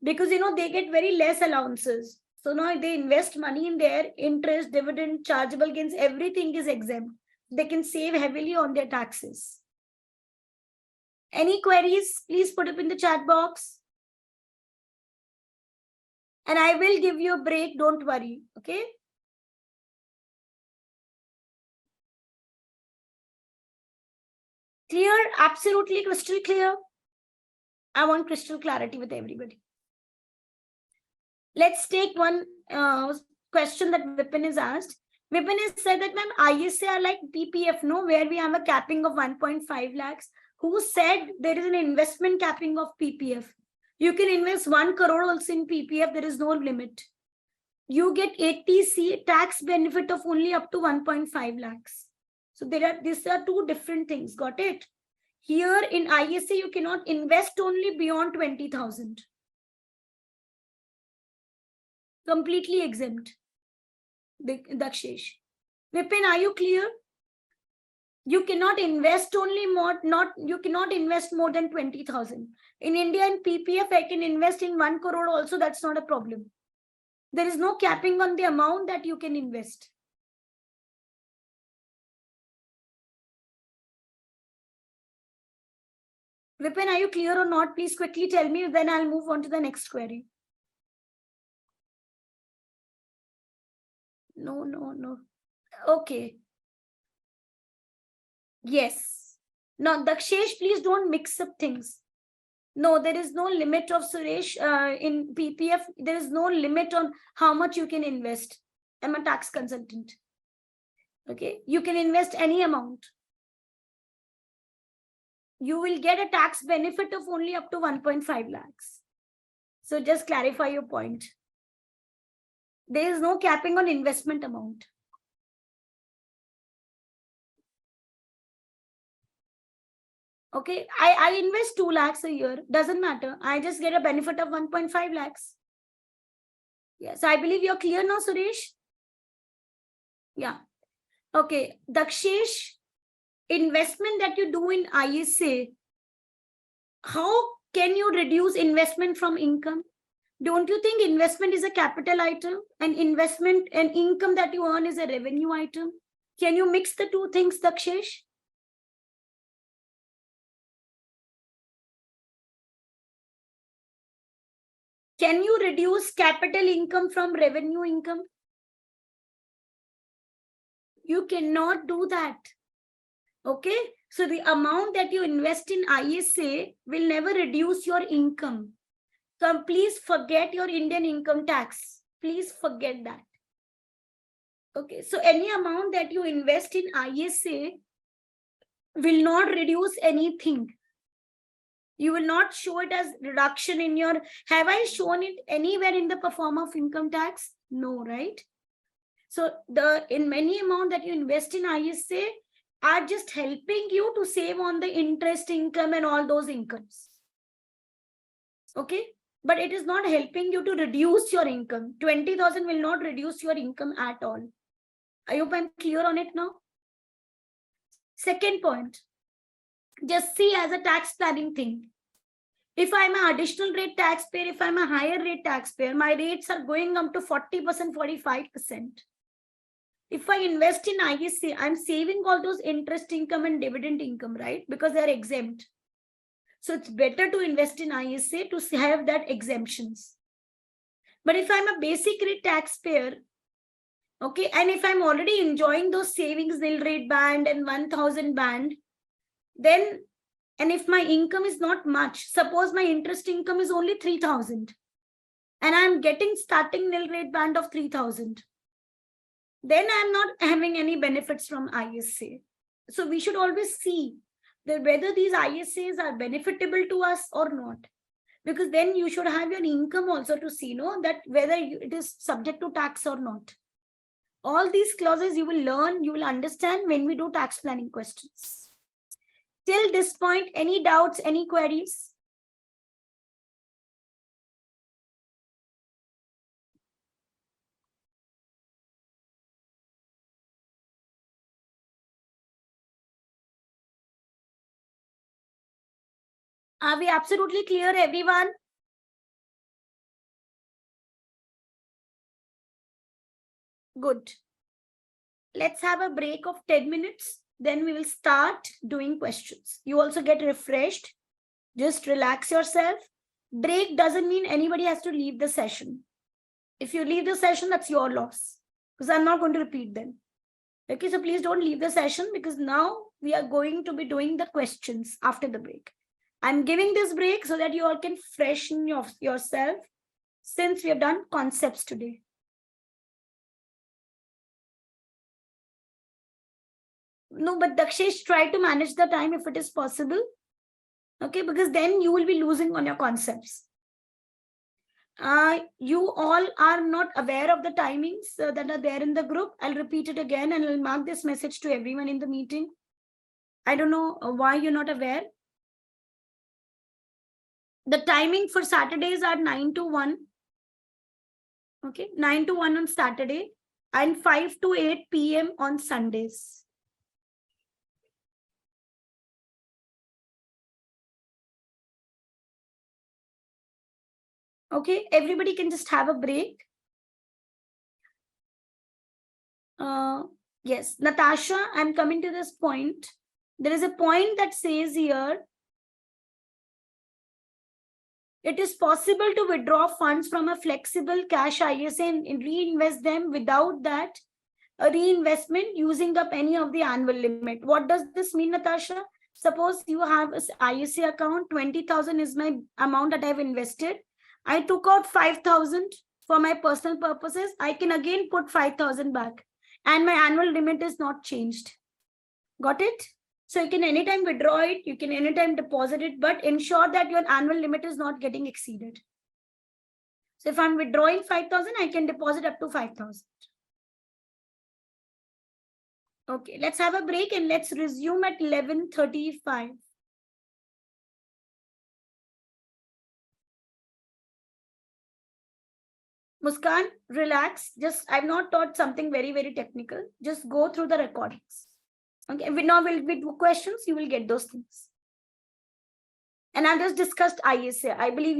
because they get very less allowances. So now they invest money in their interest, dividend, chargeable gains, everything is exempt. They can save heavily on their taxes. Any queries? Please put it in the chat box. And I will give you a break, don't worry, okay? Clear? Absolutely crystal clear? I want crystal clarity with everybody. Let's take one question that Vipin is asked. Vipin has said that, ma'am, ISA are like PPF, no, where we have a capping of 1.5 lakhs. Who said there is an investment capping of PPF? You can invest 1 crore also in PPF. There is no limit. You get 80C tax benefit of only up to 1.5 lakhs. So these are two different things. Got it? Here in ISA, you cannot invest only beyond 20,000. Completely exempt. Dakshesh. Vipin, are you clear? You cannot invest you cannot invest more than 20,000. In India, in PPF, I can invest in 1 crore also. That's not a problem. There is no capping on the amount that you can invest. Vipin, are you clear or not? Please quickly tell me, then I'll move on to the next query. No. Okay. Yes. Now, Dakshesh, please don't mix up things. No, there is no limit of Suresh in PPF. There is no limit on how much you can invest. I'm a tax consultant. Okay. You can invest any amount. You will get a tax benefit of only up to 1.5 lakhs. So just clarify your point. There is no capping on investment amount. Okay, I invest 2 lakhs a year. Doesn't matter. I just get a benefit of 1.5 lakhs. Yes, I believe you're clear now, Suresh. Yeah. Okay, Dakshesh, investment that you do in ISA, how can you reduce investment from income? Don't you think investment is a capital item and investment and income that you earn is a revenue item? Can you mix the two things, Dakshesh? Can you reduce capital income from revenue income? You cannot do that. Okay, so the amount that you invest in ISA will never reduce your income. So please forget your Indian income tax. Please forget that. Okay, so any amount that you invest in ISA will not reduce anything. You will not show it as reduction in your, have I shown it anywhere in the perform of income tax? No, right? So in many amount that you invest in ISA are just helping you to save on the interest income and all those incomes. Okay, but it is not helping you to reduce your income. 20,000 will not reduce your income at all. I hope I'm clear on it now. Second point, just see as a tax planning thing. If I'm an additional rate taxpayer, if I'm a higher rate taxpayer, my rates are going up to 40%, 45%. If I invest in ISA, I'm saving all those interest income and dividend income, right? Because they're exempt. So it's better to invest in ISA to have that exemptions. But if I'm a basic rate taxpayer, okay, and if I'm already enjoying those savings nil rate band and 1000 band, then, and if my income is not much, suppose my interest income is only 3000 and I'm getting starting nil rate band of 3000, then I'm not having any benefits from ISA. So we should always see that whether these ISAs are benefitable to us or not, because then you should have your income also to see, that whether it is subject to tax or not. All these clauses you will learn, you will understand when we do tax planning questions. Till this point, any doubts, any queries? Are we absolutely clear, everyone? Good. Let's have a break of 10 minutes. Then we will start doing questions. You also get refreshed. Just relax yourself. Break doesn't mean anybody has to leave the session. If you leave the session, that's your loss, because I'm not going to repeat them. Okay, so please don't leave the session, because now we are going to be doing the questions after the break. I'm giving this break so that you all can freshen yourself, since we have done concepts today. No, but Dakshesh, try to manage the time if it is possible. Okay, because then you will be losing on your concepts. You all are not aware of the timings that are there in the group. I'll repeat it again and I'll mark this message to everyone in the meeting. I don't know why you're not aware. The timing for Saturdays are 9 to 1. Okay, 9 to 1 on Saturday and 5 to 8 p.m. on Sundays. Okay, everybody can just have a break. Yes, Natasha, I'm coming to this point. There is a point that says here, it is possible to withdraw funds from a flexible cash ISA and reinvest them without that a reinvestment using up any of the annual limit. What does this mean, Natasha? Suppose you have an ISA account, 20,000 is my amount that I've invested. I took out 5,000 for my personal purposes. I can again put 5,000 back and my annual limit is not changed. Got it? So you can anytime withdraw it, you can anytime deposit it, but ensure that your annual limit is not getting exceeded. So if I'm withdrawing 5,000, I can deposit up to 5,000. Okay, let's have a break and let's resume at 11:35. Muskan, relax. Just, I've not taught something very, very technical. Just go through the recordings. Okay, now we'll do questions. You will get those things. And I've just discussed ISA. I believe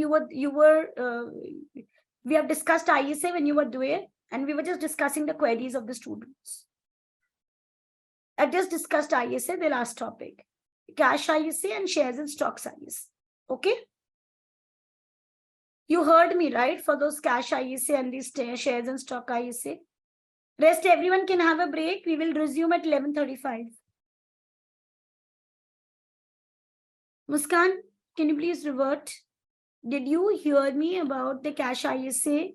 we have discussed ISA when you were there, and we were just discussing the queries of the students. I just discussed ISA, the last topic. Cash ISA and shares and stocks ISA. Okay? You heard me, right? For those cash ISA and these shares and stock ISA. Rest, everyone can have a break. We will resume at 11:35. Muskan, can you please revert? Did you hear me about the cash ISA?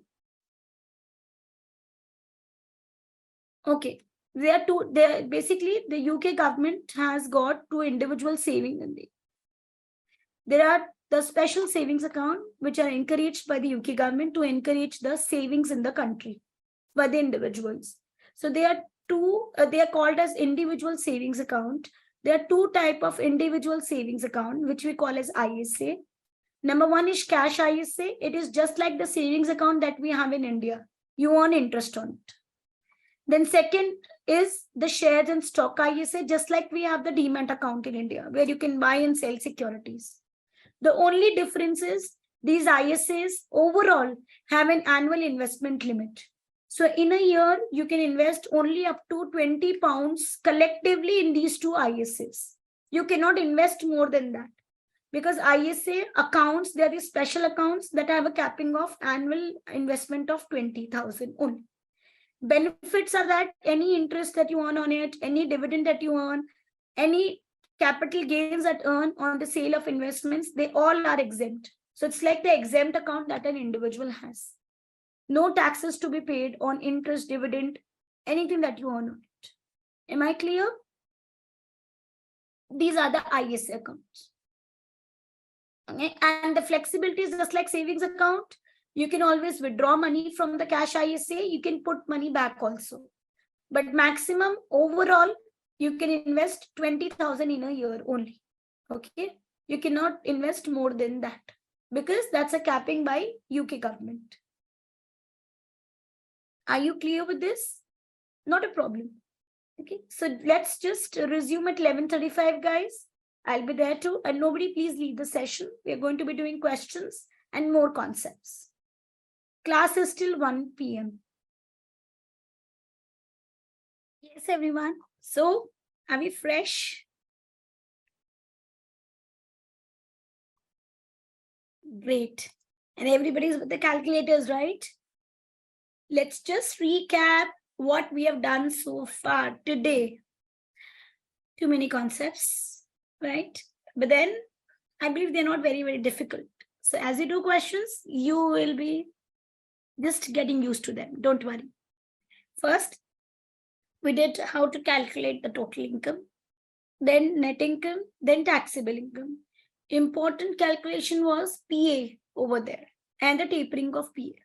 Okay. Basically, the UK government has got two individual savings in there. There are the special savings account, which are encouraged by the UK government to encourage the savings in the country by the individuals. So they are they are called as individual savings account. There are two types of individual savings account, which we call as ISA. Number one is cash ISA. It is just like the savings account that we have in India. You earn interest on it. Then second is the shares and stock ISA, just like we have the demat account in India, where you can buy and sell securities. The only difference is these ISAs overall have an annual investment limit. So in a year, you can invest only up to 20 pounds collectively in these two ISAs. You cannot invest more than that. Because ISA accounts, they are the special accounts that have a capping of annual investment of 20,000 only. Benefits are that any interest that you earn on it, any dividend that you earn, any capital gains that earn on the sale of investments, they all are exempt. So it's like the exempt account that an individual has. No taxes to be paid on interest, dividend, anything that you earn on it. Am I clear? These are the ISA accounts. Okay. And the flexibility is just like savings account. You can always withdraw money from the cash ISA. You can put money back also. But maximum overall, you can invest 20,000 in a year only. Okay. You cannot invest more than that because that's a capping by UK government. Are you clear with this? Not a problem. Okay. So let's just resume at 11:35, guys. I'll be there too. And nobody please leave the session. We are going to be doing questions and more concepts. Class is till 1 p.m. Yes, everyone. So, are we fresh? Great. And everybody's with the calculators, right? Let's just recap what we have done so far today. Too many concepts, right? But then I believe they're not very, very difficult. So as you do questions, you will be just getting used to them. Don't worry. First, we did how to calculate the total income, then net income, then taxable income. Important calculation was PA over there and the tapering of PA.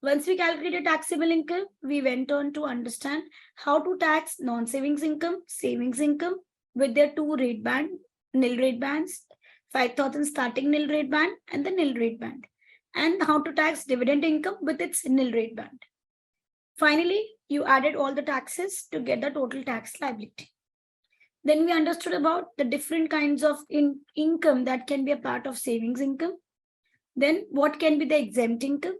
Once we calculated taxable income, we went on to understand how to tax non-savings income, savings income with their two rate band, nil rate bands, 5,000 starting nil rate band and the nil rate band, and how to tax dividend income with its nil rate band. Finally, you added all the taxes to get the total tax liability. Then we understood about the different kinds of income that can be a part of savings income. Then what can be the exempt income?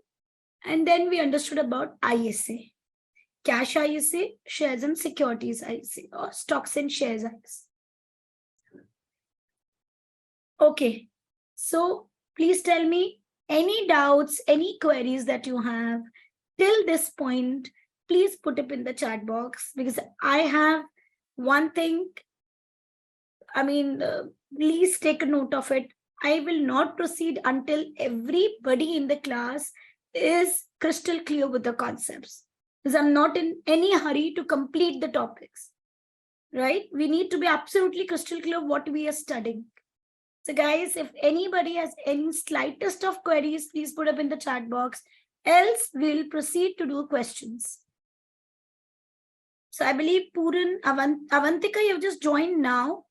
And then we understood about ISA, cash ISA, shares and securities ISA, or stocks and shares ISA. Okay, so please tell me any doubts, any queries that you have till this point, please put it in the chat box because I have one thing. Please take a note of it. I will not proceed until everybody in the class is crystal clear with the concepts, because I'm not in any hurry to complete the topics, right? We need to be absolutely crystal clear what we are studying. So guys, if anybody has any slightest of queries, please put up in the chat box. Else we'll proceed to do questions. So I believe Puran, Avantika, you've just joined now.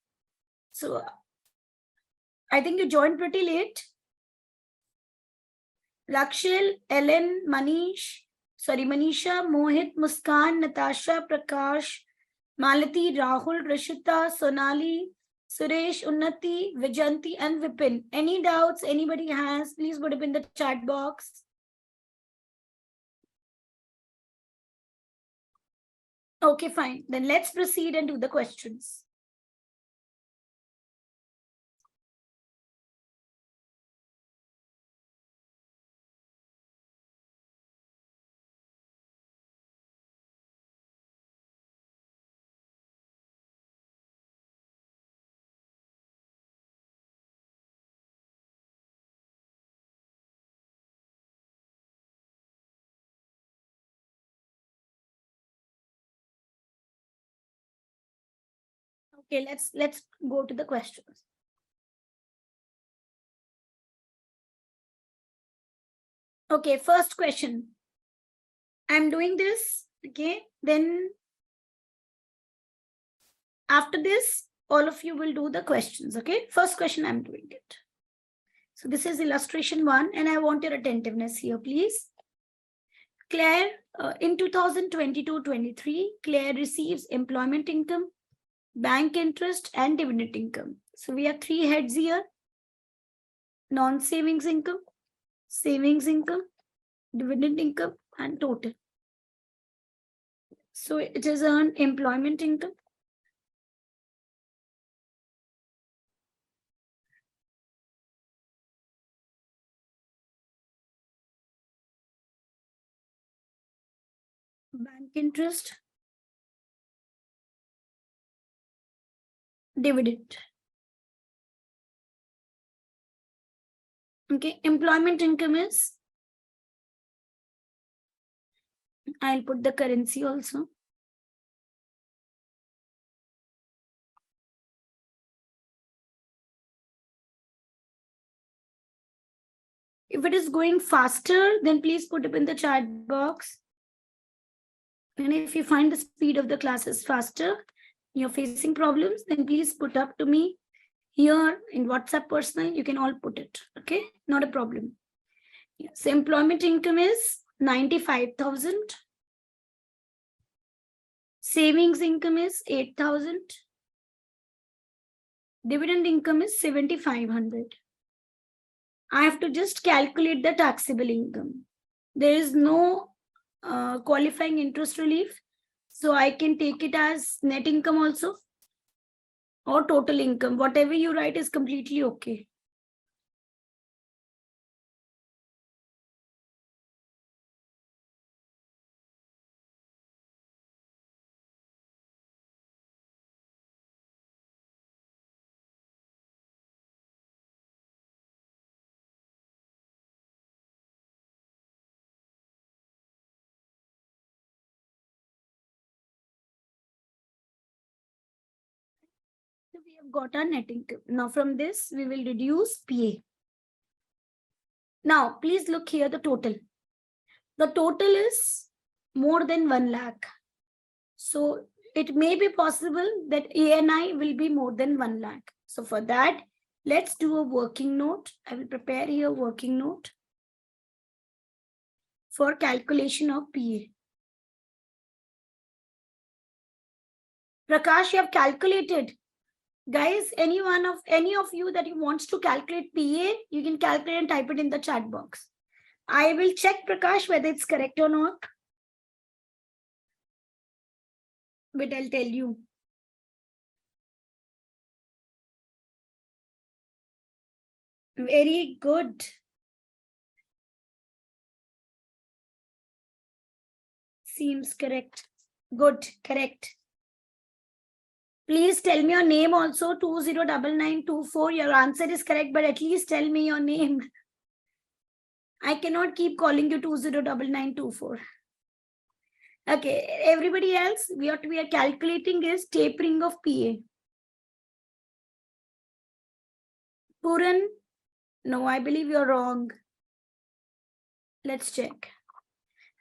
So I think you joined pretty late. Lakshil, Ellen, Manisha, Mohit, Muskan, Natasha, Prakash, Malati, Rahul, Rishita, Sonali, Suresh, Unnati, Vijanti, and Vipin. Any doubts anybody has, please put it in the chat box. Okay, fine. Then let's proceed and do the questions. Okay, let's go to the questions. Okay, first question. I'm doing this, okay? Then after this, all of you will do the questions, okay? First question, I'm doing it. So this is illustration 1, and I want your attentiveness here, please. Claire, in 2022-23, Claire receives employment income, bank interest, and dividend income. So we have 3 heads here: non-savings income, savings income, dividend income, and total. So it is earned employment income. interest, dividend. Okay, employment income is, I'll put the currency also. If it is going faster, then please put it in the chat box. And if you find the speed of the class is faster, you're facing problems, then please put up to me here in WhatsApp personal. You can all put it. Okay, not a problem. So employment income is 95,000. Savings income is 8,000. Dividend income is 7,500. I have to just calculate the taxable income. There is no qualifying interest relief. So I can take it as net income also or total income. Whatever you write is completely okay. So we have got our net income. Now from this, we will reduce PA. Now, please look here, the total. The total is more than 1 lakh. So it may be possible that ANI will be more than 1 lakh. So for that, let's do a working note. I will prepare here a working note for calculation of PA. Prakash, you have calculated. Guys, any of you that wants to calculate PA, you can calculate and type it in the chat box. I will check, Prakash, whether it's correct or not. But I'll tell you. Very good. Seems correct. Good, correct. Please tell me your name also, 209924. Your answer is correct, but at least tell me your name. I cannot keep calling you 209924. Okay, everybody else, what we are calculating is tapering of PA. Puran, no, I believe you're wrong. Let's check.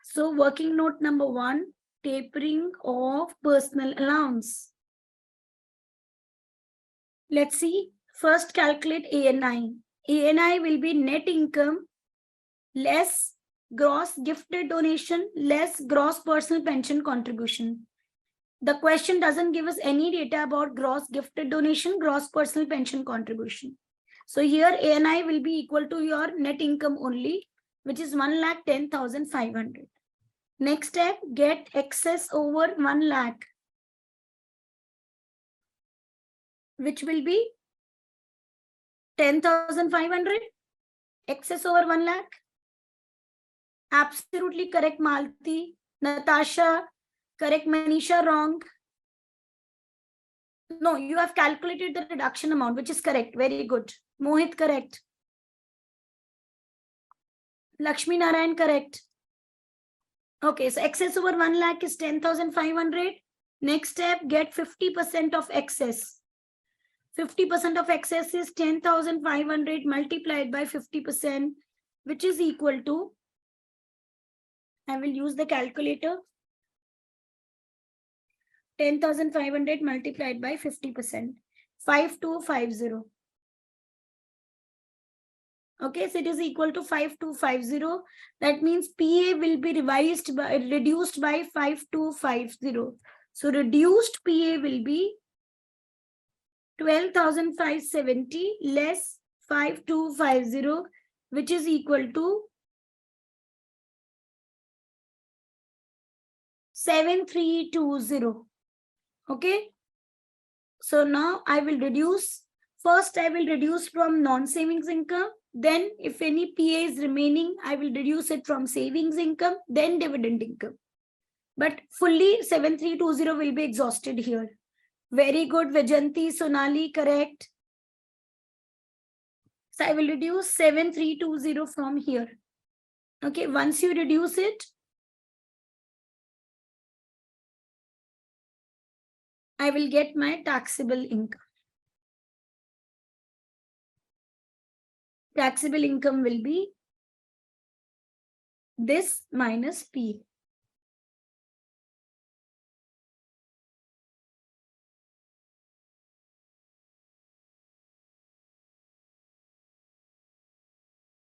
So working note number 1, tapering of personal allowance. Let's see. First calculate ANI. ANI will be net income less gross gifted donation less gross personal pension contribution. The question doesn't give us any data about gross gifted donation, gross personal pension contribution. So here ANI will be equal to your net income only, which is 1,10,500. Next step, get excess over 1 lakh, which will be 10,500. Excess over 1 lakh. Absolutely correct, Malti. Natasha, correct. Manisha, wrong. No, you have calculated the reduction amount, which is correct. Very good. Mohit, correct. Lakshmi Narayan, correct. Okay, so excess over 1 lakh is 10,500. Next step, get 50% of excess. 50% of excess is 10,500 multiplied by 50%, which is equal to, I will use the calculator, 10,500 multiplied by 50%, 5250. Okay, so it is equal to 5250. That means PA will be reduced by 5250. So reduced PA will be 12,570 less 5250, which is equal to 7320. Okay. So now I will reduce. First, I will reduce from non-savings income. Then if any PA is remaining, I will reduce it from savings income, then dividend income. But fully 7320 will be exhausted here. Very good, Vijanti, Sonali, correct. So I will reduce 7320 from here. Okay, once you reduce it, I will get my taxable income. Taxable income will be this minus P.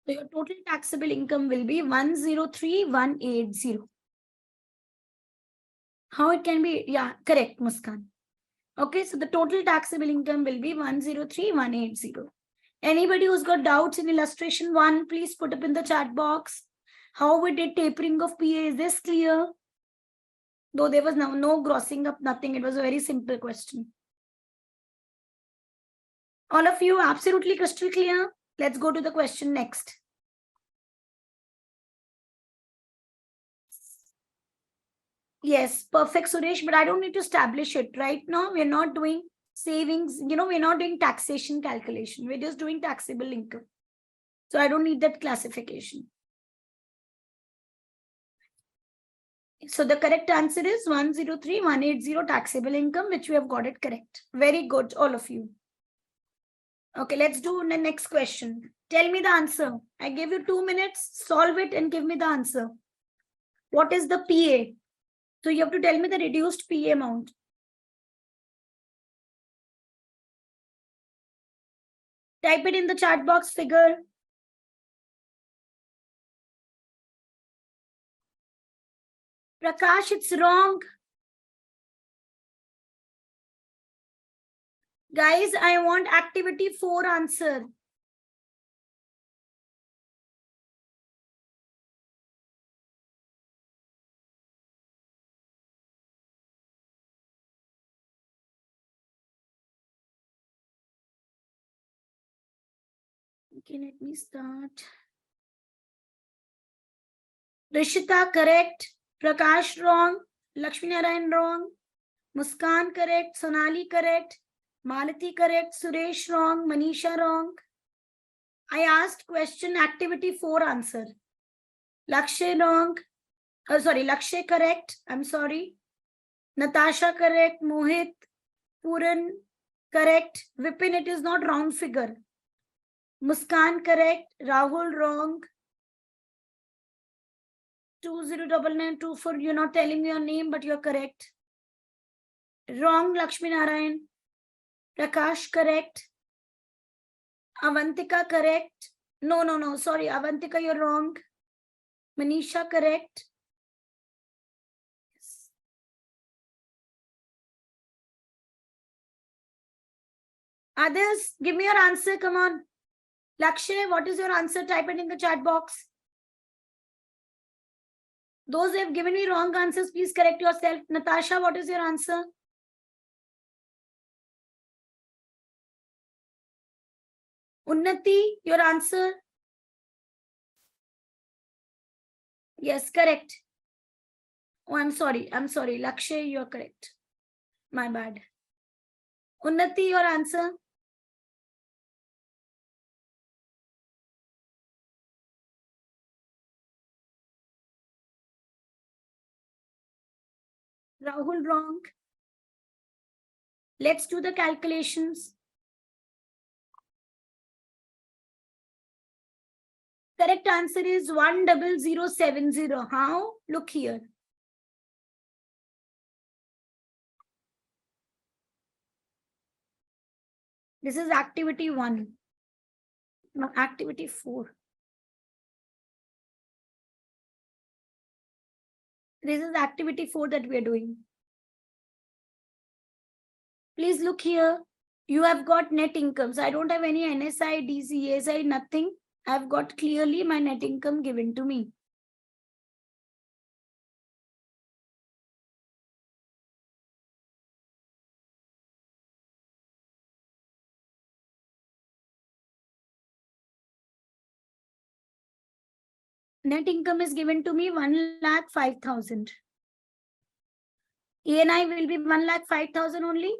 So your total taxable income will be 103,180. How it can be? Yeah, correct, Muskan. Okay, so the total taxable income will be 103,180. Anybody who's got doubts in illustration 1, please put up in the chat box. How we did tapering of PA, is this clear? Though there was no grossing up, nothing. It was a very simple question. All of you absolutely crystal clear? Let's go to the question next. Yes, perfect, Suresh, but I don't need to establish it. Right now, we're not doing savings. We're not doing taxation calculation. We're just doing taxable income. So I don't need that classification. So the correct answer is 103,180 taxable income, which we have got it correct. Very good, all of you. Okay, let's do the next question. Tell me the answer. I gave you 2 minutes. Solve it and give me the answer. What is the PA? So you have to tell me the reduced PA amount. Type it in the chat box figure. Prakash, it's wrong. Guys, I want activity 4 answer. Okay, let me start. Rishita, correct. Prakash, wrong. Lakshmi Narayan, wrong. Muskan, correct. Sonali, correct. Malati, correct. Suresh, wrong. Manisha, wrong. I asked question activity 4 answer. Lakshay, wrong. Sorry, Lakshay, correct. I'm sorry. Natasha, correct. Mohit, Puran, correct. Vipin, it is not round figure. Muskan, correct. Rahul, wrong. 209924, you're not telling me your name, but you're correct. Wrong, Lakshmi Narayan. Prakash, correct. Avantika, correct. No, sorry, Avantika, you're wrong. Manisha, correct. Yes. Others, give me your answer, come on. Lakshay, what is your answer? Type it in the chat box. Those who have given me wrong answers, please correct yourself. Natasha, what is your answer? Unnati, your answer? Yes, correct. Oh, I'm sorry. Lakshay, you're correct. My bad. Unnati, your answer? Rahul, wrong. Let's do the calculations. Correct answer is 10070. How? Look here. This is activity 1. No, activity 4. This is activity 4 that we are doing. Please look here. You have got net incomes. I don't have any NSI, DC, ASI, nothing. I've got clearly my net income given to me. Net income is given to me 1,05,000. ENI will be 1,05,000 only.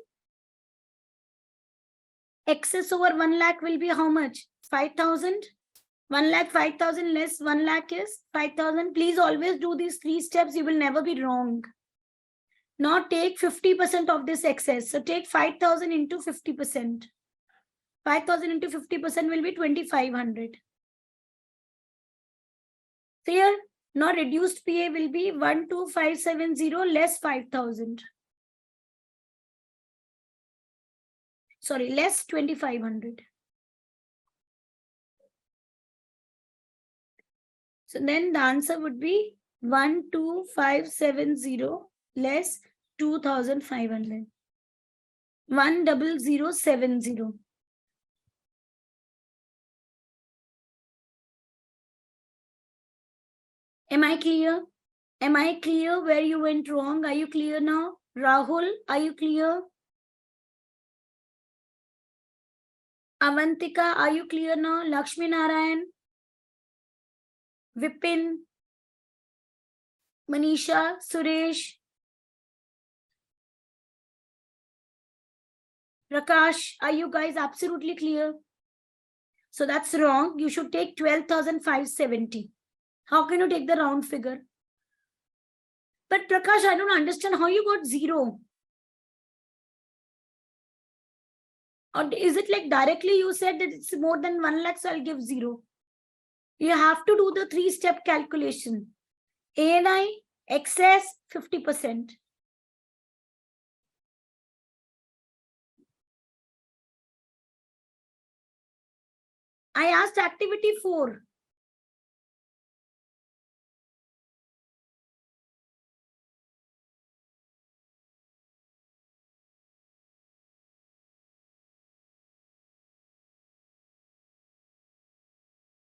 Excess over 1 lakh will be how much? 5,000. 1,05,000 less 1 lakh is 5,000. Please always do these 3 steps. You will never be wrong. Now take 50% of this excess. So take 5,000 into 50%. 5,000 into 50% will be 2,500. Clear? Now reduced PA will be 12570 less 5,000. Sorry, less 2,500. So then the answer would be 12570 less 2,500. 10070. Am I clear? Am I clear where you went wrong? Are you clear now? Rahul, are you clear? Avantika, are you clear now? Lakshmi Narayan, Vipin, Manisha, Suresh, Prakash, are you guys absolutely clear? So that's wrong. You should take 12,570. How can you take the round figure? But Prakash, I don't understand how you got 0. Or is it like directly you said that it's more than 1 lakh, so I'll give 0? You have to do the 3-step calculation. ANI, excess, 50%. I asked activity 4.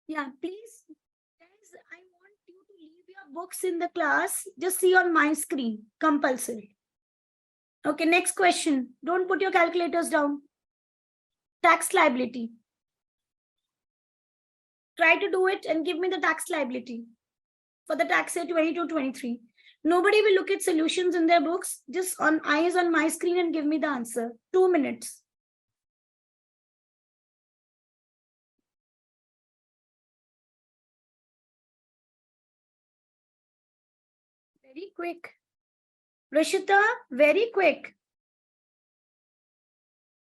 Yeah, please, guys, I want you to leave your books in the class. Just see on my screen, compulsory. Okay, next question. Don't put your calculators down. Tax liability. Try to do it and give me the tax liability for the tax year 22-23. Nobody will look at solutions in their books. Just on eyes on my screen and give me the answer. 2 minutes. Very quick. Rishita, very quick.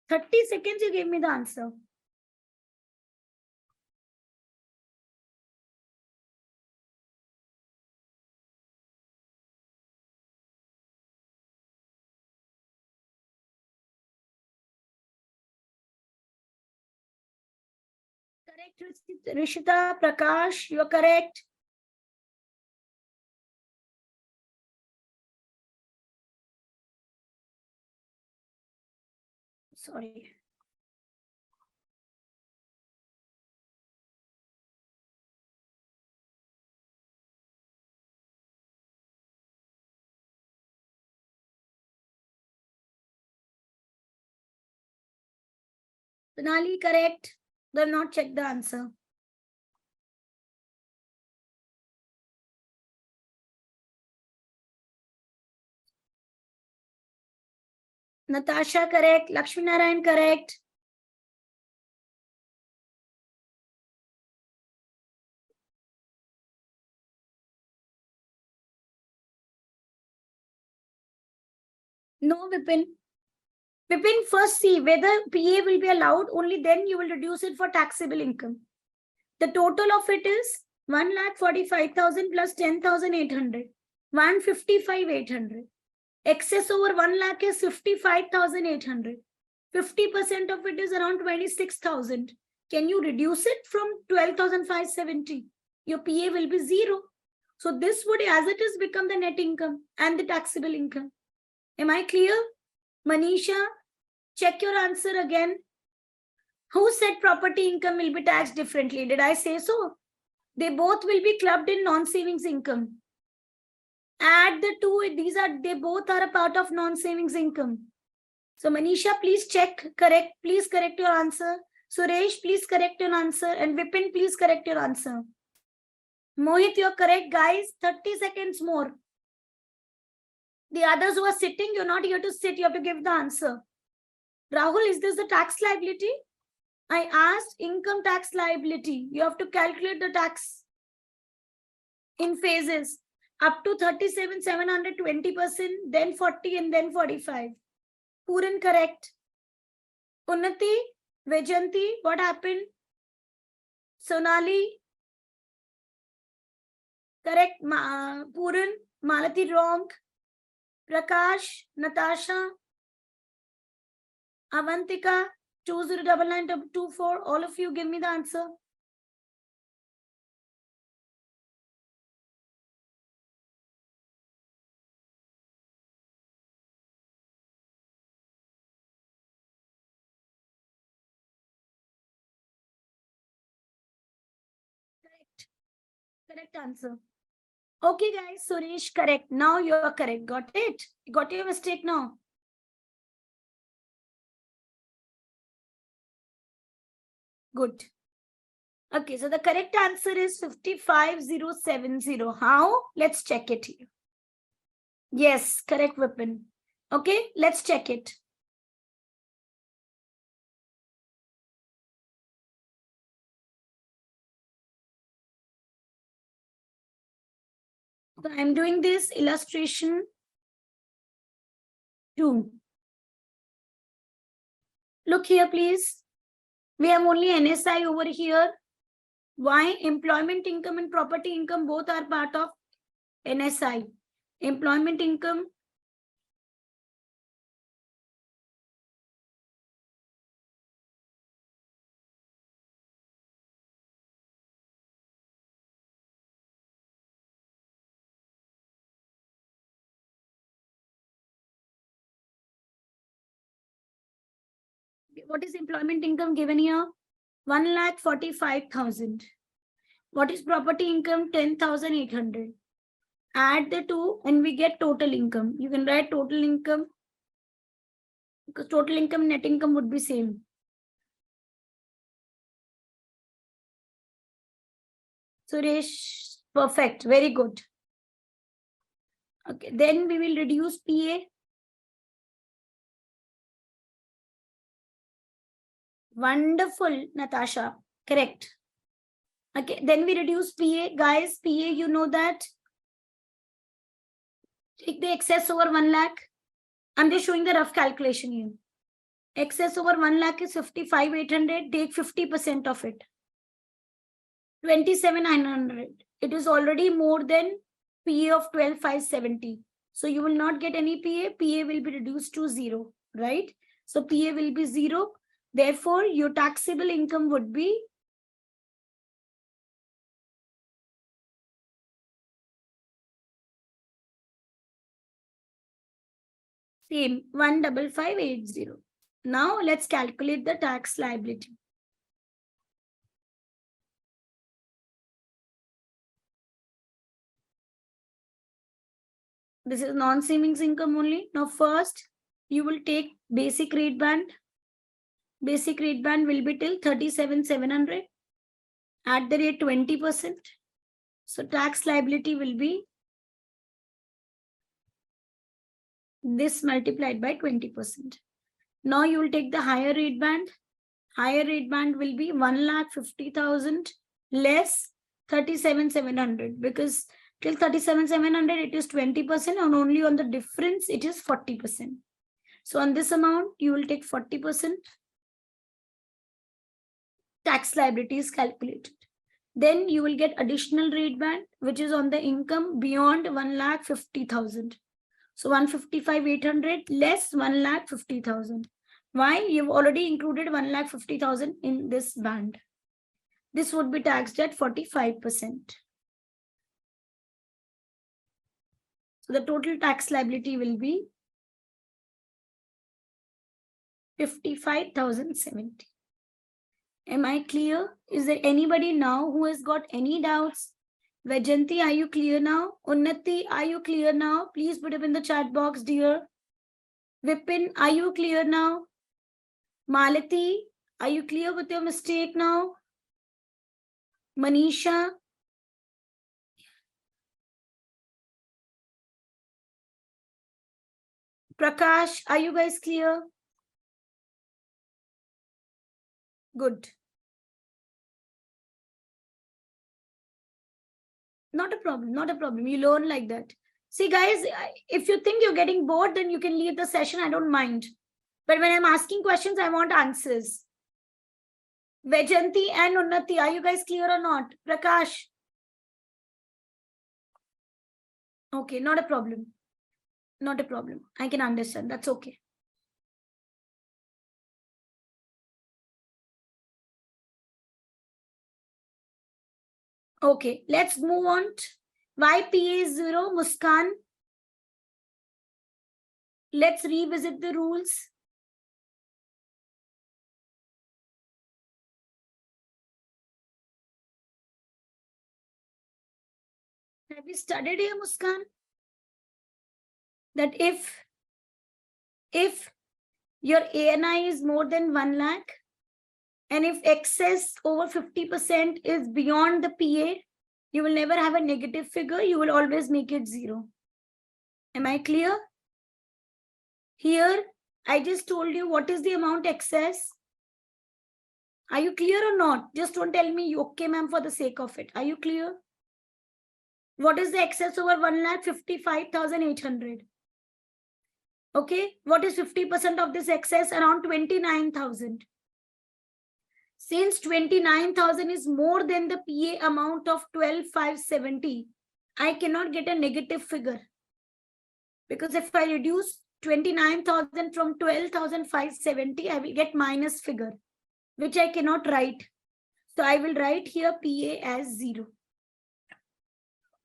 30 seconds you gave me the answer. Correct, Rishita, Prakash, you're correct. Sorry. Sonali, correct. They have not checked the answer. Natasha, correct. Lakshmi Narayan, correct. No, Vipin. Vipin, first see whether PA will be allowed. Only then you will reduce it for taxable income. The total of it is 1,45,000 plus 10,800. 155,800. Excess over 1 lakh is 55,800. 50% of it is around 26,000. Can you reduce it from 12,570? Your PA will be 0. So this would, as it is, become the net income and the taxable income. Am I clear? Manisha, check your answer again. Who said property income will be taxed differently? Did I say so? They both will be clubbed in non-savings income. Add the two, they both are a part of non-savings income. So Manisha, please check, correct, please correct your answer. Suresh, please correct your answer. And Vipin, please correct your answer. Mohit, you're correct, guys. 30 seconds more. The others who are sitting, you're not here to sit, you have to give the answer. Rahul, is this the tax liability? I asked income tax liability. You have to calculate the tax in phases. Up to 37, 720%, then 40, and then 45. Puran, correct. Unnati, Vajanti, what happened? Sonali, correct. Puran, Malati, wrong. Prakash, Natasha, Avantika, 209924. All of you give me the answer. Correct answer. Okay, guys. Suresh, correct. Now you are correct. Got it? Got your mistake now? Good. Okay, so the correct answer is 55070. How? Let's check it here. Yes, correct, Vipin. Okay, let's check it. So I'm doing this illustration 2. Look here, please. We have only NSI over here. Why? Employment income and property income both are part of NSI. Employment income. What is employment income given here? 1,45,000. What is property income? 10,800. Add the two and we get total income. You can write total income because total income, net income would be same. Suresh, perfect. Very good. Okay, then we will reduce PA. Wonderful, Natasha. Correct. Okay, then we reduce PA. Guys, PA, you know that. Take the excess over 1 lakh. I'm just showing the rough calculation here. Excess over 1 lakh is 55,800. Take 50% of it. 27,900. It is already more than PA of 12,570. So you will not get any PA. PA will be reduced to 0, right? So PA will be 0. Therefore, your taxable income would be same 15580. Now let's calculate the tax liability. This is non-savings income only. Now first, you will take basic rate band. Basic rate band will be till 37,700 at the rate 20%. So tax liability will be this multiplied by 20%. Now you will take the higher rate band. Higher rate band will be 1,50,000 less 37,700 because till 37,700 it is 20% and only on the difference it is 40%. So on this amount you will take 40%. Tax liability is calculated. Then you will get additional rate band which is on the income beyond 1,50,000. So 155,800 less 1,50,000. Why? You've already included 1,50,000 in this band. This would be taxed at 45%. So the total tax liability will be 55,070. Am I clear? Is there anybody now who has got any doubts? Vajanti, are you clear now? Unnati, are you clear now? Please put it in the chat box, dear. Vipin, are you clear now? Malati, are you clear with your mistake now? Manisha? Prakash, are you guys clear? Good. Not a problem. Not a problem. You learn like that. See, guys, if you think you're getting bored, then you can leave the session. I don't mind. But when I'm asking questions, I want answers. Vejanti and Unnati, are you guys clear or not? Prakash? Okay, not a problem. Not a problem. I can understand. That's okay. Okay, let's move on. Why PA is 0? Muskan? Let's revisit the rules. Have you studied here, Muskan? That if your ANI is more than 1 lakh, and if excess over 50% is beyond the PA, you will never have a negative figure. You will always make it 0. Am I clear? Here, I just told you what is the amount excess. Are you clear or not? Just don't tell me, okay, ma'am, for the sake of it. Are you clear? What is the excess over 1,55,800? Okay, what is 50% of this excess? Around 29,000. Since 29,000 is more than the PA amount of 12,570, I cannot get a negative figure. Because if I reduce 29,000 from 12,570, I will get minus figure, which I cannot write. So I will write here PA as 0.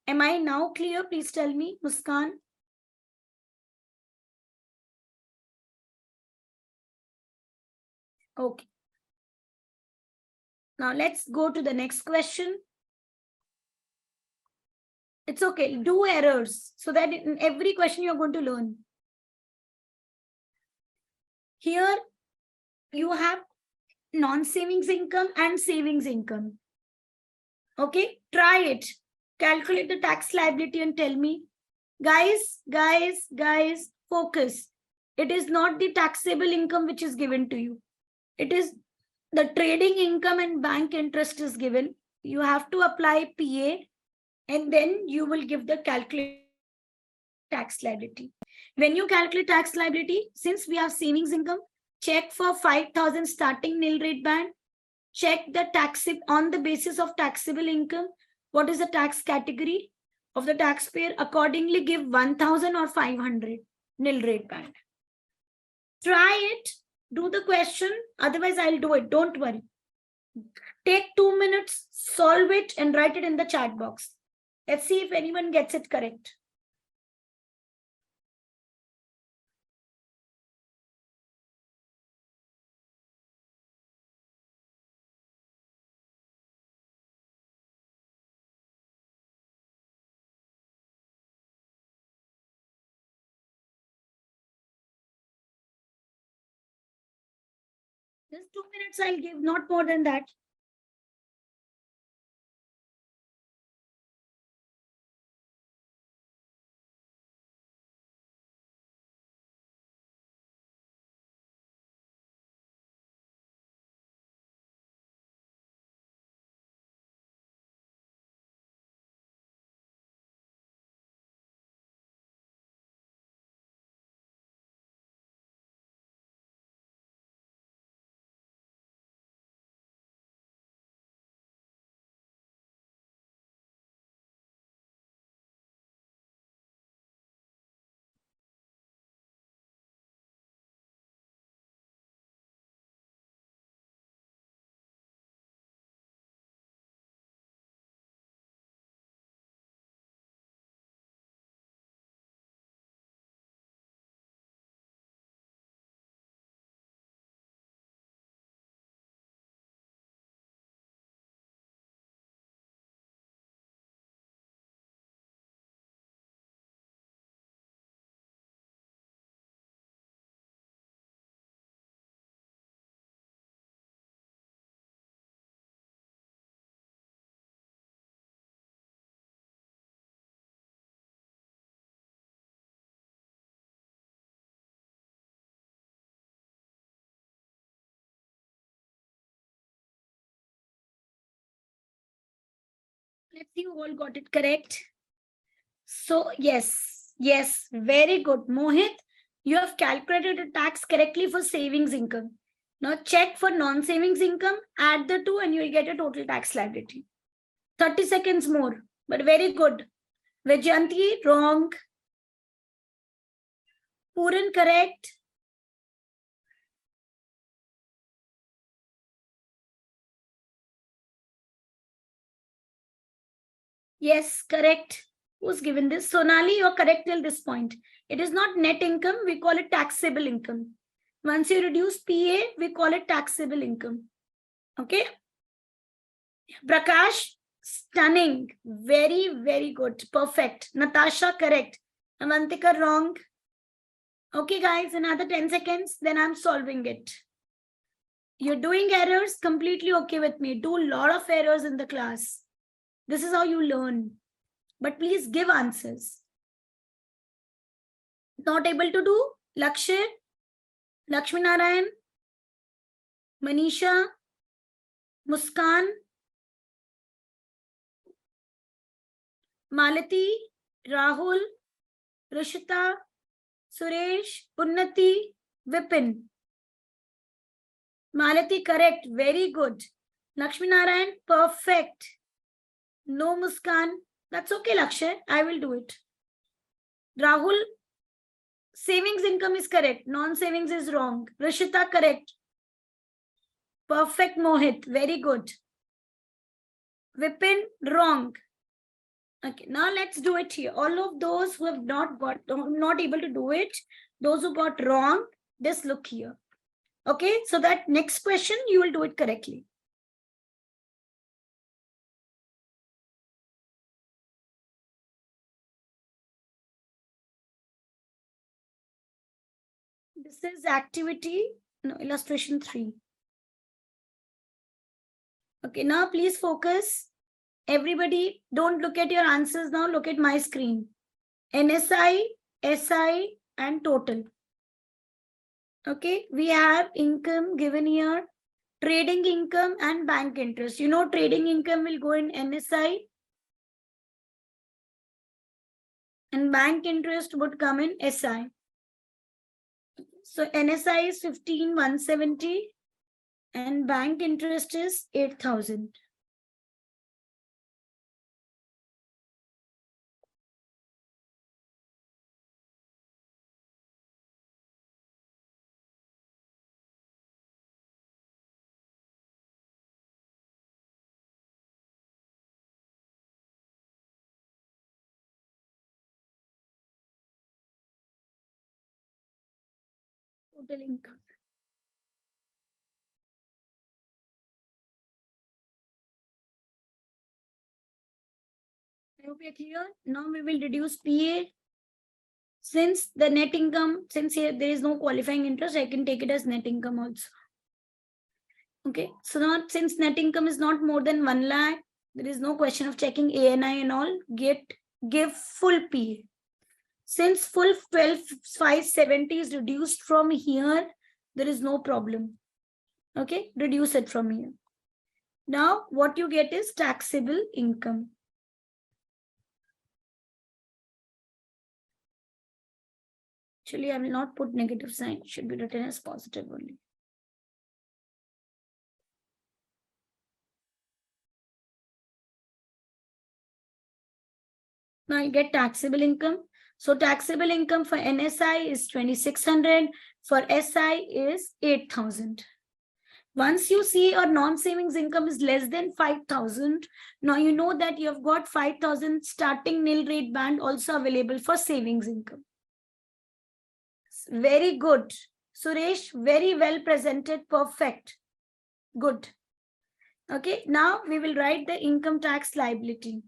Am I now clear? Please tell me, Muskan. Okay. Now let's go to the next question. It's okay. Do errors so that in every question you're going to learn. Here you have non-savings income and savings income. Okay, try it. Calculate the tax liability and tell me. Guys, focus. It is not the taxable income which is given to you. It is the trading income and bank interest is given. You have to apply PA and then you will give the calculate tax liability. When you calculate tax liability, since we have savings income, check for 5,000 starting nil rate band. Check the tax on the basis of taxable income. What is the tax category of the taxpayer? Accordingly, give 1,000 or 500 nil rate band. Try it. Do the question. Otherwise, I'll do it. Don't worry. Take 2 minutes, solve it, and write it in the chat box. Let's see if anyone gets it correct. Just 2 minutes I'll give, not more than that. Let's see who all got it correct. So yes, very good. Mohit, you have calculated the tax correctly for savings income. Now check for non-savings income, add the two and you will get a total tax liability. 30 seconds more, but very good. Vajanti, wrong. Puran, correct. Yes, correct. Who's given this? Sonali, you're correct till this point. It is not net income, we call it taxable income. Once you reduce PA, we call it taxable income. Okay. Prakash, stunning. Very, very good. Perfect. Natasha, correct. Avantika, wrong. Okay, guys, another 10 seconds, then I'm solving it. You're doing errors, completely okay with me. Do a lot of errors in the class. This is how you learn. But please give answers. Not able to do? Lakshya, Lakshmi Narayan, Manisha, Muskan, Malati, Rahul, Rishita, Suresh, Unnati, Vipin. Malati, correct. Very good. Lakshmi Narayan, perfect. No Muskan. That's okay, Lakshya. I will do it. Rahul, savings income is correct. Non-savings is wrong. Rishita, correct. Perfect, Mohit. Very good. Vipin, wrong. Okay, now let's do it here. All of those who have not able to do it, those who got wrong, just look here. Okay, so that next question, you will do it correctly. This is activity, no, illustration 3. Okay, now please focus. Everybody, don't look at your answers now, look at my screen. NSI, SI, and total. Okay, we have income given here, trading income and bank interest. You know, trading income will go in NSI and bank interest would come in SI. So NSI is 15,170 and bank interest is 8,000. Total income. I hope you're clear. Now we will reduce PA. Since the net income, since here there is no qualifying interest, I can take it as net income also. Okay, so now since net income is not more than 1 lakh, there is no question of checking ANI and all. Give full PA. Since full 12,570 is reduced from here, there is no problem. Okay, reduce it from here. Now what you get is taxable income. Actually, I will not put negative sign. It should be written as positive only. Now you get taxable income. So taxable income for NSI is 2,600. For SI is 8,000. Once you see your non-savings income is less than 5,000, now you know that you have got 5,000 starting nil rate band also available for savings income. Very good. Suresh, very well presented. Perfect. Good. Okay, now we will write the income tax liability.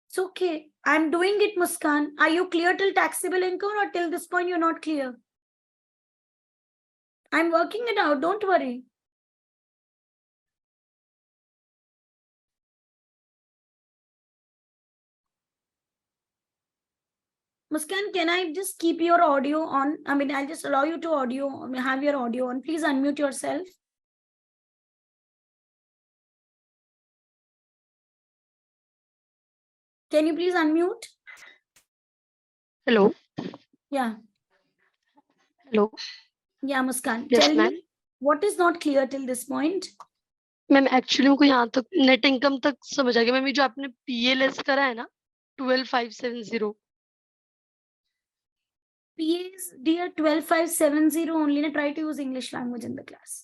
It's okay. I'm doing it, Muskan. Are you clear till taxable income or till this point you're not clear? I'm working it out. Don't worry. Muskan, can I just keep your audio on? I mean, I'll just allow you to have your audio on. Please unmute yourself. Can you please unmute? Hello. Yeah. Hello. Yeah, Muskan. Yes, Tell ma'am. me what is not clear till this point. Ma'am actually मुझको यहाँ तक net income तक समझ आ गया ma'am. ये जो आपने PLS करा है ना 12570 PAs, dear, 12570 only. Na, try to use English language in the class.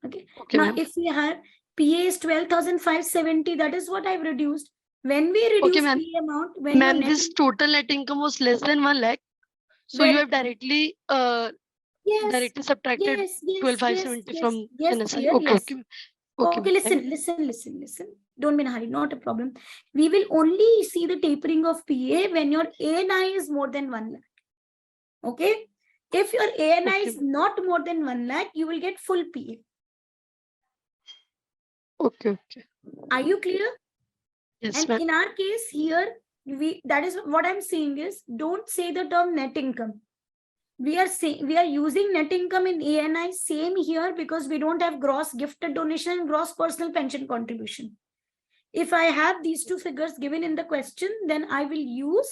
Okay. Okay, now, ma'am. if we have PA is 12,570, that is what I've reduced. When we reduce Okay, ma'am. PA amount, when your Ma'am, net this total net income was less than 1 lakh. So you have directly yes, subtracted yes, yes, 12570 yes, from yes, NSI. dear, Okay, yes. okay. Okay, Okay, listen. Don't be in a hurry, not a problem. We will only see the tapering of PA when your ANI is more than 1 lakh. Okay. If your ANI okay. is not more than 1 lakh, you will get full PA. Okay, okay. Are you clear? Yes, and ma'am. in our case here, that is what I'm saying is, don't say the term net income. We are using net income in ANI same here because we don't have gross gifted donation and gross personal pension contribution. If I have these two figures given in the question, then I will use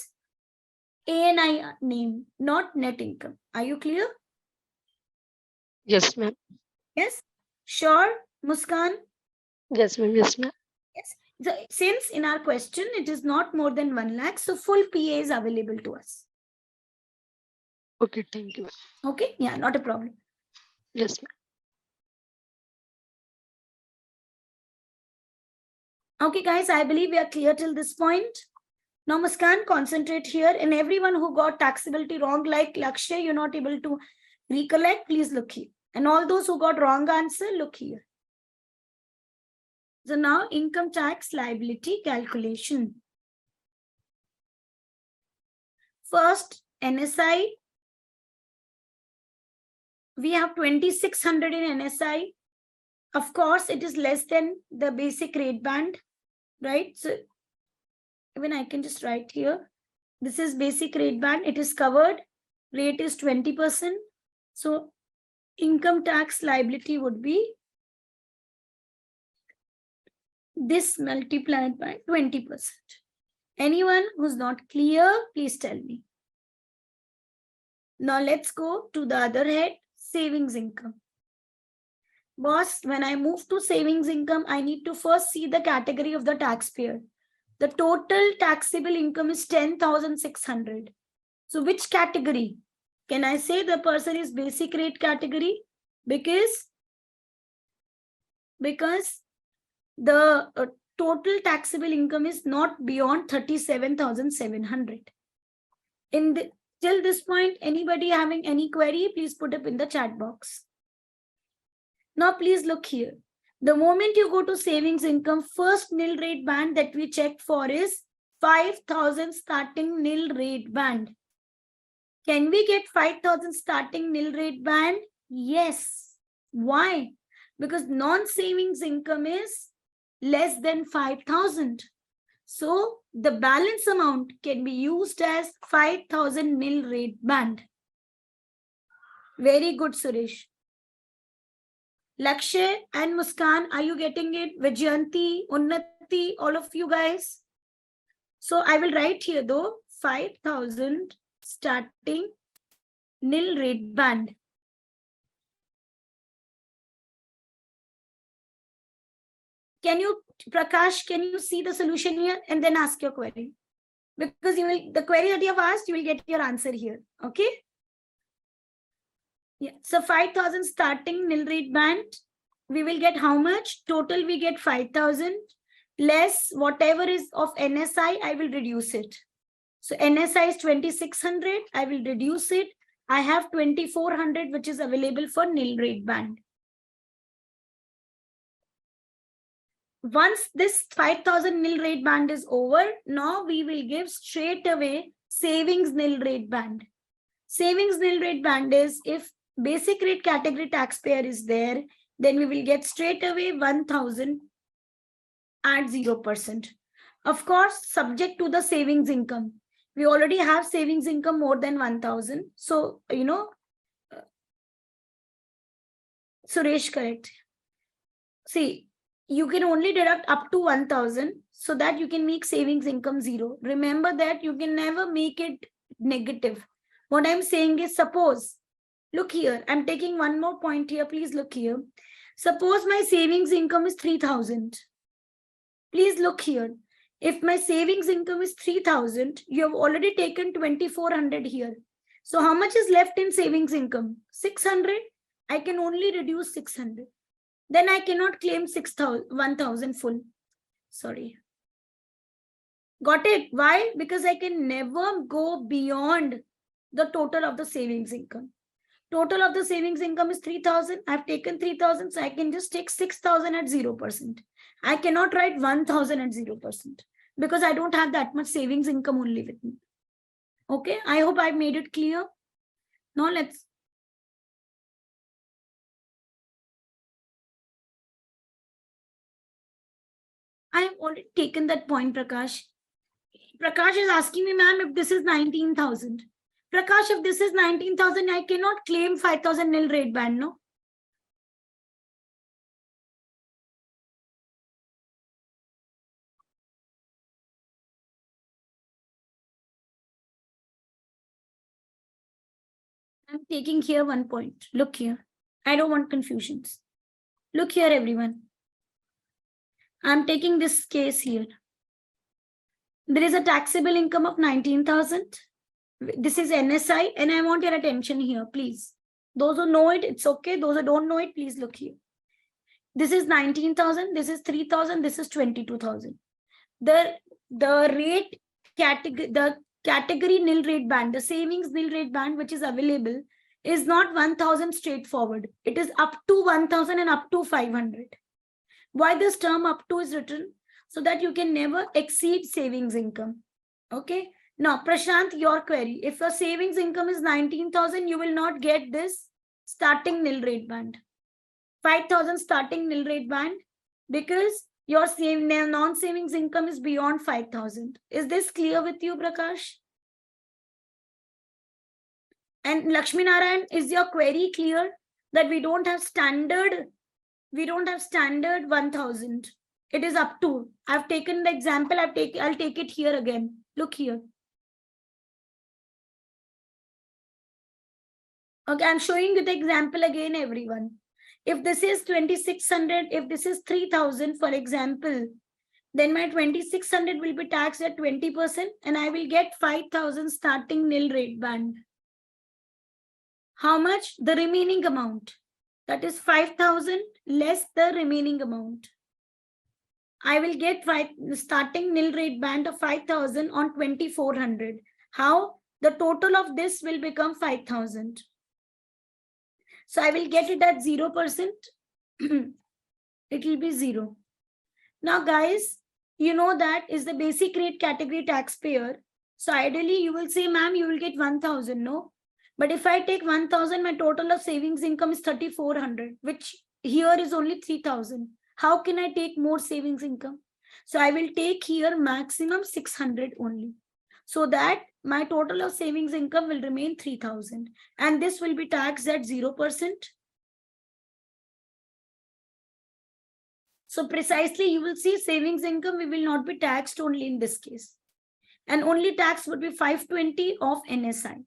ANI name, not net income. Are you clear? Yes, ma'am. Yes. Sure, Muskan? Yes, ma'am. Yes, ma'am. Yes. So, since in our question it is not more than 1 lakh, so full PA is available to us. Okay, thank you, ma'am. Okay, yeah, not a problem. Yes, ma'am. Okay, guys, I believe we are clear till this point. Now, Muskan, concentrate here. And everyone who got taxability wrong, like Lakshya, you're not able to recollect, please look here. And all those who got wrong answer, look here. So now, income tax liability calculation. First, NSI. We have 2,600 in NSI. Of course, it is less than the basic rate band, right? So even I can just write here. This is basic rate band. It is covered. Rate is 20%. So income tax liability would be this multiplied by 20%. Anyone who's not clear, please tell me. Now let's go to the other head, savings income. Boss, when I move to savings income, I need to first see the category of the taxpayer. The total taxable income is 10,600. So which category? Can I say the person is basic rate category? Because the total taxable income is not beyond 37,700. Till this point, anybody having any query, please put up in the chat box. Now, please look here. The moment you go to savings income, first nil rate band that we check for is 5,000 starting nil rate band. Can we get 5,000 starting nil rate band? Yes. Why? Because non-savings income is less than 5,000. So the balance amount can be used as 5,000 nil rate band. Very good, Suresh. Lakshay and Muskan, are you getting it? Vijayanti, Unnati, all of you guys. So I will write here though, 5,000 starting nil rate band. Can you, Prakash, can you see the solution here and then ask your query? Because you will, the query that you have asked, you will get your answer here. Okay. Yeah. So 5,000 starting nil rate band. We will get how much? Total we get 5,000 less whatever is of NSI, I will reduce it. So NSI is 2,600. I will reduce it. I have 2,400, which is available for nil rate band. Once this 5,000 nil rate band is over, now we will give straight away savings nil rate band. Savings nil rate band is if basic rate category taxpayer is there, then we will get straight away 1,000 at 0%. Of course, subject to the savings income. We already have savings income more than 1,000. So, you know, Suresh, correct. See, you can only deduct up to 1,000. so that you can make savings income 0. Remember that you can never make it negative. What I'm saying is, suppose, look here, I'm taking one more point here. Please look here. Suppose my savings income is 3,000. Please look here. If my savings income is 3,000, you have already taken 2,400 here. So how much is left in savings income? 600. I can only reduce 600. Then I cannot claim 1,000 full. Sorry. Got it? Why? Because I can never go beyond the total of the savings income. Total of the savings income is 3,000. I've taken 3,000, so I can just take 6,000 at 0%. I cannot write 1,000 at 0% because I don't have that much savings income only with me. Okay, I hope I've made it clear. Now let's. I have already taken that point, Prakash. Prakash is asking me, ma'am, if this is 19,000. Prakash, if this is 19,000, I cannot claim 5,000 nil rate band, no? I'm taking here one point. Look here. I don't want confusions. Look here, everyone. I'm taking this case here. There is a taxable income of 19,000. This is NSI, and I want your attention here, please. Those who know it, it's okay. Those who don't know it, please look here. This is 19,000. This is 3,000. This is 22,000. The rate category, the category nil rate band, the savings nil rate band, which is available, is not 1,000 straightforward. It is up to 1,000 and up to 500. Why this term up to is written? So that you can never exceed savings income. Okay. Now, Prashant, your query. If your savings income is 19,000, you will not get this starting nil rate band. 5,000 starting nil rate band because your non-savings income is beyond 5,000. Is this clear with you, Prakash? And Lakshmi Narayan, is your query clear that we don't have standard 1,000? It is up to. I've taken the example. I'll take it here again. Look here. Okay, I'm showing you the example again, everyone. If this is 2,600, if this is 3,000, for example, then my 2,600 will be taxed at 20% and I will get 5,000 starting nil rate band. How much? The remaining amount. That is 5,000 less the remaining amount. I will get starting nil rate band of 5,000 on 2,400. How? The total of this will become 5,000. So I will get it at 0%. It will be 0. Now, guys, you know that is the basic rate category taxpayer. So ideally, you will say, ma'am, you will get 1,000, no? But if I take 1,000, my total of savings income is 3,400, which here is only 3,000. How can I take more savings income? So I will take here maximum 600 only. So that my total of savings income will remain 3,000. And this will be taxed at 0%. So precisely, you will see savings income, we will not be taxed only in this case. And only tax would be 520 of NSI.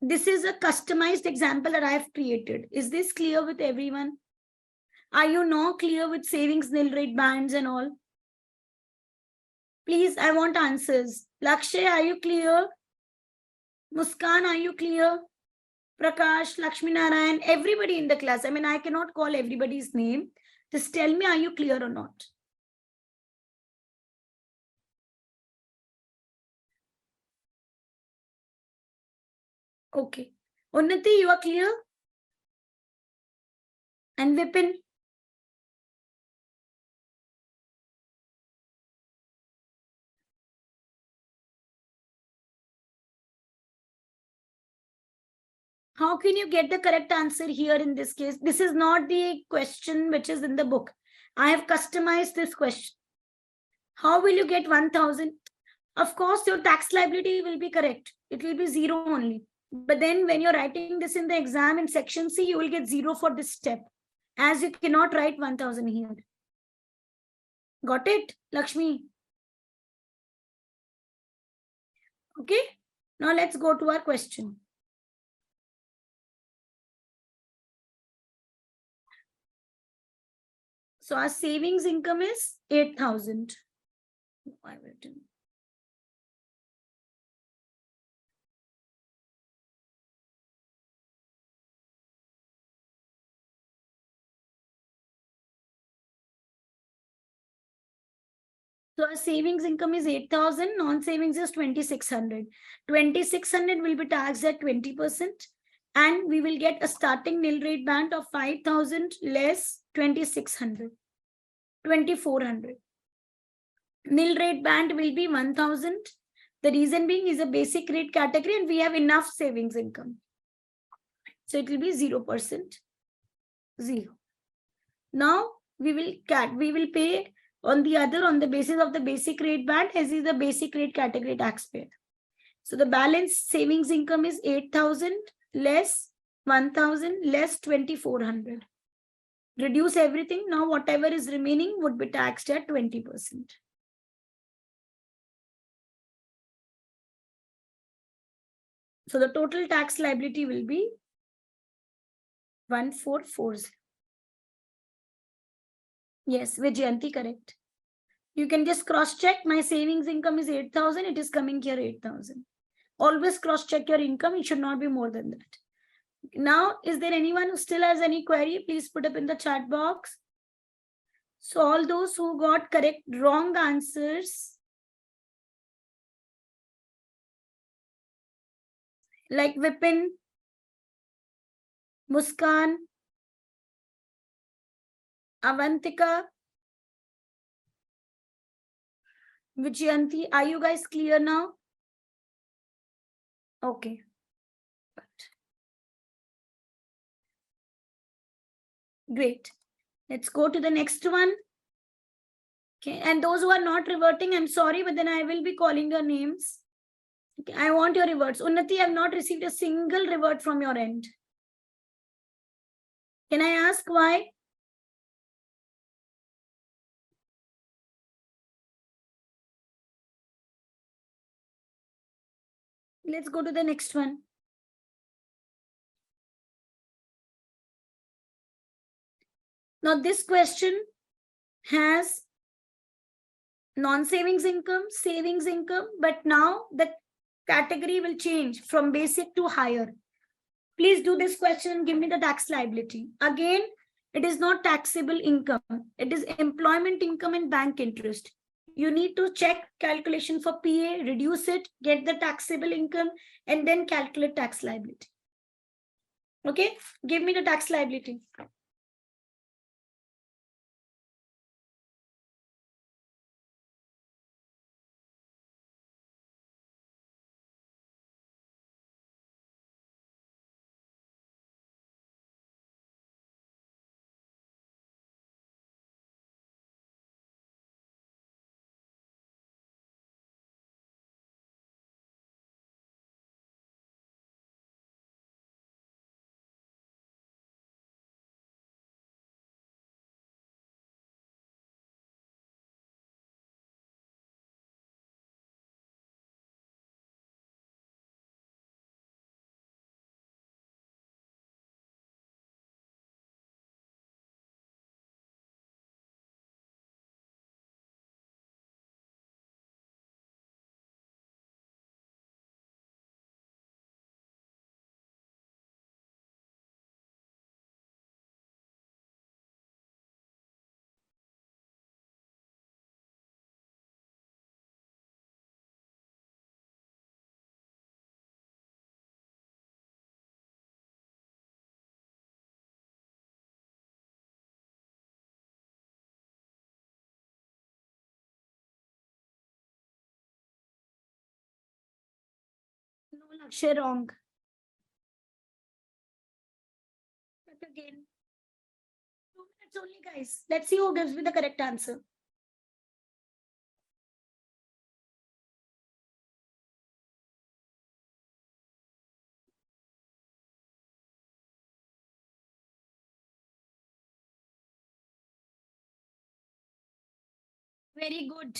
This is a customized example that I have created. Is this clear with everyone? Are you now clear with savings nil rate bands and all? Please, I want answers. Lakshay, are you clear? Muskan, are you clear? Prakash, Lakshmi Narayan, everybody in the class. I mean, I cannot call everybody's name. Just tell me, are you clear or not? Okay. Unnati, you are clear? And Vipin? How can you get the correct answer here in this case? This is not the question which is in the book. I have customized this question. How will you get 1,000? Of course, your tax liability will be correct. It will be 0 only. But then when you're writing this in the exam in section C, you will get 0 for this step, as you cannot write 1,000 here. Got it, Lakshmi? Okay. Now let's go to our question. So our savings income is 8,000. I've written. So our savings income is 8,000, non-savings is 2,600. 2,600 will be taxed at 20%, and we will get a starting nil rate band of 5,000 less 2,600, 2,400. Nil rate band will be 1,000. The reason being is a basic rate category and we have enough savings income. So it will be 0%, 0. Now we will pay on the basis of the basic rate band as is the basic rate category taxpayer. So the balance savings income is 8,000 less 1,000 less 2,400. Reduce everything. Now whatever is remaining would be taxed at 20%. So the total tax liability will be 1,440. Yes, Vijayanti, correct. You can just cross check. My savings income is 8,000. It is coming here 8,000. Always cross check your income. It should not be more than that. Now, is there anyone who still has any query? Please put up in the chat box. So all those who got correct wrong answers, like Vipin, Muskan, Avantika, Vijayanti, are you guys clear now? Okay. Great. Let's go to the next one. Okay, and those who are not reverting, I'm sorry, but then I will be calling your names. Okay, I want your reverts. Unnati, I have not received a single revert from your end. Can I ask why? Let's go to the next one. Now this question has non-savings income, savings income, but now the category will change from basic to higher. Please do this question and give me the tax liability. Again, it is not taxable income. It is employment income and bank interest. You need to check calculation for PA, reduce it, get the taxable income, and then calculate tax liability. Okay, give me the tax liability. No, Lakshay, wrong. But again, 2 minutes only, guys. Let's see who gives me the correct answer. Very good.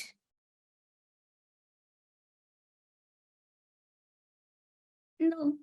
No.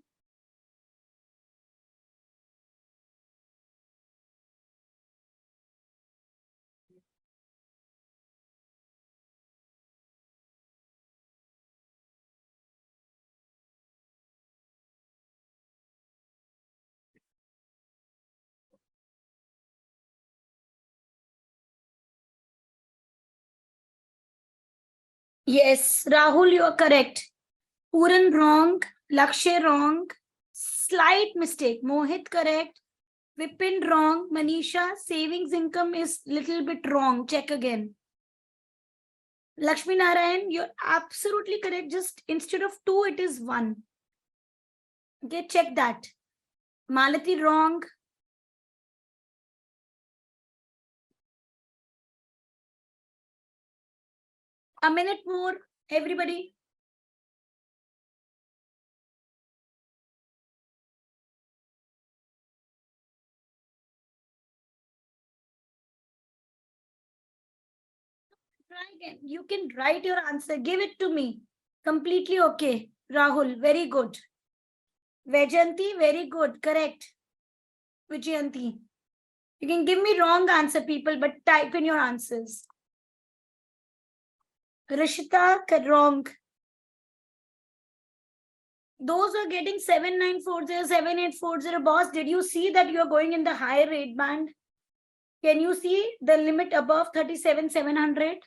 Yes, Rahul, you are correct. Puran wrong, Lakshay wrong, slight mistake. Mohit correct, Vipin wrong, Manisha savings income is little bit wrong. Check again. Lakshmi Narayan, you're absolutely correct. Just instead of 2, it is 1. Okay, check that. Malati wrong. A minute more, everybody. Try again. You can write your answer. Give it to me. Completely okay. Rahul, very good. Vajanti, very good. Correct. Vijayanti. You can give me wrong answer, people, but type in your answers. Rishita, wrong. Those who are getting 7940, 7840, boss, did you see that you are going in the higher rate band? Can you see the limit above 37,700?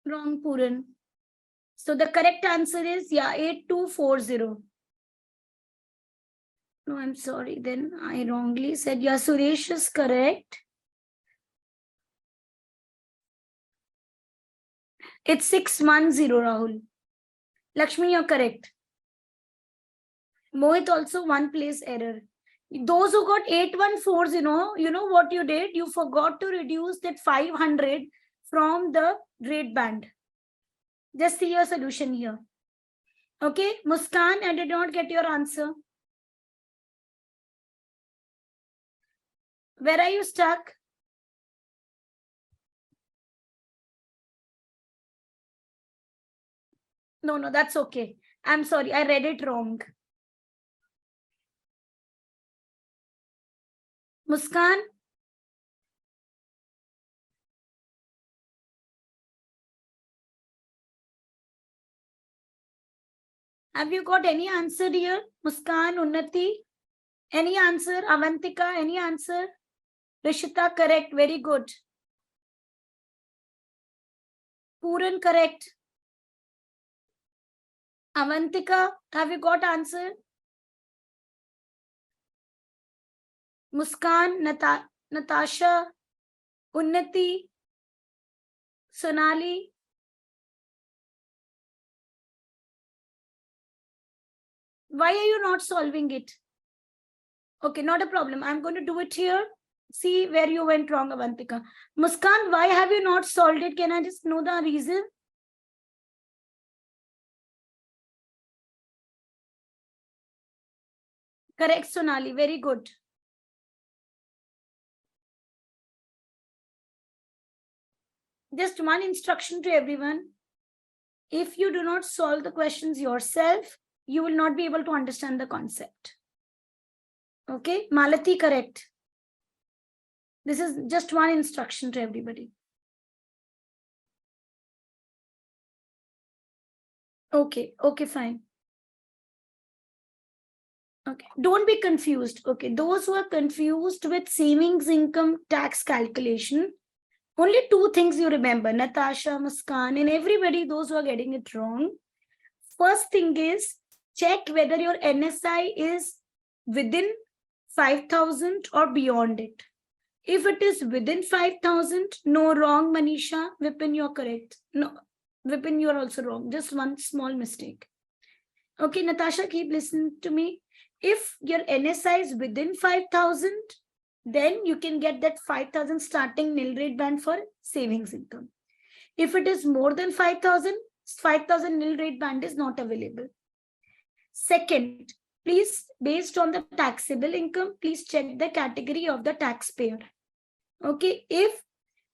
Wrong, Puran. So the correct answer is, yeah, 8240. No, I'm sorry. Then I wrongly said, yeah, Suresh is correct. It's 610, Rahul. Lakshmi, you're correct. Mohit also one place error. Those who got 8140, you know what you did? You forgot to reduce that 500 from the rate band. Just see your solution here. Okay, Muskan, I did not get your answer. Where are you stuck? No, that's okay. I'm sorry, I read it wrong. Muskan? Have you got any answer here? Muskan, Unnati? Any answer? Avantika, any answer? Rishita, correct. Very good. Puran, correct. Avantika, have you got answer? Muskan, Natasha, Unnati, Sonali. Why are you not solving it? Okay, not a problem. I'm going to do it here. See where you went wrong, Avantika. Muskan, why have you not solved it? Can I just know the reason? Correct, Sonali. Very good. Just one instruction to everyone. If you do not solve the questions yourself, you will not be able to understand the concept. Okay, Malati, correct. This is just one instruction to everybody. Okay, fine. Okay, don't be confused. Okay, those who are confused with savings income tax calculation, only 2 things you remember, Natasha, Muskan, and everybody, those who are getting it wrong. First thing is, check whether your NSI is within 5,000 or beyond it. If it is within 5,000, no, wrong, Manisha. Vipin, you're correct. No, Vipin, you're also wrong. Just one small mistake. Okay, Natasha, keep listening to me. If your NSI is within 5,000, then you can get that 5,000 starting nil rate band for savings income. If it is more than 5,000, 5,000 nil rate band is not available. Second, please, based on the taxable income, please check the category of the taxpayer. Okay, if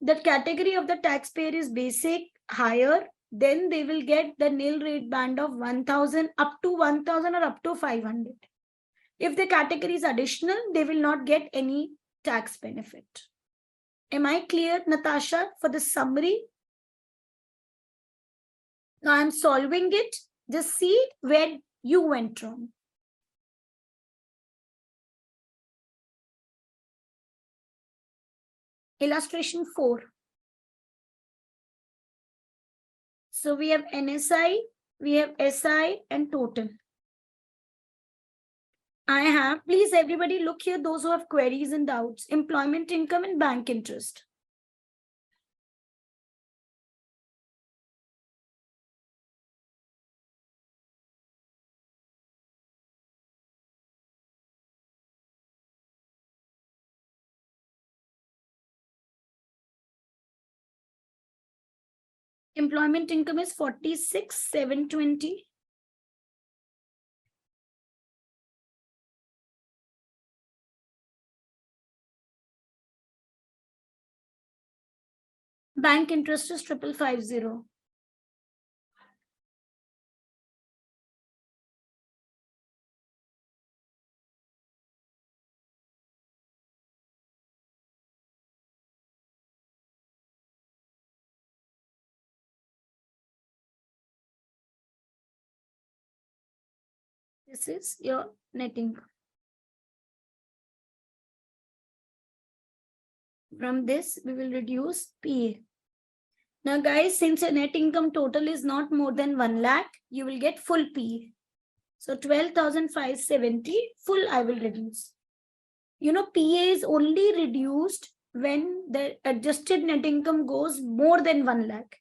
the category of the taxpayer is basic, higher, then they will get the nil rate band of 1,000, up to 1,000 or up to 500. If the category is additional, they will not get any tax benefit. Am I clear, Natasha, for the summary? Now I'm solving it. Just see where you went wrong. Illustration 4. So we have NSI, we have SI and total. I have, please everybody look here, those who have queries and doubts, employment income and bank interest. Employment income is 46,720. Bank interest is 550. This is your net income. From this, we will reduce PA. Now, guys, since your net income total is not more than 1 lakh, you will get full PA. So 12,570 full I will reduce. You know, PA is only reduced when the adjusted net income goes more than 1 lakh.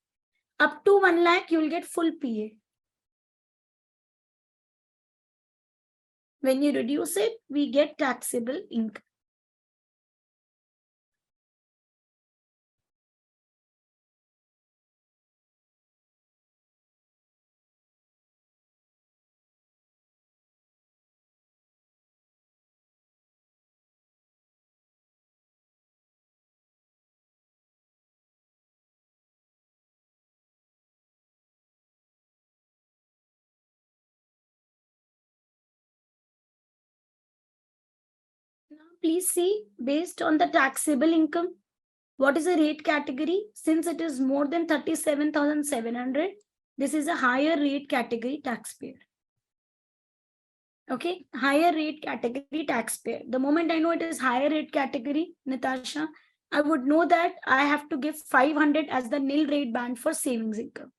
Up to 1 lakh, you will get full PA. When you reduce it, we get taxable income. Now, please see, based on the taxable income, what is the rate category? Since it is more than 37,700, this is a higher rate category taxpayer. Okay, higher rate category taxpayer. The moment I know it is higher rate category, Natasha, I would know that I have to give 500 as the nil rate band for savings income.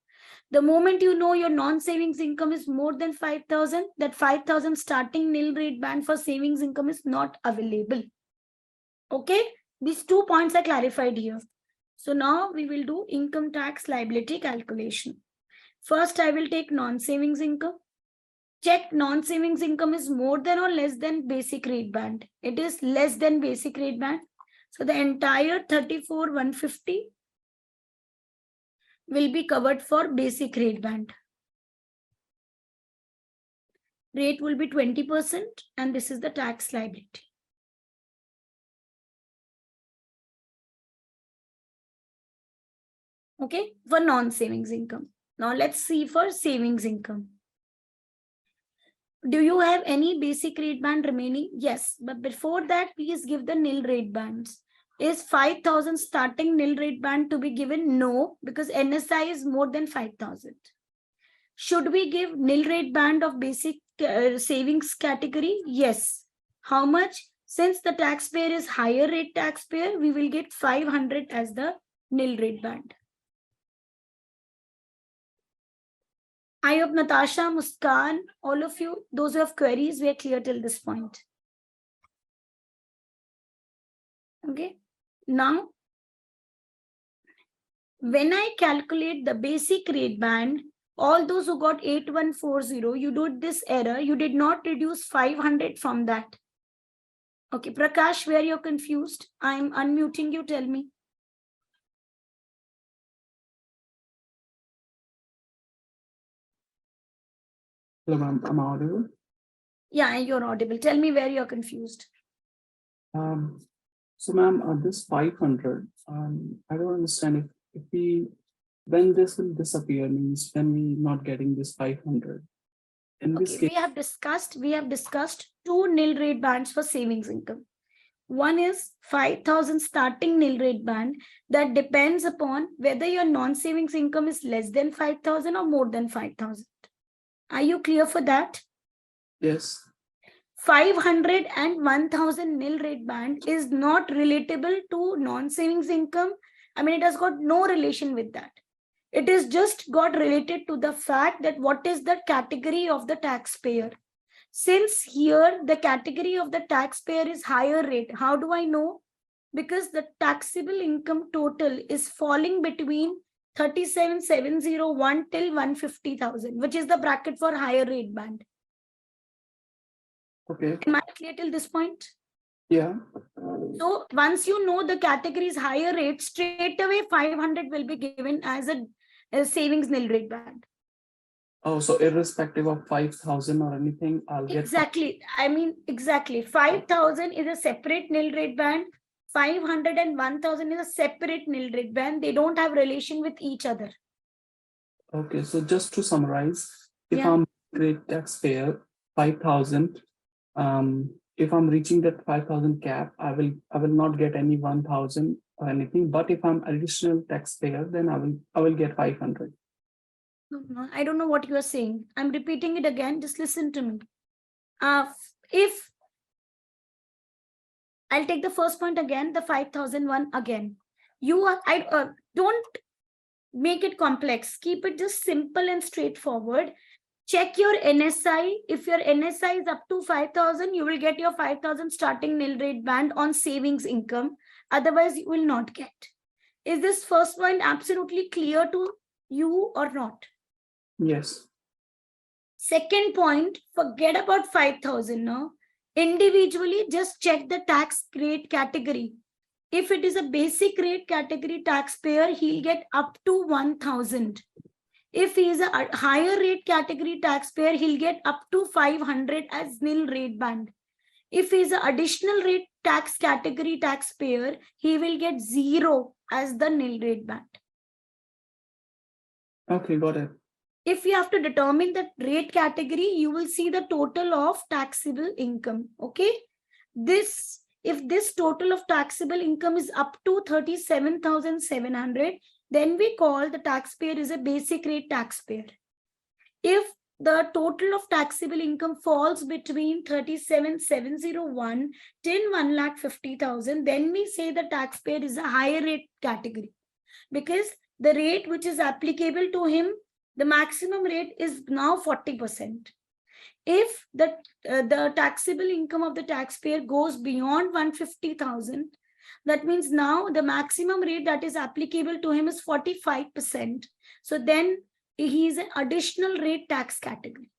The moment you know your non-savings income is more than 5,000, that 5,000 starting nil rate band for savings income is not available. Okay, these 2 points are clarified here. So now we will do income tax liability calculation. First, I will take non-savings income. Check non-savings income is more than or less than basic rate band. It is less than basic rate band. So the entire 34,150 will be covered for basic rate band. Rate will be 20% and this is the tax liability. Okay, for non-savings income. Now let's see for savings income. Do you have any basic rate band remaining? Yes, but before that, please give the nil rate bands. Is 5,000 starting nil rate band to be given? No, because NSI is more than 5,000. Should we give nil rate band of basic savings category? Yes. How much? Since the taxpayer is higher rate taxpayer, we will get 500 as the nil rate band. I hope Natasha, Muskan, all of you, those who have queries, we are clear till this point. Okay. Now, when I calculate the basic rate band, all those who got 8140, you did this error. You did not reduce 500 from that. Okay, Prakash, where you're confused, I'm unmuting you. Tell me. Hello, ma'am. Am I audible? Yeah, you're audible. Tell me where you're confused. So, ma'am, this 500, I don't understand if we, when this will disappear, means when we not getting this 500. In this Okay, case, we have discussed two nil rate bands for savings income. One is 5,000 starting nil rate band that depends upon whether your non-savings income is less than 5,000 or more than 5,000. Are you clear for that? yes. 500 and 1,000 nil rate band is not relatable to non-savings income. I mean, it has got no relation with that. It is just got related to the fact that what is the category of the taxpayer. Since here the category of the taxpayer is higher rate, how do I know? Because the taxable income total is falling between 37,701 till 150,000, which is the bracket for higher rate band. Okay. Am I clear till this point? Yeah. So once you know the category is higher rate, straight away 500 will be given as a savings nil rate band. Oh, so irrespective of 5,000 or anything, I'll get. Exactly. I mean, exactly. 5,000 is a separate nil rate band. 500 and 1,000 is a separate nil rate band. They don't have relation with each other. Okay, so just to summarize, if Yeah. I'm great taxpayer, 5,000, if I'm reaching that 5,000 cap, I will not get any 1,000 or anything. But if I'm additional taxpayer, then I will get 500. No, I don't know what you are saying. I'm repeating it again. Just listen to me. If I'll take the first point again, the 5,001 again. Don't make it complex. Keep it just simple and straightforward. Check your NSI. If your NSI is up to 5,000, you will get your 5,000 starting nil rate band on savings income. Otherwise, you will not get. Is this first point absolutely clear to you or not? Yes. Second point, forget about 5,000 now. Individually, just check the tax rate category. If it is a basic rate category taxpayer, he'll get up to 1,000. If he is a higher rate category taxpayer, he'll get up to 500 as nil rate band. If he is an additional rate tax category taxpayer, he will get 0 as the nil rate band. Okay, got it. If you have to determine the rate category, you will see the total of taxable income. Okay. If this total of taxable income is up to 37,700, then we call the taxpayer is a basic rate taxpayer. If the total of taxable income falls between 37,701 till 1,50,000, then we say the taxpayer is a higher rate category, because the rate which is applicable to him, the maximum rate is now 40%. If the taxable income of the taxpayer goes beyond 150,000, that means now the maximum rate that is applicable to him is 45%. So then he is an additional rate tax category.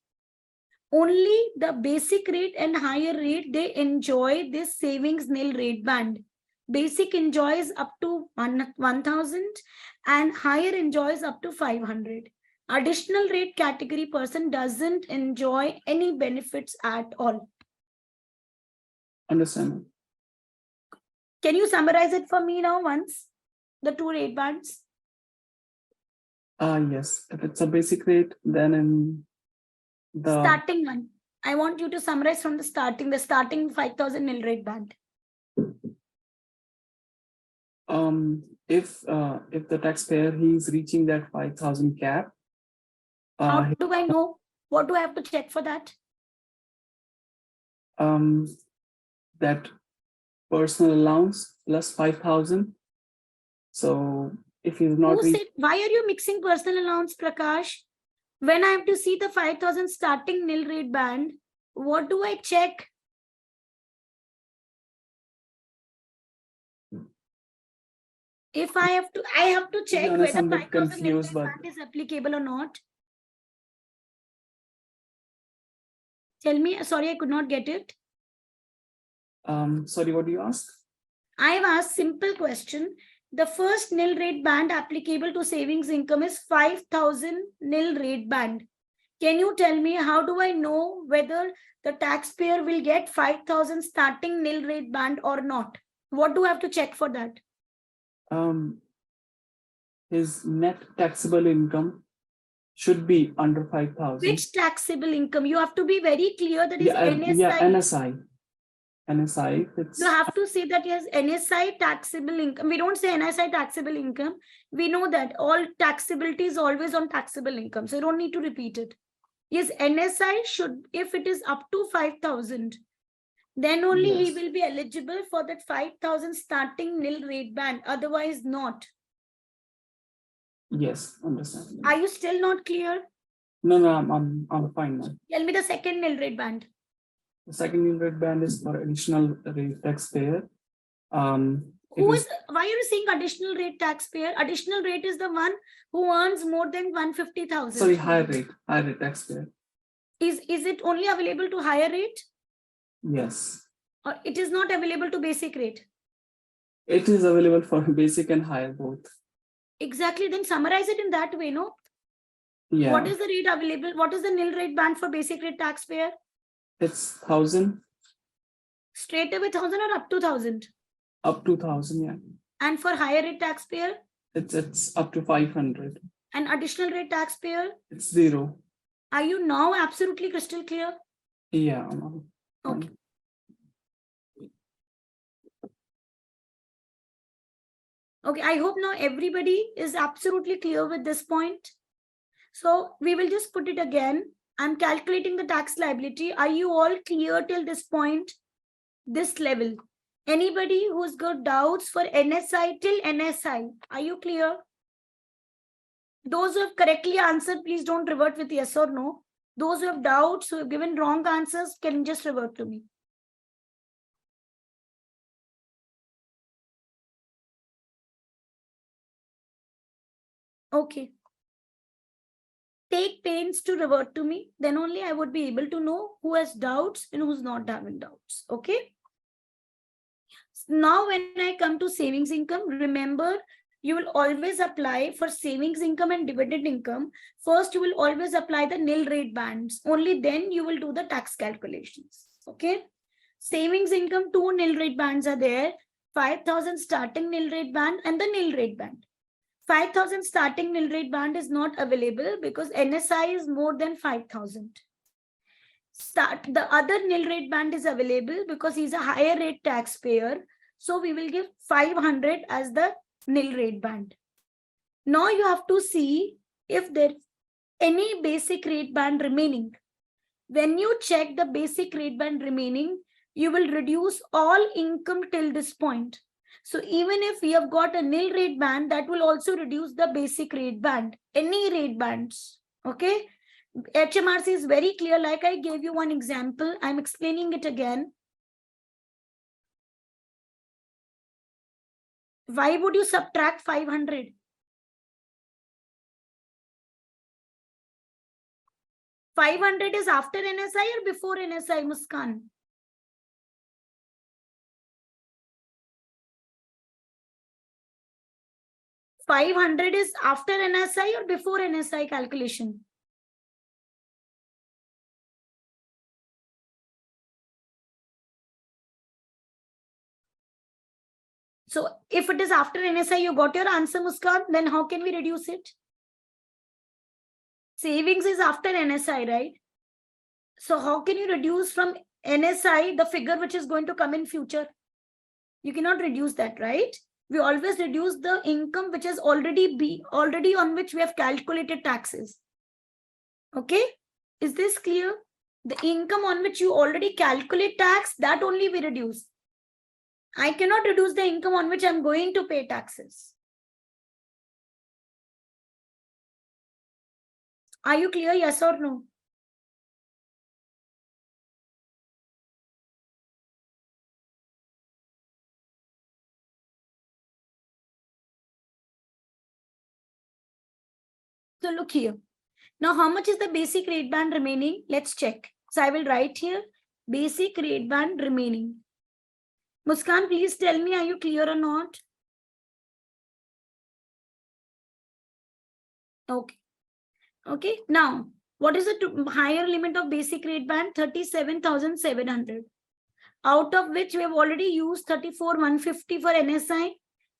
Only the basic rate and higher rate, they enjoy this savings nil rate band. Basic enjoys up to 1,000 and higher enjoys up to 500. Additional rate category person doesn't enjoy any benefits at all. Understand. Can you summarize it for me now once? The two rate bands? Yes. If it's a basic rate, then in the starting one. I want you to summarize from the starting 5,000 nil rate band. If the taxpayer he's reaching that 5,000 cap, how do I know? What do I have to check for that? That personal allowance plus 5,000. So if he's not why are you mixing personal allowance, Prakash? When I have to see the 5,000 starting nil rate band, what do I check? If I have to To be check honest, whether I'm a bit 5,000 nil confused, rate but band is applicable or not. Tell me, sorry, I could not get it. sorry, what do you ask? I have asked simple question. The first nil rate band applicable to savings income is 5,000 nil rate band. Can you tell me how do I know whether the taxpayer will get 5,000 starting nil rate band or not? What do I have to check for that? His net taxable income should be under 5,000. Which taxable income? You have to be very clear that is NSI. Yeah, NSI. It's, You have to say that yes, NSI taxable income. We don't say NSI taxable income. We know that all taxability is always on taxable income. So you don't need to repeat it. Yes, NSI should, if it is up to 5,000, then only he yes. will be eligible for that 5,000 starting nil rate band. Otherwise not. Yes, understand. Are you still not clear? No, I'm fine now. Tell me the second nil rate band. The second nil rate band is for additional rate taxpayer. Who is, why are you saying additional rate taxpayer? Additional rate is the one who earns more than 150,000. Sorry, higher rate taxpayer. Is it only available to higher rate? Yes. Or it is not available to basic rate? It is available for basic and higher both. Exactly. Then summarize it in that way, no? Yeah. What is the rate available? What is the nil rate band for basic rate taxpayer? It's 1,000. Straight away 1,000 or up to 1,000? Up to 1,000, yeah. And for higher rate taxpayer? It's up to 500. And additional rate taxpayer? It's 0. Are you now absolutely crystal clear? Yeah. Okay. Okay, I hope now everybody is absolutely clear with this point. So we will just put it again. I'm calculating the tax liability. Are you all clear till this point? This level? Anybody who's got doubts for NSI till NSI? Are you clear? Those who have correctly answered, please don't revert with yes or no. Those who have doubts, who have given wrong answers, can just revert to me. Okay. Take pains to revert to me. Then only I would be able to know who has doubts and who's not having doubts. Okay. Now, when I come to savings income, remember, you will always apply for savings income and dividend income. First, you will always apply the nil rate bands. Only then you will do the tax calculations. Okay. Savings income, 2 nil rate bands are there. 5,000 starting nil rate band and the nil rate band. 5,000 starting nil rate band is not available because NSI is more than 5,000. The other nil rate band is available because he's a higher rate taxpayer. So we will give 500 as the nil rate band. Now you have to see if there's any basic rate band remaining. When you check the basic rate band remaining, you will reduce all income till this point. So even if we have got a nil rate band, that will also reduce the basic rate band, any rate bands. Okay. HMRC is very clear. Like I gave you one example, I'm explaining it again. Why would you subtract 500? 500 is after NSI or before NSI, Muskan? $500 is after NSI or before NSI calculation? So if it is after NSI, you got your answer, Muskan, then how can we reduce it? Savings is after NSI, right? So how can you reduce from NSI the figure which is going to come in future? You cannot reduce that, right? We always reduce the income which is already on which we have calculated taxes. Okay, is this clear? The income on which you already calculate tax, that only we reduce. I cannot reduce the income on which I'm going to pay taxes. Are you clear? Yes or no? So look here. Now, how much is the basic rate band remaining? Let's check. So I will write here basic rate band remaining. Muskan, please tell me, are you clear or not? Okay. Okay. Now, what is the higher limit of basic rate band? 37,700. Out of which we have already used 34,150 for NSI.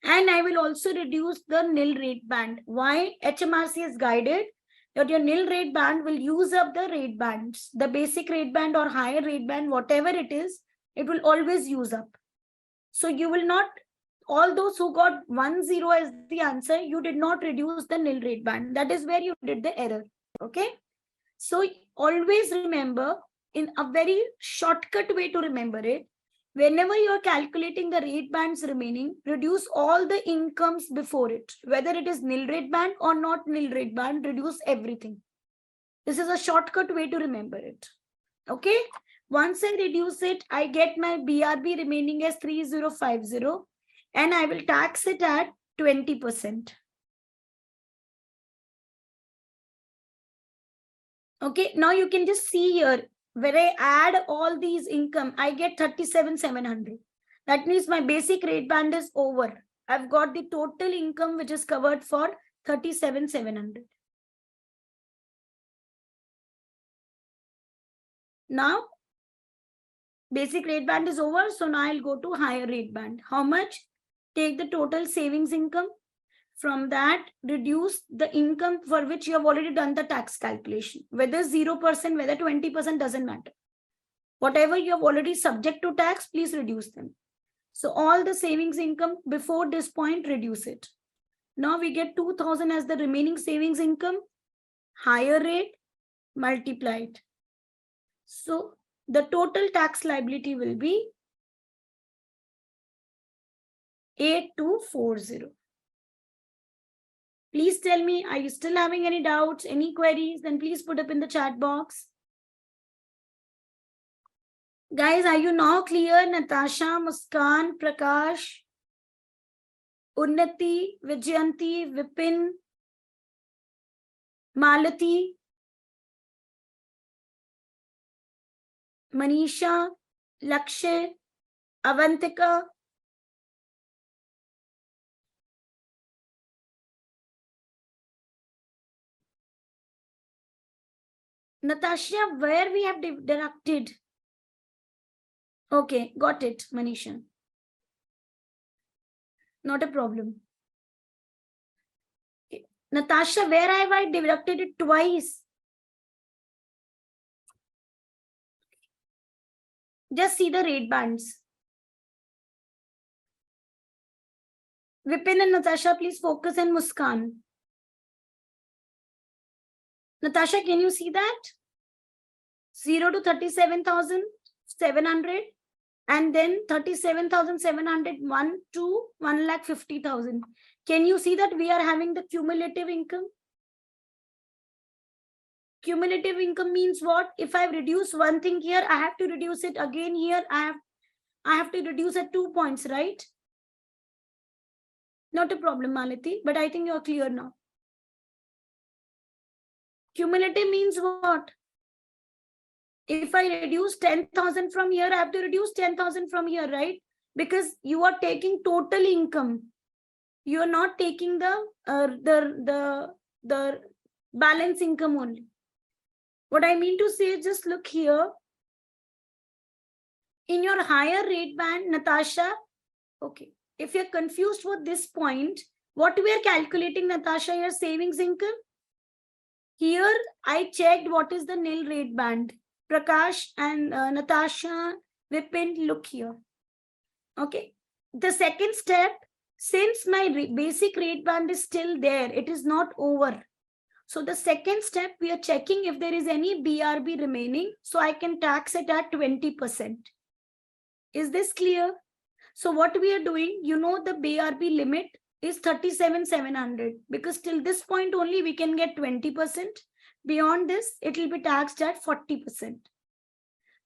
And I will also reduce the nil rate band. Why? HMRC is guided that your nil rate band will use up the rate bands. The basic rate band or higher rate band, whatever it is, it will always use up. So you will not, all those who got 10 as the answer, you did not reduce the nil rate band. That is where you did the error. Okay. So always remember, in a very shortcut way to remember it, whenever you are calculating the rate bands remaining, reduce all the incomes before it, whether it is nil rate band or not nil rate band, reduce everything. This is a shortcut way to remember it. Okay. Once I reduce it, I get my BRB remaining as 3050 and I will tax it at 20%. Okay, now you can just see here, where I add all these income, I get 37,700. That means my basic rate band is over. I've got the total income which is covered for 37,700. Now, basic rate band is over. So now I'll go to higher rate band. How much? Take the total savings income. From that, reduce the income for which you have already done the tax calculation. Whether 0%, whether 20% doesn't matter. Whatever you have already subject to tax, please reduce them. So all the savings income before this point, reduce it. Now we get 2,000 as the remaining savings income, higher rate, multiplied. So the total tax liability will be 8240. Please tell me, are you still having any doubts, any queries? Then please put up in the chat box. Guys, are you now clear? Natasha, Muskan, Prakash, Unnati, Vijayanti, Vipin, Malati, Manisha, Lakshay, Avantika. Natasha, where we have deducted? Okay, got it, Manisha. Not a problem. Natasha, where have I deducted it twice? Just see the rate bands. Vipin and Natasha, please focus, and Muskan. Natasha, can you see that? 0 to 37,700 and then 37,700, 1 to 1,50,000. Can you see that we are having the cumulative income? Cumulative income means what? If I reduce one thing here, I have to reduce it again here. I have to reduce at 2 points, right? Not a problem, Malati, but I think you're clear now. Cumulative means what? If I reduce 10,000 from here, I have to reduce 10,000 from here, right? Because you are taking total income. You are not taking the balance income only. What I mean to say, just look here. In your higher rate band, Natasha, okay. If you're confused for this point, what we are calculating, Natasha, your savings income? Here, I checked what is the nil rate band. Prakash and Natasha, Vipin, look here. Okay. The second step, since my basic rate band is still there, it is not over. So the second step, we are checking if there is any BRB remaining, so I can tax it at 20%. Is this clear? So what we are doing, you know, the BRB limit is 37,700 because till this point only we can get 20%. Beyond this, it will be taxed at 40%.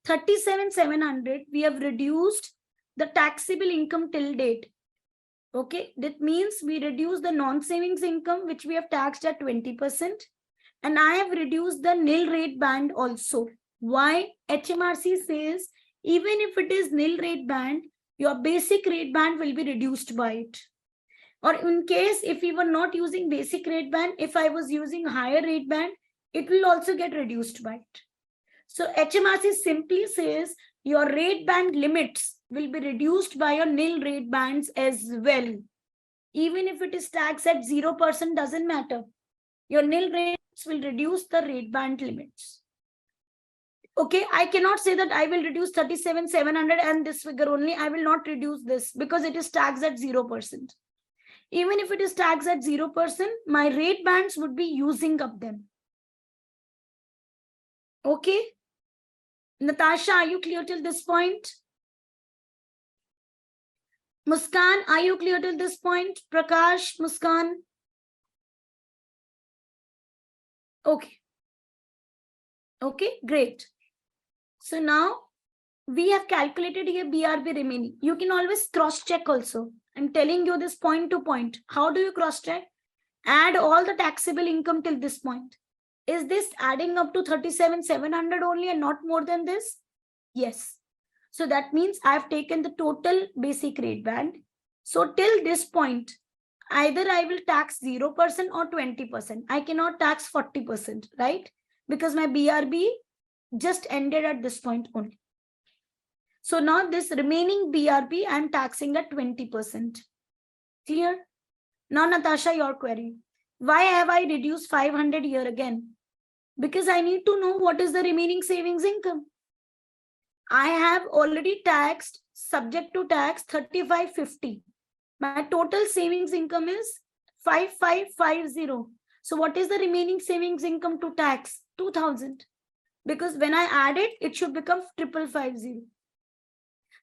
37,700, we have reduced the taxable income till date. Okay, that means we reduce the non-savings income, which we have taxed at 20%. And I have reduced the nil rate band also. Why? HMRC says, even if it is nil rate band, your basic rate band will be reduced by it. Or in case if we were not using basic rate band, if I was using higher rate band, it will also get reduced by it. So HMRC simply says your rate band limits will be reduced by your nil rate bands as well. Even if it is taxed at 0%, doesn't matter. Your nil rates will reduce the rate band limits. Okay, I cannot say that I will reduce 37,700 and this figure only. I will not reduce this because it is taxed at 0%. Even if it is taxed at 0%, my rate bands would be using up them. Okay. Natasha, are you clear till this point? Muskan, are you clear till this point? Prakash, Muskan? Okay. Okay, great. So now we have calculated here BRB remaining. You can always cross-check also. I'm telling you this point to point. How do you cross-check? Add all the taxable income till this point. Is this adding up to 37,700 only and not more than this? Yes. So that means I've taken the total basic rate band. So till this point, either I will tax 0% or 20%. I cannot tax 40%, right? Because my BRB just ended at this point only. So now this remaining BRB, I'm taxing at 20%. Clear? Now, Natasha, your query. Why have I reduced 500 here again? Because I need to know what is the remaining savings income. I have already taxed, subject to tax, 3550. My total savings income is 5550. So what is the remaining savings income to tax? 2000. Because when I add it, it should become 5550.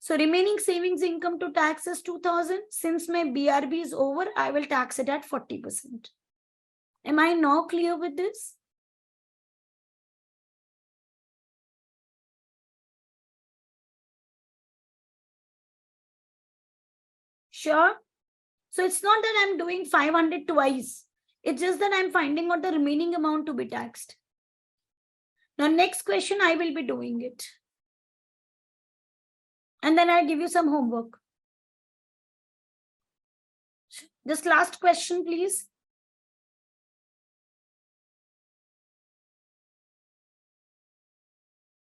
So remaining savings income to tax is 2000. Since my BRB is over, I will tax it at 40%. Am I now clear with this? Sure. So it's not that I'm doing 500 twice. It's just that I'm finding out the remaining amount to be taxed. Now, next question, I will be doing it. And then I'll give you some homework. This last question, please.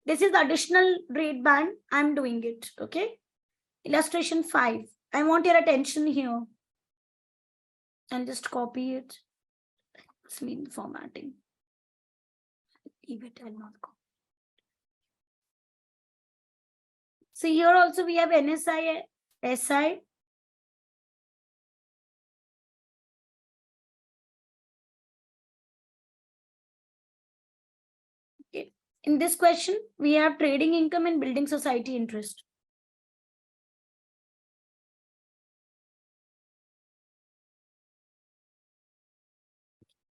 This is the additional rate band. I'm doing it. Okay. Illustration 5. I want your attention here. And just copy it. It's mean formatting. Leave it, I'll not copy. So here also we have NSI, SI. Okay. In this question, we have trading income and building society interest.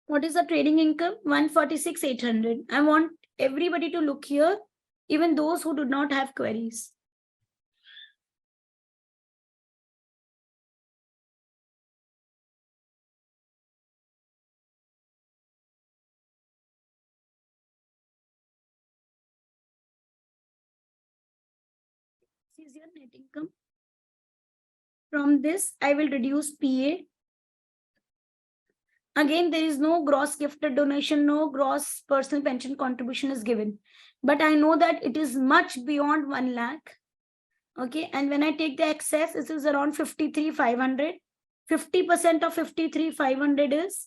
What is the trading income? 146,800. I want everybody to look here, even those who do not have queries. This is your net income. From this, I will reduce PA. Again, there is no gross gifted donation, no gross personal pension contribution is given. But I know that it is much beyond 1 lakh. Okay, and when I take the excess, it is around 53,500. 50% of 53,500 is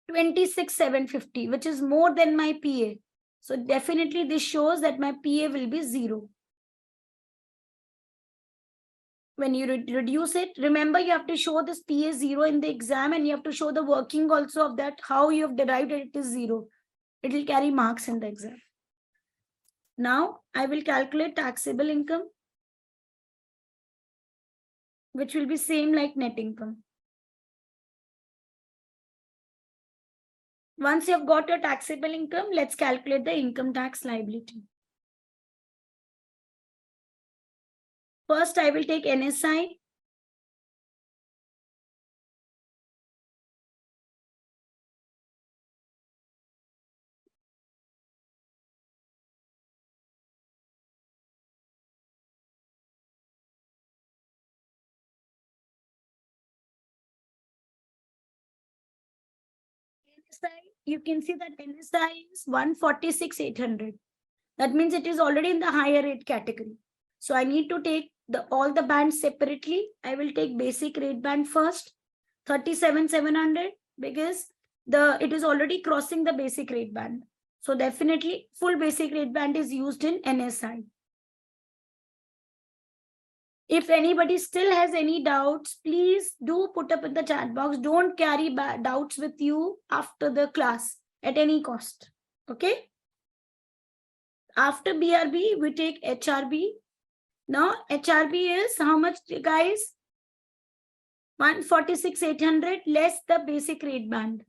26,750, which is more than my PA. So definitely this shows that my PA will be 0. When you reduce it, remember you have to show this PA 0 in the exam, and you have to show the working also of that, how you have derived it is 0. It will carry marks in the exam. Now I will calculate taxable income, which will be same like net income. Once you have got your taxable income, let's calculate the income tax liability. First, I will take NSI. You can see that NSI is 146,800. That means it is already in the higher rate category. So I need to take all the bands separately. I will take basic rate band first, 37,700, because it is already crossing the basic rate band. So definitely full basic rate band is used in NSI. If anybody still has any doubts, please do put up in the chat box. Don't carry doubts with you after the class at any cost. Okay. After BRB, we take HRB. Now, HRB is how much, guys? 146,800 less the basic rate band.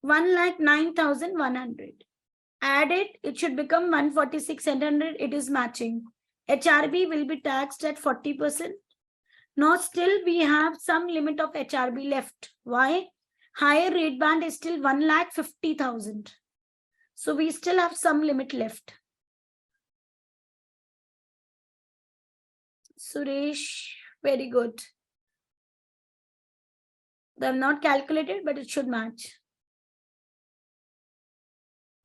1,09,100. Add it, it should become 146,800. It is matching. HRB will be taxed at 40%. Now, still we have some limit of HRB left. Why? Higher rate band is still 1,50,000. So we still have some limit left. Suresh, very good. They have not calculated, but it should match.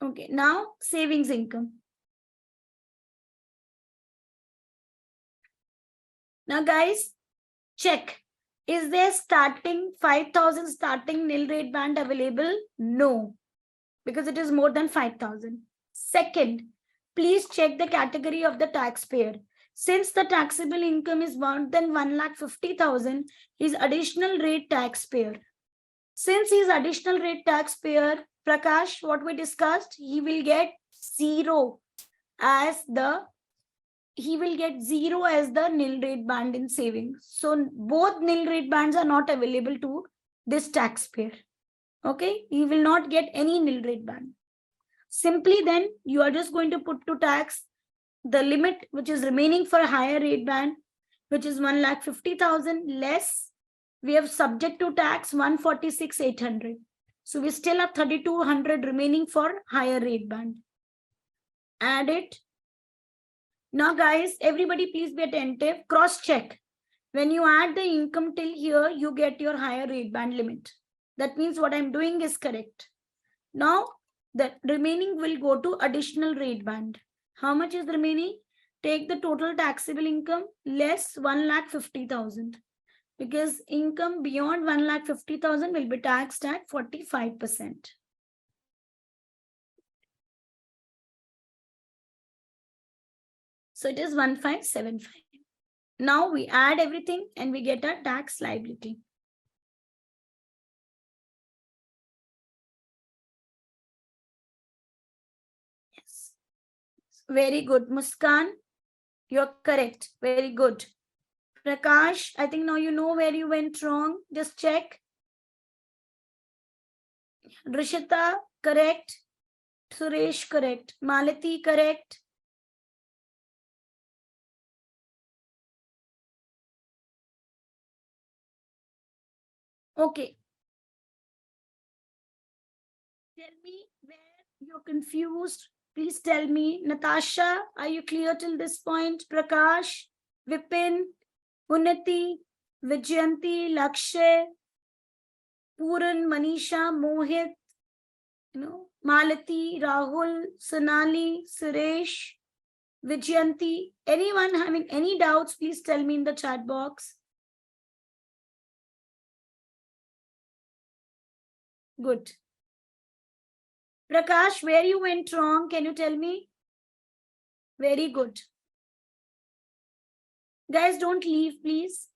Okay, now savings income. Now, guys, check. Is there starting 5,000 starting nil rate band available? No, because it is more than 5,000. Second, please check the category of the taxpayer. Since the taxable income is more than 1,50,000, he is additional rate taxpayer. Since he is additional rate taxpayer, Prakash, what we discussed, he will get zero as the nil rate band in savings. So both nil rate bands are not available to this taxpayer. Okay, he will not get any nil rate band. Simply then you are just going to put to tax the limit which is remaining for a higher rate band, which is 1,50,000 less. We have subject to tax 146,800. So we still have 3,200 remaining for higher rate band. Add it. Now, guys, everybody please be attentive. Cross check. When you add the income till here, you get your higher rate band limit. That means what I'm doing is correct. Now, the remaining will go to additional rate band. How much is remaining? Take the total taxable income less 1,50,000. Because income beyond 1,50,000 will be taxed at 45%. So it is 1,575. Now we add everything and we get a tax liability. Yes. Very good. Muskan, you're correct. Very good. Prakash, I think now you know where you went wrong. Just check. Rishita, correct. Suresh, correct. Malati, correct. Okay. Tell me where you're confused. Please tell me. Natasha, are you clear till this point? Prakash, Vipin, Unnati, Vijayanti, Lakshay, Puran, Manisha, Mohit, Malati, Rahul, Sonali, Suresh, Vijayanti. Anyone having any doubts, please tell me in the chat box. Good. Prakash, where you went wrong, can you tell me? Very good. Guys, don't leave, please.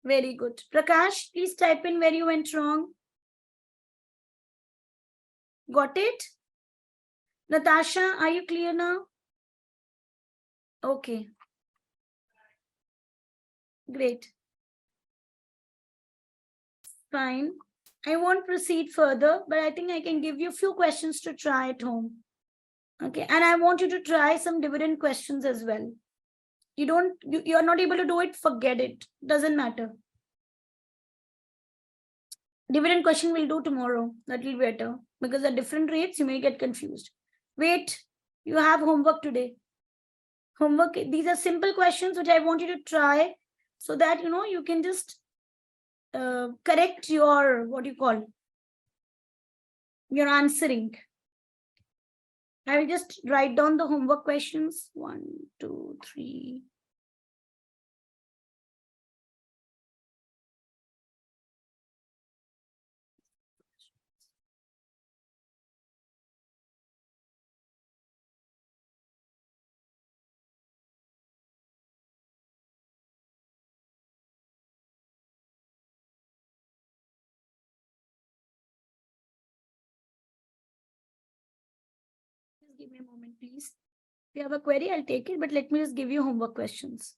Very good. Prakash, please type in where you went wrong. Got it? Natasha, are you clear now? Okay. Great. Fine. I won't proceed further, but I think I can give you a few questions to try at home. Okay, and I want you to try some dividend questions as well. You're not able to do it, forget it. Doesn't matter. Dividend question we'll do tomorrow. That will be better. Because at different rates, you may get confused. Wait, you have homework today. Homework, these are simple questions which I want you to try so that, you can just correct your, your answering. I will just write down the homework questions. 1, 2, 3. Just give me a moment, please. If you have a query, I'll take it, but let me just give you homework questions.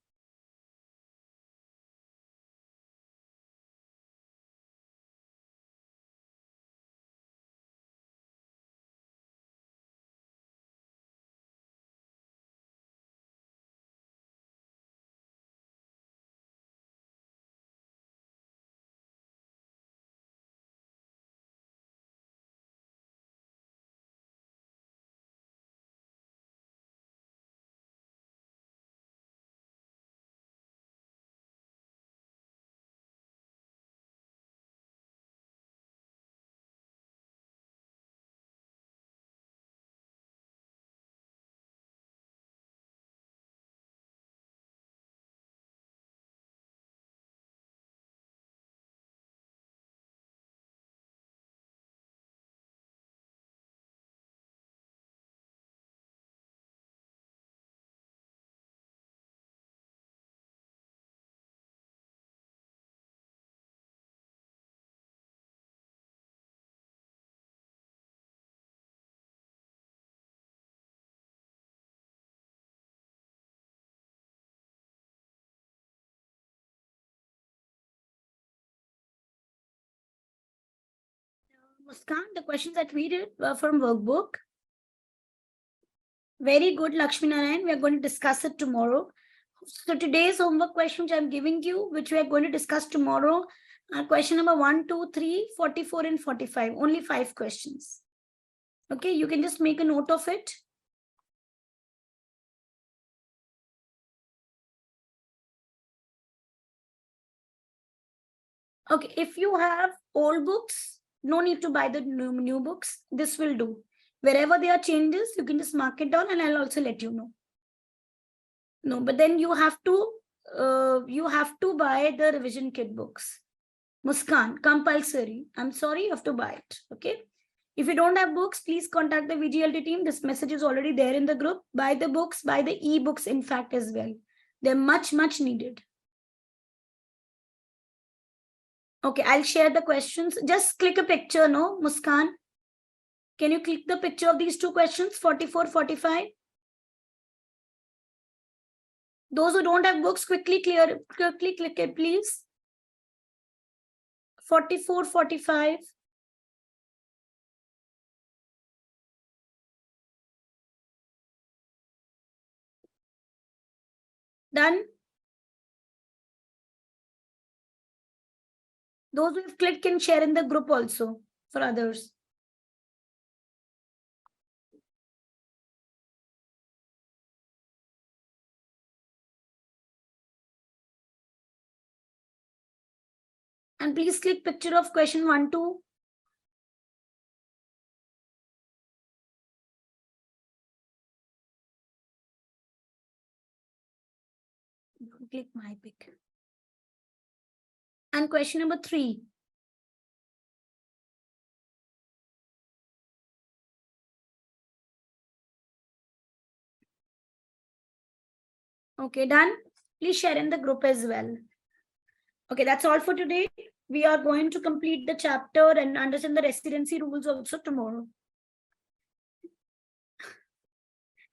Muskan, the questions that we did were from workbook. Very good, Lakshmi Narayan. We are going to discuss it tomorrow. So today's homework questions I'm giving you, which we are going to discuss tomorrow, are question number 1, 2, 3, 44, and 45. Only 5 questions. Okay, you can just make a note of it. Okay, if you have old books, no need to buy the new books. This will do. Wherever there are changes, you can just mark it down and I'll also let you know. No, but then you have to buy the revision kit books. Muskan, compulsory. I'm sorry, you have to buy it. Okay. If you don't have books, please contact the VGLD team. This message is already there in the group. Buy the books, buy the e-books, in fact, as well. They're much, much needed. Okay, I'll share the questions. Just click a picture, no, Muskan? Can you click the picture of these 2 questions, 44, 45? Those who don't have books, quickly click it, please. 44, 45. Done. Those who have clicked can share in the group also for others. And please click picture of question 1, 2. Click my pic. And question number 3. Okay, done. Please share in the group as well. Okay, that's all for today. We are going to complete the chapter and understand the residency rules also tomorrow.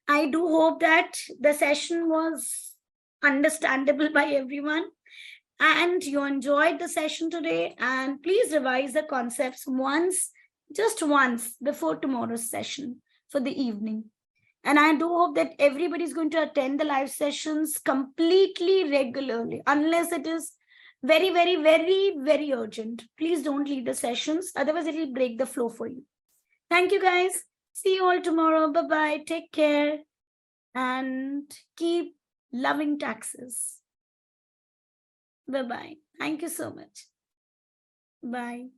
I do hope that the session was understandable by everyone and you enjoyed the session today. And please revise the concepts just once before tomorrow's session for the evening. And I do hope that everybody is going to attend the live sessions completely regularly, unless it is very, very, very, very urgent. Please don't leave the sessions. Otherwise, it will break the flow for you. Thank you, guys. See you all tomorrow. Bye-bye. Take care. And keep loving taxes. Bye-bye. Thank you so much. Bye.